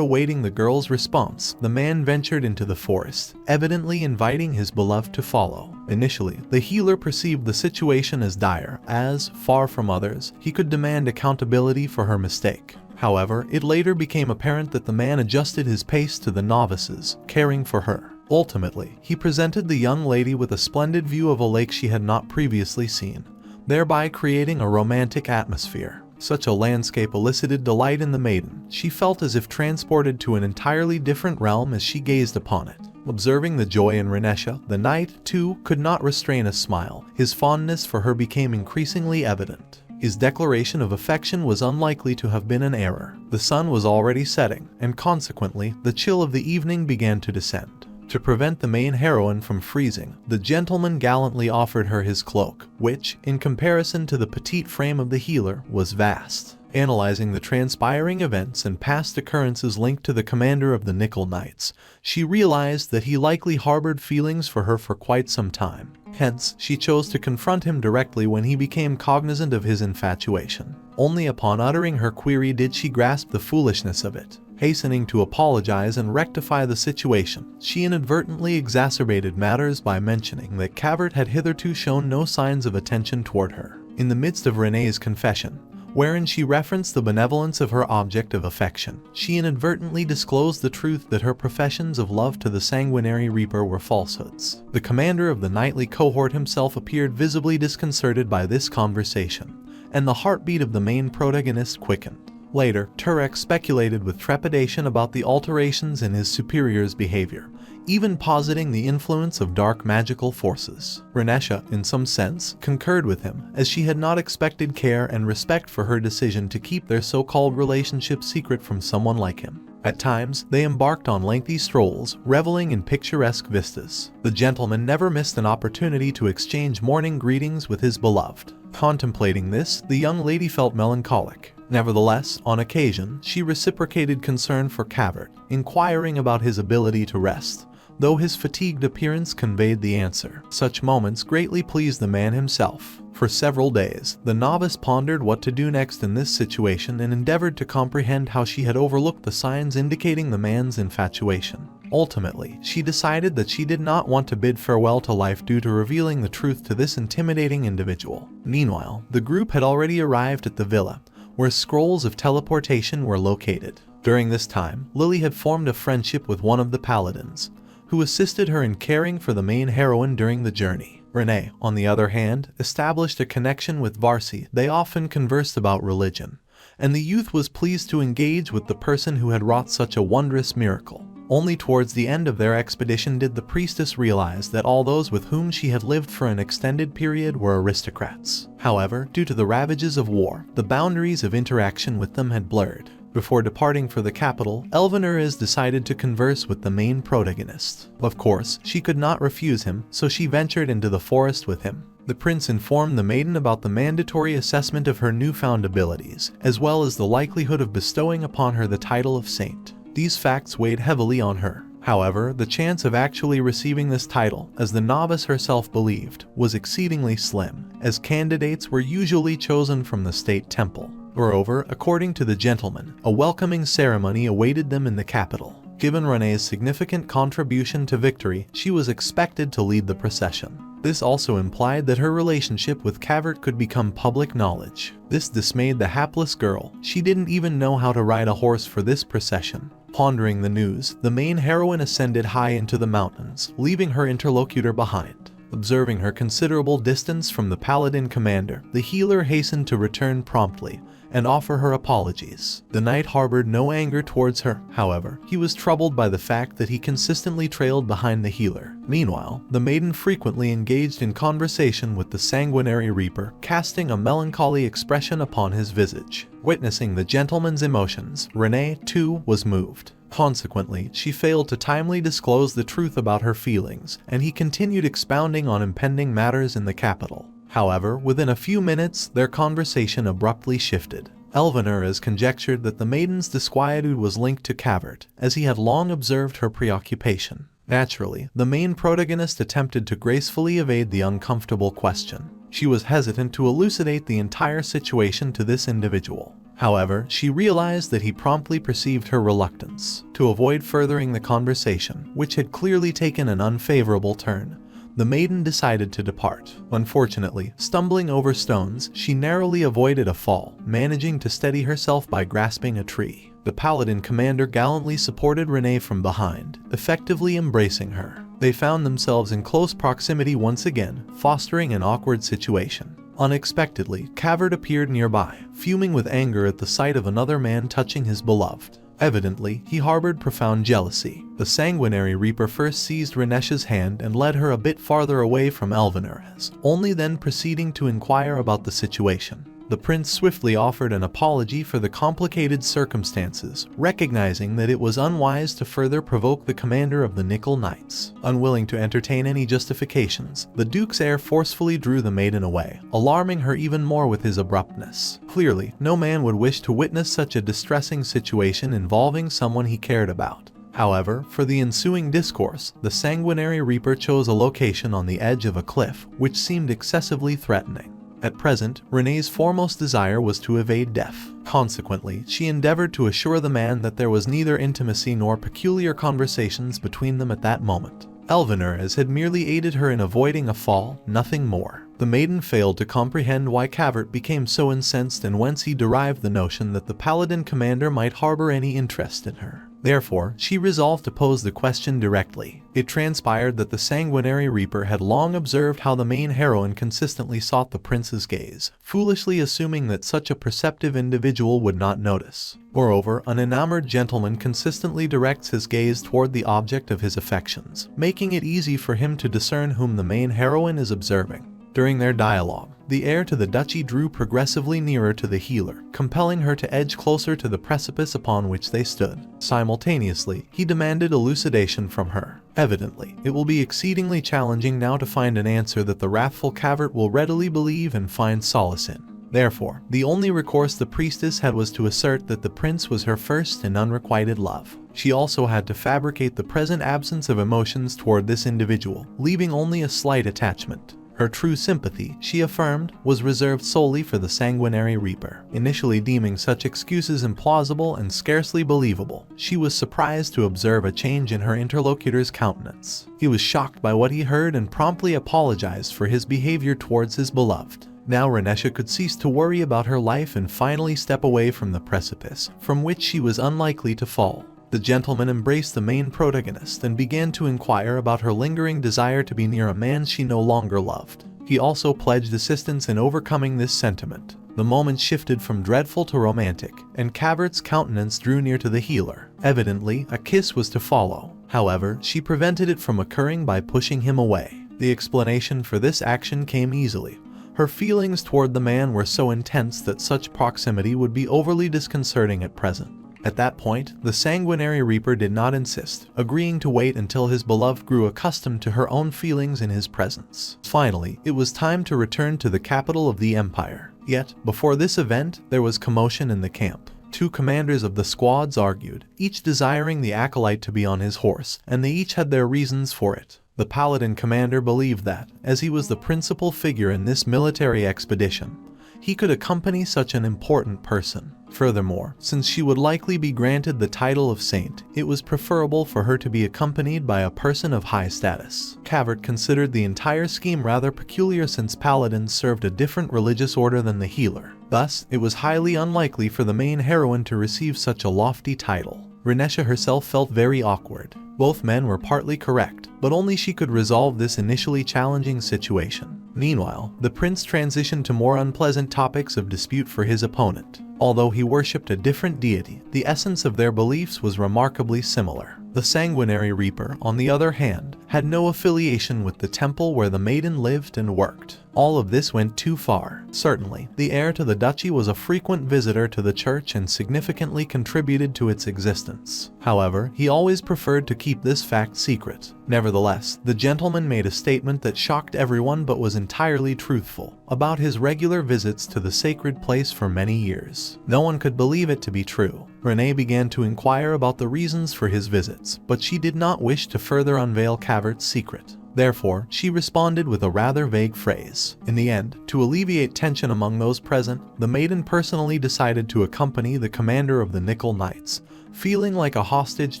awaiting the girl's response, the man ventured into the forest, evidently inviting his beloved to follow. Initially, the healer perceived the situation as dire, as, far from others, he could demand accountability for her mistake. However, it later became apparent that the man adjusted his pace to the novice's, caring for her. Ultimately, he presented the young lady with a splendid view of a lake she had not previously seen, thereby creating a romantic atmosphere. Such a landscape elicited delight in the maiden. She felt as if transported to an entirely different realm as she gazed upon it. Observing the joy in Renesha, the knight, too, could not restrain a smile. His fondness for her became increasingly evident. His declaration of affection was unlikely to have been an error. The sun was already setting, and consequently, the chill of the evening began to descend. To prevent the main heroine from freezing, the gentleman gallantly offered her his cloak, which, in comparison to the petite frame of the healer, was vast. Analyzing the transpiring events and past occurrences linked to the commander of the Nickel Knights, she realized that he likely harbored feelings for her for quite some time. Hence, she chose to confront him directly when he became cognizant of his infatuation. Only upon uttering her query did she grasp the foolishness of it. Hastening to apologize and rectify the situation, she inadvertently exacerbated matters by mentioning that Cavert had hitherto shown no signs of attention toward her. In the midst of René's confession, wherein she referenced the benevolence of her object of affection, she inadvertently disclosed the truth that her professions of love to the sanguinary reaper were falsehoods. The commander of the knightly cohort himself appeared visibly disconcerted by this conversation, and the heartbeat of the main protagonist quickened. Later, Turek speculated with trepidation about the alterations in his superior's behavior, even positing the influence of dark magical forces. Renesha, in some sense, concurred with him, as she had not expected care and respect for her decision to keep their so-called relationship secret from someone like him. At times, they embarked on lengthy strolls, reveling in picturesque vistas. The gentleman never missed an opportunity to exchange morning greetings with his beloved. Contemplating this, the young lady felt melancholic. Nevertheless, on occasion, she reciprocated concern for Cavert, inquiring about his ability to rest, though his fatigued appearance conveyed the answer. Such moments greatly pleased the man himself. For several days, the novice pondered what to do next in this situation and endeavored to comprehend how she had overlooked the signs indicating the man's infatuation. Ultimately, she decided that she did not want to bid farewell to life due to revealing the truth to this intimidating individual. Meanwhile, the group had already arrived at the villa, where scrolls of teleportation were located. During this time, Lily had formed a friendship with one of the paladins, who assisted her in caring for the main heroine during the journey. René, on the other hand, established a connection with Varsi. They often conversed about religion, and the youth was pleased to engage with the person who had wrought such a wondrous miracle. Only towards the end of their expedition did the priestess realize that all those with whom she had lived for an extended period were aristocrats. However, due to the ravages of war, the boundaries of interaction with them had blurred. Before departing for the capital, Elveneriz decided to converse with the main protagonist. Of course, she could not refuse him, so she ventured into the forest with him. The prince informed the maiden about the mandatory assessment of her newfound abilities, as well as the likelihood of bestowing upon her the title of saint. These facts weighed heavily on her. However, the chance of actually receiving this title, as the novice herself believed, was exceedingly slim, as candidates were usually chosen from the state temple. Moreover, according to the gentleman, a welcoming ceremony awaited them in the capital. Given René's significant contribution to victory, she was expected to lead the procession. This also implied that her relationship with Cavert could become public knowledge. This dismayed the hapless girl. She didn't even know how to ride a horse for this procession. Pondering the news, the main heroine ascended high into the mountains, leaving her interlocutor behind. Observing her considerable distance from the paladin commander, the healer hastened to return promptly and offer her apologies. The knight harbored no anger towards her, however. He was troubled by the fact that he consistently trailed behind the healer. Meanwhile, the maiden frequently engaged in conversation with the sanguinary reaper, casting a melancholy expression upon his visage. Witnessing the gentleman's emotions, Renee, too, was moved. Consequently, she failed to timely disclose the truth about her feelings, and he continued expounding on impending matters in the capital. However, within a few minutes, their conversation abruptly shifted. Elvinur has conjectured that the maiden's disquietude was linked to Cavert, as he had long observed her preoccupation. Naturally, the main protagonist attempted to gracefully evade the uncomfortable question. She was hesitant to elucidate the entire situation to this individual. However, she realized that he promptly perceived her reluctance. To avoid furthering the conversation, which had clearly taken an unfavorable turn, the maiden decided to depart. Unfortunately, stumbling over stones, she narrowly avoided a fall, managing to steady herself by grasping a tree. The paladin commander gallantly supported Renee from behind, effectively embracing her. They found themselves in close proximity once again, fostering an awkward situation. Unexpectedly, Cavert appeared nearby, fuming with anger at the sight of another man touching his beloved. Evidently, he harbored profound jealousy. The sanguinary reaper first seized Renesha's hand and led her a bit farther away from Elvinur, only then proceeding to inquire about the situation. The prince swiftly offered an apology for the complicated circumstances, recognizing that it was unwise to further provoke the commander of the Nickel Knights. Unwilling to entertain any justifications, the duke's heir forcefully drew the maiden away, alarming her even more with his abruptness. Clearly, no man would wish to witness such a distressing situation involving someone he cared about. However, for the ensuing discourse, the sanguinary reaper chose a location on the edge of a cliff, which seemed excessively threatening. At present, Renee's foremost desire was to evade death. Consequently, she endeavored to assure the man that there was neither intimacy nor peculiar conversations between them at that moment. Elvinur had merely aided her in avoiding a fall, nothing more. The maiden failed to comprehend why Cavert became so incensed and whence he derived the notion that the paladin commander might harbor any interest in her. Therefore, she resolved to pose the question directly. It transpired that the sanguinary reaper had long observed how the main heroine consistently sought the prince's gaze, foolishly assuming that such a perceptive individual would not notice. Moreover, an enamored gentleman consistently directs his gaze toward the object of his affections, making it easy for him to discern whom the main heroine is observing. During their dialogue, the heir to the duchy drew progressively nearer to the healer, compelling her to edge closer to the precipice upon which they stood. Simultaneously, he demanded elucidation from her. Evidently, it will be exceedingly challenging now to find an answer that the wrathful Cavert will readily believe and find solace in. Therefore, the only recourse the priestess had was to assert that the prince was her first and unrequited love. She also had to fabricate the present absence of emotions toward this individual, leaving only a slight attachment. Her true sympathy, she affirmed, was reserved solely for the sanguinary reaper. Initially deeming such excuses implausible and scarcely believable, she was surprised to observe a change in her interlocutor's countenance. He was shocked by what he heard and promptly apologized for his behavior towards his beloved. Now Renesha could cease to worry about her life and finally step away from the precipice, from which she was unlikely to fall. The gentleman embraced the main protagonist and began to inquire about her lingering desire to be near a man she no longer loved. He also pledged assistance in overcoming this sentiment. The moment shifted from dreadful to romantic, and Cavert's countenance drew near to the healer. Evidently, a kiss was to follow. However, she prevented it from occurring by pushing him away. The explanation for this action came easily. Her feelings toward the man were so intense that such proximity would be overly disconcerting at present. At that point, the sanguinary reaper did not insist, agreeing to wait until his beloved grew accustomed to her own feelings in his presence. Finally, it was time to return to the capital of the empire. Yet, before this event, there was commotion in the camp. Two commanders of the squads argued, each desiring the acolyte to be on his horse, and they each had their reasons for it. The paladin commander believed that, as he was the principal figure in this military expedition, he could accompany such an important person. Furthermore, since she would likely be granted the title of saint, it was preferable for her to be accompanied by a person of high status. Cavert considered the entire scheme rather peculiar since paladins served a different religious order than the healer. Thus, it was highly unlikely for the main heroine to receive such a lofty title. Renesha herself felt very awkward. Both men were partly correct, but only she could resolve this initially challenging situation. Meanwhile, the prince transitioned to more unpleasant topics of dispute for his opponent. Although he worshipped a different deity, the essence of their beliefs was remarkably similar. The sanguinary reaper, on the other hand, had no affiliation with the temple where the maiden lived and worked. All of this went too far. Certainly, the heir to the duchy was a frequent visitor to the church and significantly contributed to its existence. However, he always preferred to keep this fact secret. Nevertheless, the gentleman made a statement that shocked everyone but was entirely truthful about his regular visits to the sacred place for many years. No one could believe it to be true. Renee began to inquire about the reasons for his visits, but she did not wish to further unveil Cavert's secret. Therefore, she responded with a rather vague phrase. In the end, to alleviate tension among those present, the maiden personally decided to accompany the commander of the Nickel Knights, feeling like a hostage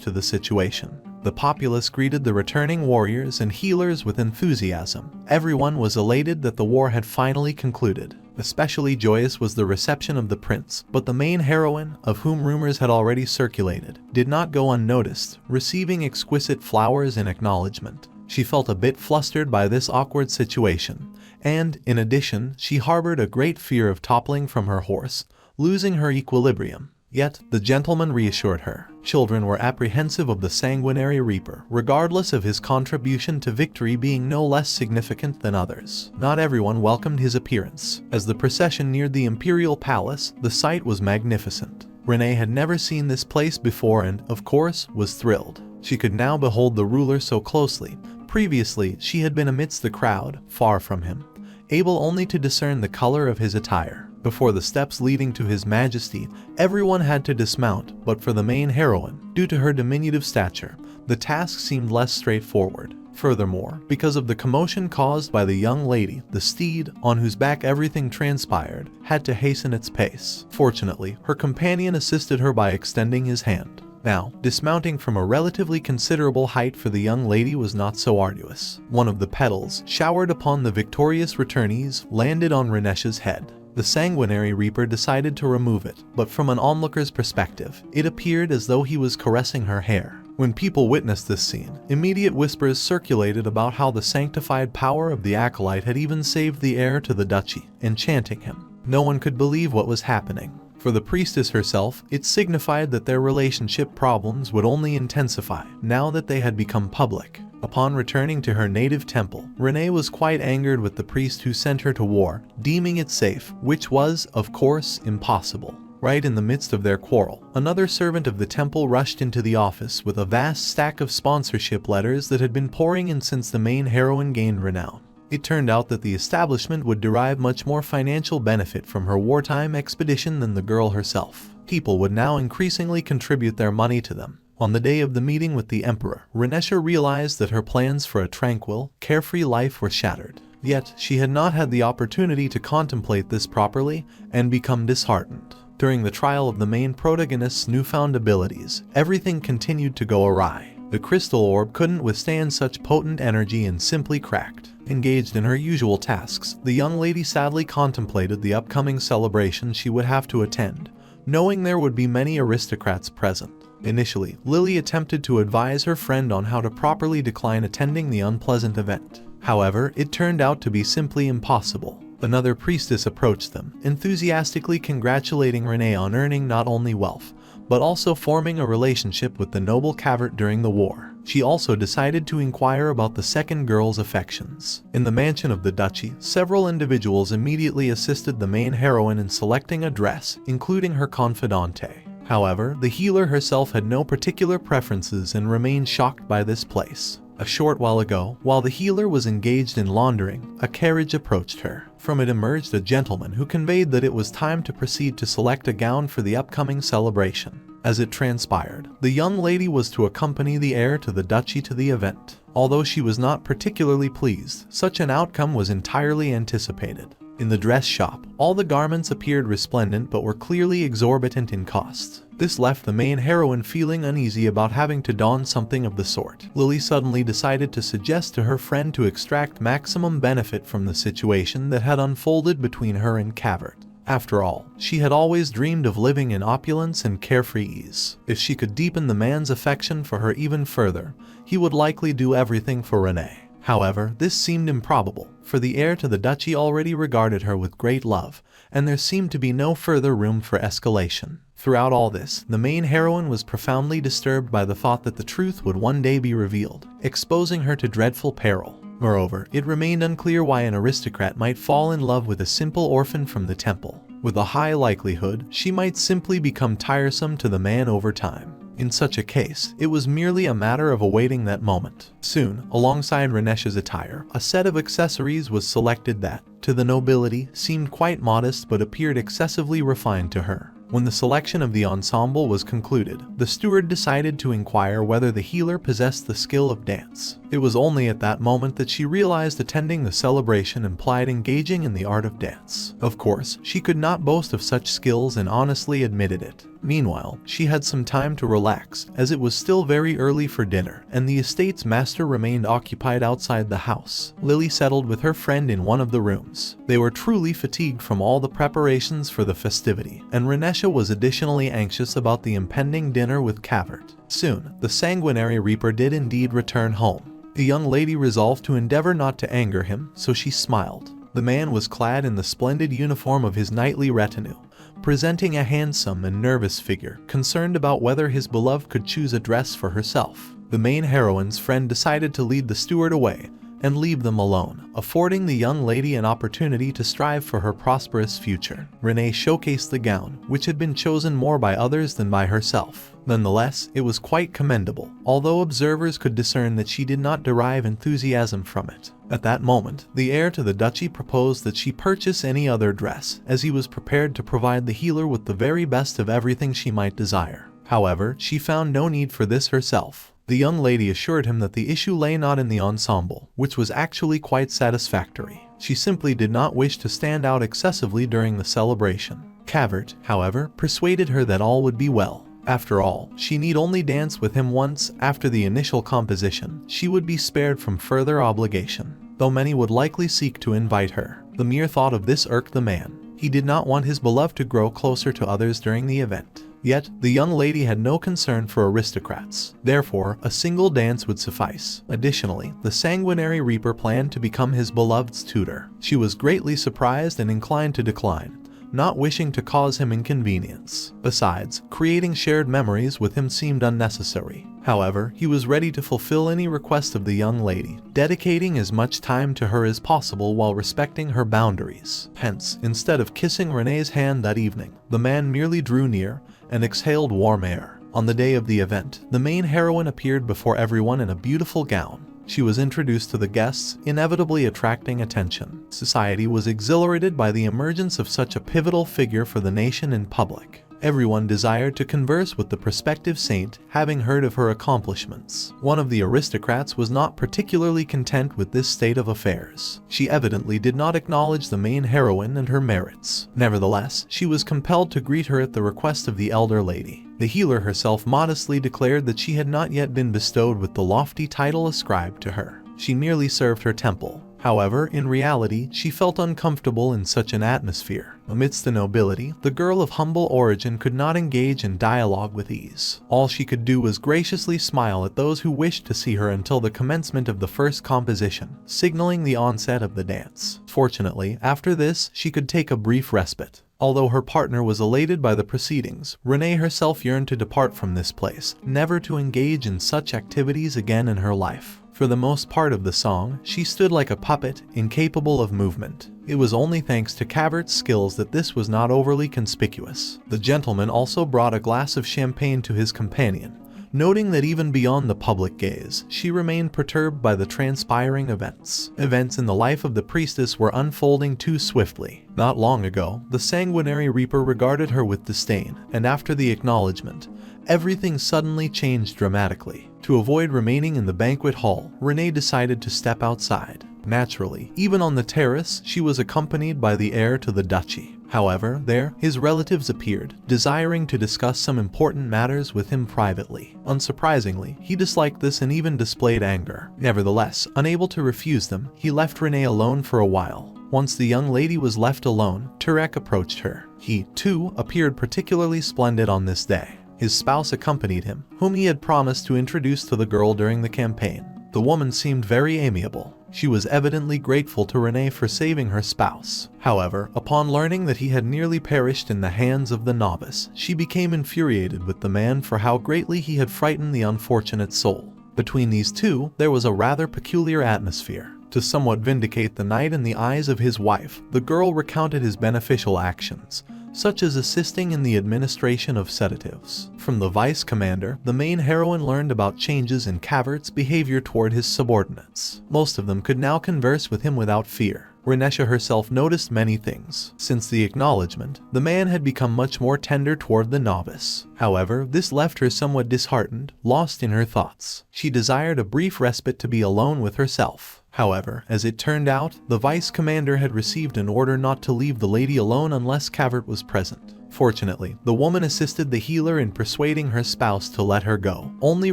to the situation. The populace greeted the returning warriors and healers with enthusiasm. Everyone was elated that the war had finally concluded. Especially joyous was the reception of the prince, but the main heroine, of whom rumors had already circulated, did not go unnoticed, receiving exquisite flowers in acknowledgement. She felt a bit flustered by this awkward situation, and, in addition, she harbored a great fear of toppling from her horse, losing her equilibrium. Yet, the gentleman reassured her. Children were apprehensive of the sanguinary reaper, regardless of his contribution to victory being no less significant than others. Not everyone welcomed his appearance. As the procession neared the imperial palace, the sight was magnificent. Renee had never seen this place before and, of course, was thrilled. She could now behold the ruler so closely. Previously, she had been amidst the crowd, far from him, able only to discern the color of his attire. Before the steps leading to his majesty, everyone had to dismount, but for the main heroine, due to her diminutive stature, the task seemed less straightforward. Furthermore, because of the commotion caused by the young lady, the steed, on whose back everything transpired, had to hasten its pace. Fortunately, her companion assisted her by extending his hand. Now, dismounting from a relatively considerable height for the young lady was not so arduous. One of the petals, showered upon the victorious returnees, landed on Renesha's head. The sanguinary reaper decided to remove it, but from an onlooker's perspective, it appeared as though he was caressing her hair. When people witnessed this scene, immediate whispers circulated about how the sanctified power of the acolyte had even saved the heir to the duchy, enchanting him. No one could believe what was happening. For the priestess herself, it signified that their relationship problems would only intensify now that they had become public. Upon returning to her native temple, Renee was quite angered with the priest who sent her to war, deeming it safe, which was, of course, impossible. Right in the midst of their quarrel, another servant of the temple rushed into the office with a vast stack of sponsorship letters that had been pouring in since the main heroine gained renown. It turned out that the establishment would derive much more financial benefit from her wartime expedition than the girl herself. People would now increasingly contribute their money to them. On the day of the meeting with the emperor, Renesha realized that her plans for a tranquil, carefree life were shattered. Yet, she had not had the opportunity to contemplate this properly and become disheartened. During the trial of the main protagonist's newfound abilities, everything continued to go awry. The crystal orb couldn't withstand such potent energy and simply cracked. Engaged in her usual tasks, the young lady sadly contemplated the upcoming celebration she would have to attend, knowing there would be many aristocrats present. Initially, Lily attempted to advise her friend on how to properly decline attending the unpleasant event. However, it turned out to be simply impossible. Another priestess approached them, enthusiastically congratulating Renee on earning not only wealth, but also forming a relationship with the noble Cavert during the war. She also decided to inquire about the second girl's affections. In the mansion of the duchy, several individuals immediately assisted the main heroine in selecting a dress, including her confidante. However, the healer herself had no particular preferences and remained shocked by this place. A short while ago, while the healer was engaged in laundering, a carriage approached her. From it emerged a gentleman who conveyed that it was time to proceed to select a gown for the upcoming celebration. As it transpired, the young lady was to accompany the heir to the duchy to the event. Although she was not particularly pleased, such an outcome was entirely anticipated. In the dress shop, all the garments appeared resplendent but were clearly exorbitant in cost. This left the main heroine feeling uneasy about having to don something of the sort. Lily suddenly decided to suggest to her friend to extract maximum benefit from the situation that had unfolded between her and Cavert. After all, she had always dreamed of living in opulence and carefree ease. If she could deepen the man's affection for her even further, he would likely do everything for Renee. However, this seemed improbable, for the heir to the duchy already regarded her with great love, and there seemed to be no further room for escalation. Throughout all this, the main heroine was profoundly disturbed by the thought that the truth would one day be revealed, exposing her to dreadful peril. Moreover, it remained unclear why an aristocrat might fall in love with a simple orphan from the temple. With a high likelihood, she might simply become tiresome to the man over time. In such a case, it was merely a matter of awaiting that moment. Soon, alongside Renesha's attire, a set of accessories was selected that, to the nobility, seemed quite modest but appeared excessively refined to her. When the selection of the ensemble was concluded, the steward decided to inquire whether the healer possessed the skill of dance. It was only at that moment that she realized attending the celebration implied engaging in the art of dance. Of course, she could not boast of such skills and honestly admitted it. Meanwhile, she had some time to relax, as it was still very early for dinner, and the estate's master remained occupied outside the house. Lily settled with her friend in one of the rooms. They were truly fatigued from all the preparations for the festivity, and Renesha was additionally anxious about the impending dinner with Cavert. Soon, the sanguinary reaper did indeed return home. The young lady resolved to endeavor not to anger him, so she smiled. The man was clad in the splendid uniform of his knightly retinue, presenting a handsome and nervous figure, concerned about whether his beloved could choose a dress for herself. The main heroine's friend decided to lead the steward away and leave them alone, affording the young lady an opportunity to strive for her prosperous future. Renee showcased the gown, which had been chosen more by others than by herself. Nonetheless, it was quite commendable, although observers could discern that she did not derive enthusiasm from it. At that moment, the heir to the duchy proposed that she purchase any other dress, as he was prepared to provide the healer with the very best of everything she might desire. However, she found no need for this herself. The young lady assured him that the issue lay not in the ensemble, which was actually quite satisfactory. She simply did not wish to stand out excessively during the celebration. Cavert, however, persuaded her that all would be well. After all, she need only dance with him once. After the initial composition, she would be spared from further obligation. Though many would likely seek to invite her, the mere thought of this irked the man. He did not want his beloved to grow closer to others during the event. Yet, the young lady had no concern for aristocrats. Therefore, a single dance would suffice. Additionally, the sanguinary reaper planned to become his beloved's tutor. She was greatly surprised and inclined to decline, not wishing to cause him inconvenience. Besides, creating shared memories with him seemed unnecessary. However, he was ready to fulfill any request of the young lady, dedicating as much time to her as possible while respecting her boundaries. Hence, instead of kissing Renee's hand that evening, the man merely drew near and exhaled warm air. On the day of the event, the main heroine appeared before everyone in a beautiful gown. She was introduced to the guests, inevitably attracting attention. Society was exhilarated by the emergence of such a pivotal figure for the nation in public. Everyone desired to converse with the prospective saint, having heard of her accomplishments. One of the aristocrats was not particularly content with this state of affairs. She evidently did not acknowledge the main heroine and her merits. Nevertheless, she was compelled to greet her at the request of the elder lady. The healer herself modestly declared that she had not yet been bestowed with the lofty title ascribed to her. She merely served her temple. However, in reality, she felt uncomfortable in such an atmosphere. Amidst the nobility, the girl of humble origin could not engage in dialogue with ease. All she could do was graciously smile at those who wished to see her until the commencement of the first composition, signaling the onset of the dance. Fortunately, after this, she could take a brief respite. Although her partner was elated by the proceedings, Renee herself yearned to depart from this place, never to engage in such activities again in her life. For the most part of the song, she stood like a puppet, incapable of movement. It was only thanks to Cavert's skills that this was not overly conspicuous. The gentleman also brought a glass of champagne to his companion, noting that even beyond the public gaze, she remained perturbed by the transpiring events. Events in the life of the priestess were unfolding too swiftly. Not long ago, the sanguinary reaper regarded her with disdain, and after the acknowledgement, everything suddenly changed dramatically. To avoid remaining in the banquet hall, Renee decided to step outside. Naturally, even on the terrace, she was accompanied by the heir to the duchy. However, there, his relatives appeared, desiring to discuss some important matters with him privately. Unsurprisingly, he disliked this and even displayed anger. Nevertheless, unable to refuse them, he left Renee alone for a while. Once the young lady was left alone, Turek approached her. He, too, appeared particularly splendid on this day. His spouse accompanied him, whom he had promised to introduce to the girl during the campaign. The woman seemed very amiable. She was evidently grateful to Renee for saving her spouse. However, upon learning that he had nearly perished in the hands of the novice, she became infuriated with the man for how greatly he had frightened the unfortunate soul. Between these two, there was a rather peculiar atmosphere. To somewhat vindicate the knight in the eyes of his wife, the girl recounted his beneficial actions, such as assisting in the administration of sedatives. From the vice commander, the main heroine learned about changes in Cavert's behavior toward his subordinates. Most of them could now converse with him without fear. Renesha herself noticed many things. Since the acknowledgement, the man had become much more tender toward the novice. However, this left her somewhat disheartened, lost in her thoughts. She desired a brief respite to be alone with herself. However, as it turned out, the vice commander had received an order not to leave the lady alone unless Cavert was present. Fortunately, the woman assisted the healer in persuading her spouse to let her go, only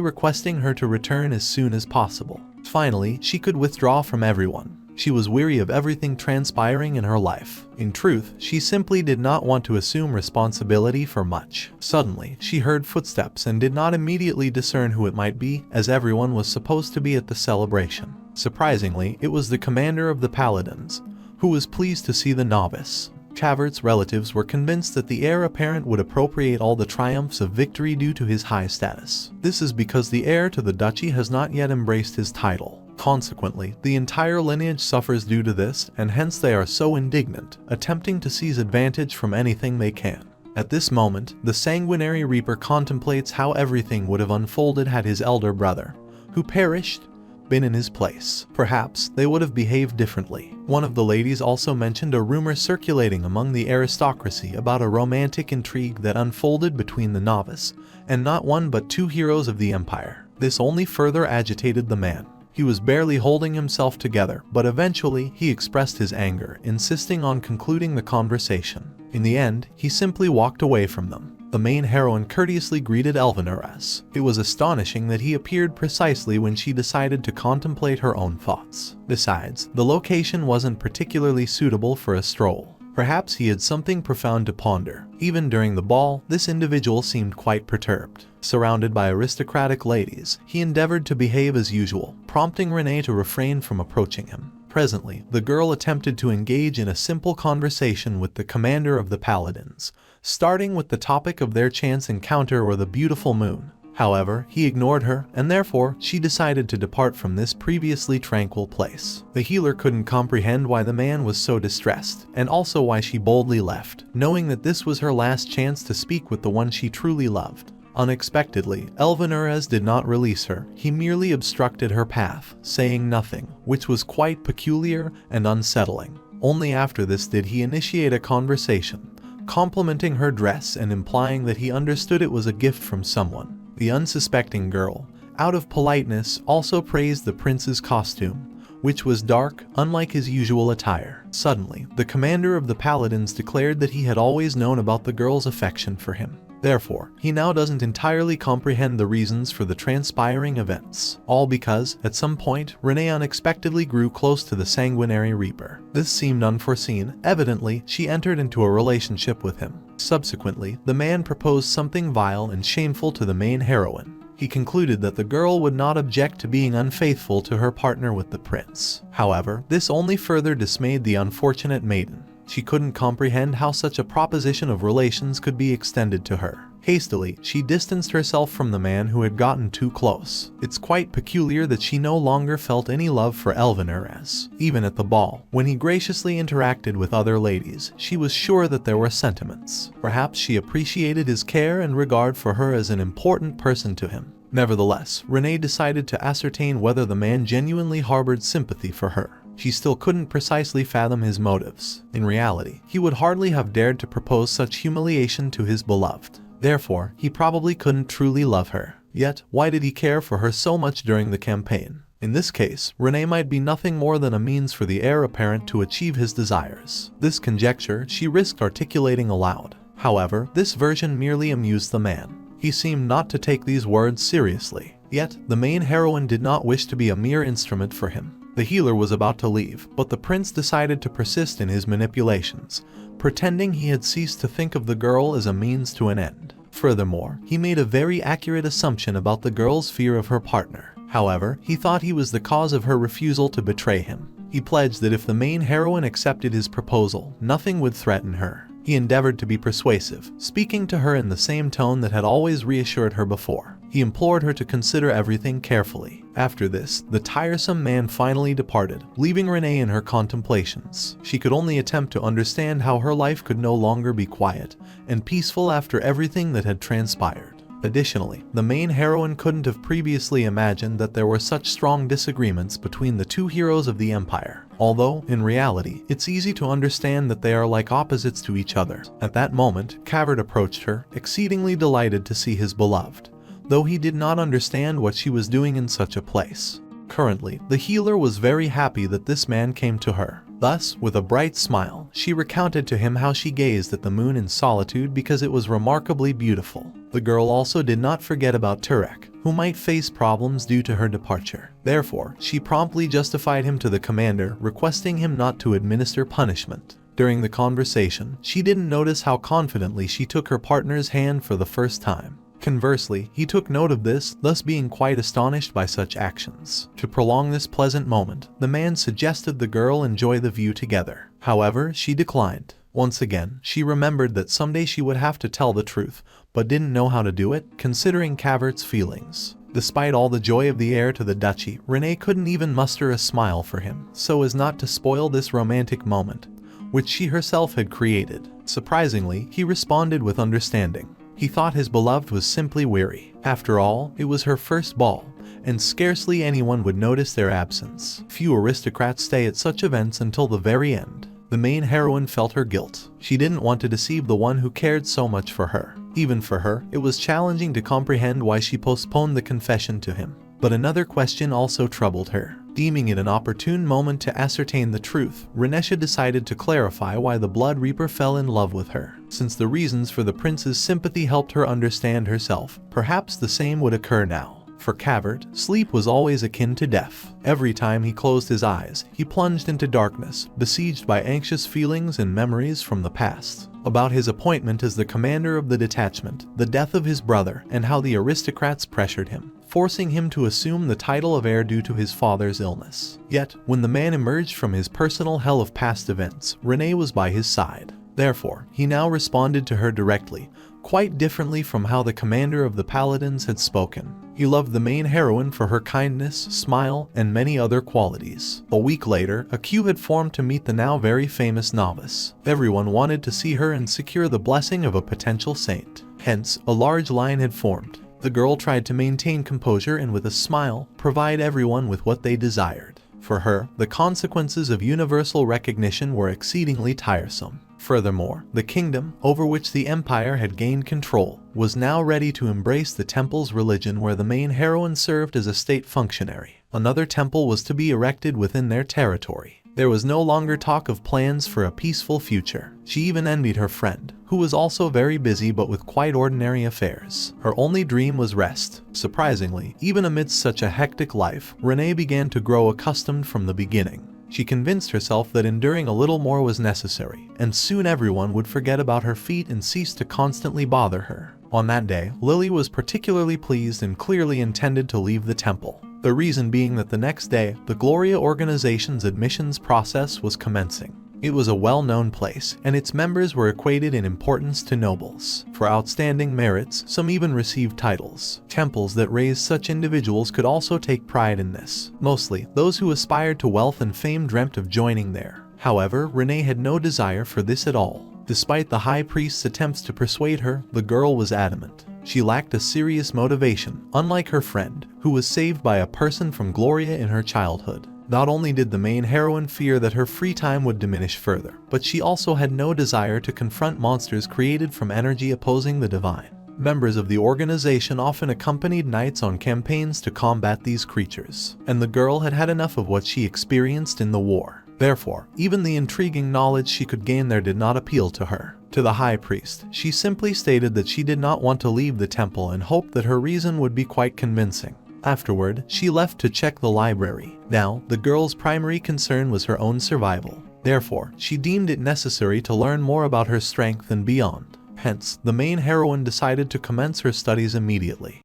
requesting her to return as soon as possible. Finally, she could withdraw from everyone. She was weary of everything transpiring in her life. In truth, she simply did not want to assume responsibility for much. Suddenly, she heard footsteps and did not immediately discern who it might be, as everyone was supposed to be at the celebration. Surprisingly, it was the commander of the paladins, who was pleased to see the novice. Cavert's relatives were convinced that the heir apparent would appropriate all the triumphs of victory due to his high status. This is because the heir to the duchy has not yet embraced his title. Consequently, the entire lineage suffers due to this, and hence they are so indignant, attempting to seize advantage from anything they can. At this moment, the sanguinary reaper contemplates how everything would have unfolded had his elder brother, who perished, been in his place. Perhaps they would have behaved differently. One of the ladies also mentioned a rumor circulating among the aristocracy about a romantic intrigue that unfolded between the novice and not one but two heroes of the empire. This only further agitated the man. He was barely holding himself together, but eventually he expressed his anger, insisting on concluding the conversation. In the end, he simply walked away from them. The main heroine courteously greeted Elvinares. It was astonishing that he appeared precisely when she decided to contemplate her own thoughts. Besides, the location wasn't particularly suitable for a stroll. Perhaps he had something profound to ponder. Even during the ball, this individual seemed quite perturbed. Surrounded by aristocratic ladies, he endeavored to behave as usual, prompting Renee to refrain from approaching him. Presently, the girl attempted to engage in a simple conversation with the commander of the paladins, starting with the topic of their chance encounter or the beautiful moon. However, he ignored her, and therefore, she decided to depart from this previously tranquil place. The healer couldn't comprehend why the man was so distressed, and also why she boldly left, knowing that this was her last chance to speak with the one she truly loved. Unexpectedly, Elvinares did not release her. He merely obstructed her path, saying nothing, which was quite peculiar and unsettling. Only after this did he initiate a conversation, complimenting her dress and implying that he understood it was a gift from someone. The unsuspecting girl, out of politeness, also praised the prince's costume, which was dark, unlike his usual attire. Suddenly, the commander of the paladins declared that he had always known about the girl's affection for him. Therefore, he now doesn't entirely comprehend the reasons for the transpiring events. All because, at some point, Renee unexpectedly grew close to the sanguinary reaper. This seemed unforeseen. Evidently, she entered into a relationship with him. Subsequently, the man proposed something vile and shameful to the main heroine. He concluded that the girl would not object to being unfaithful to her partner with the prince. However, this only further dismayed the unfortunate maiden. She couldn't comprehend how such a proposition of relations could be extended to her. Hastily, she distanced herself from the man who had gotten too close. It's quite peculiar that she no longer felt any love for Elvinares. Even at the ball, when he graciously interacted with other ladies, she was sure that there were sentiments. Perhaps she appreciated his care and regard for her as an important person to him. Nevertheless, Renee decided to ascertain whether the man genuinely harbored sympathy for her. She still couldn't precisely fathom his motives. In reality, he would hardly have dared to propose such humiliation to his beloved. Therefore, he probably couldn't truly love her. Yet, why did he care for her so much during the campaign? In this case, Renee might be nothing more than a means for the heir apparent to achieve his desires. This conjecture she risked articulating aloud. However, this version merely amused the man. He seemed not to take these words seriously. Yet, the main heroine did not wish to be a mere instrument for him. The healer was about to leave, but the prince decided to persist in his manipulations, pretending he had ceased to think of the girl as a means to an end. Furthermore, he made a very accurate assumption about the girl's fear of her partner. However, he thought he was the cause of her refusal to betray him. He pledged that if the main heroine accepted his proposal, nothing would threaten her. He endeavored to be persuasive, speaking to her in the same tone that had always reassured her before. He implored her to consider everything carefully. After this, the tiresome man finally departed, leaving Renee in her contemplations. She could only attempt to understand how her life could no longer be quiet and peaceful after everything that had transpired. Additionally, the main heroine couldn't have previously imagined that there were such strong disagreements between the two heroes of the empire. Although, in reality, it's easy to understand that they are like opposites to each other. At that moment, Cavert approached her, exceedingly delighted to see his beloved, though he did not understand what she was doing in such a place. Currently, the healer was very happy that this man came to her. Thus, with a bright smile, she recounted to him how she gazed at the moon in solitude because it was remarkably beautiful. The girl also did not forget about Turek, who might face problems due to her departure. Therefore, she promptly justified him to the commander, requesting him not to administer punishment. During the conversation, she didn't notice how confidently she took her partner's hand for the first time. Conversely, he took note of this, thus being quite astonished by such actions. To prolong this pleasant moment, the man suggested the girl enjoy the view together. However, she declined. Once again, she remembered that someday she would have to tell the truth, but didn't know how to do it, considering Cavert's feelings. Despite all the joy of the heir to the duchy, Renee couldn't even muster a smile for him, so as not to spoil this romantic moment, which she herself had created. Surprisingly, he responded with understanding. He thought his beloved was simply weary. After all, it was her first ball, and scarcely anyone would notice their absence. Few aristocrats stay at such events until the very end. The main heroine felt her guilt. She didn't want to deceive the one who cared so much for her. Even for her, it was challenging to comprehend why she postponed the confession to him. But another question also troubled her. Deeming it an opportune moment to ascertain the truth, Renesha decided to clarify why the Blood Reaper fell in love with her. Since the reasons for the prince's sympathy helped her understand herself, perhaps the same would occur now. For Cavert, sleep was always akin to death. Every time he closed his eyes, he plunged into darkness, besieged by anxious feelings and memories from the past. About his appointment as the commander of the detachment, the death of his brother, and how the aristocrats pressured him, forcing him to assume the title of heir due to his father's illness. Yet, when the man emerged from his personal hell of past events, Renee was by his side. Therefore, he now responded to her directly, quite differently from how the commander of the paladins had spoken. He loved the main heroine for her kindness, smile, and many other qualities. A week later, a queue had formed to meet the now very famous novice. Everyone wanted to see her and secure the blessing of a potential saint. Hence, a large line had formed. The girl tried to maintain composure and with a smile, provide everyone with what they desired. For her, the consequences of universal recognition were exceedingly tiresome. Furthermore, the kingdom, over which the empire had gained control, was now ready to embrace the temple's religion where the main heroine served as a state functionary. Another temple was to be erected within their territory. There was no longer talk of plans for a peaceful future. She even envied her friend, who was also very busy but with quite ordinary affairs. Her only dream was rest. Surprisingly, even amidst such a hectic life, Renee began to grow accustomed from the beginning. She convinced herself that enduring a little more was necessary, and soon everyone would forget about her feet and cease to constantly bother her. On that day, Lily was particularly pleased and clearly intended to leave the temple. The reason being that the next day, the Gloria organization's admissions process was commencing. It was a well-known place, and its members were equated in importance to nobles. For outstanding merits, some even received titles. Temples that raised such individuals could also take pride in this. Mostly, those who aspired to wealth and fame dreamt of joining there. However, Renee had no desire for this at all. Despite the high priest's attempts to persuade her, the girl was adamant. She lacked a serious motivation, unlike her friend, who was saved by a person from Gloria in her childhood. Not only did the main heroine fear that her free time would diminish further, but she also had no desire to confront monsters created from energy opposing the divine. Members of the organization often accompanied knights on campaigns to combat these creatures, and the girl had had enough of what she experienced in the war. Therefore, even the intriguing knowledge she could gain there did not appeal to her. To the high priest, she simply stated that she did not want to leave the temple and hoped that her reason would be quite convincing. Afterward, she left to check the library. Now, the girl's primary concern was her own survival. Therefore, she deemed it necessary to learn more about her strength and beyond. Hence, the main heroine decided to commence her studies immediately.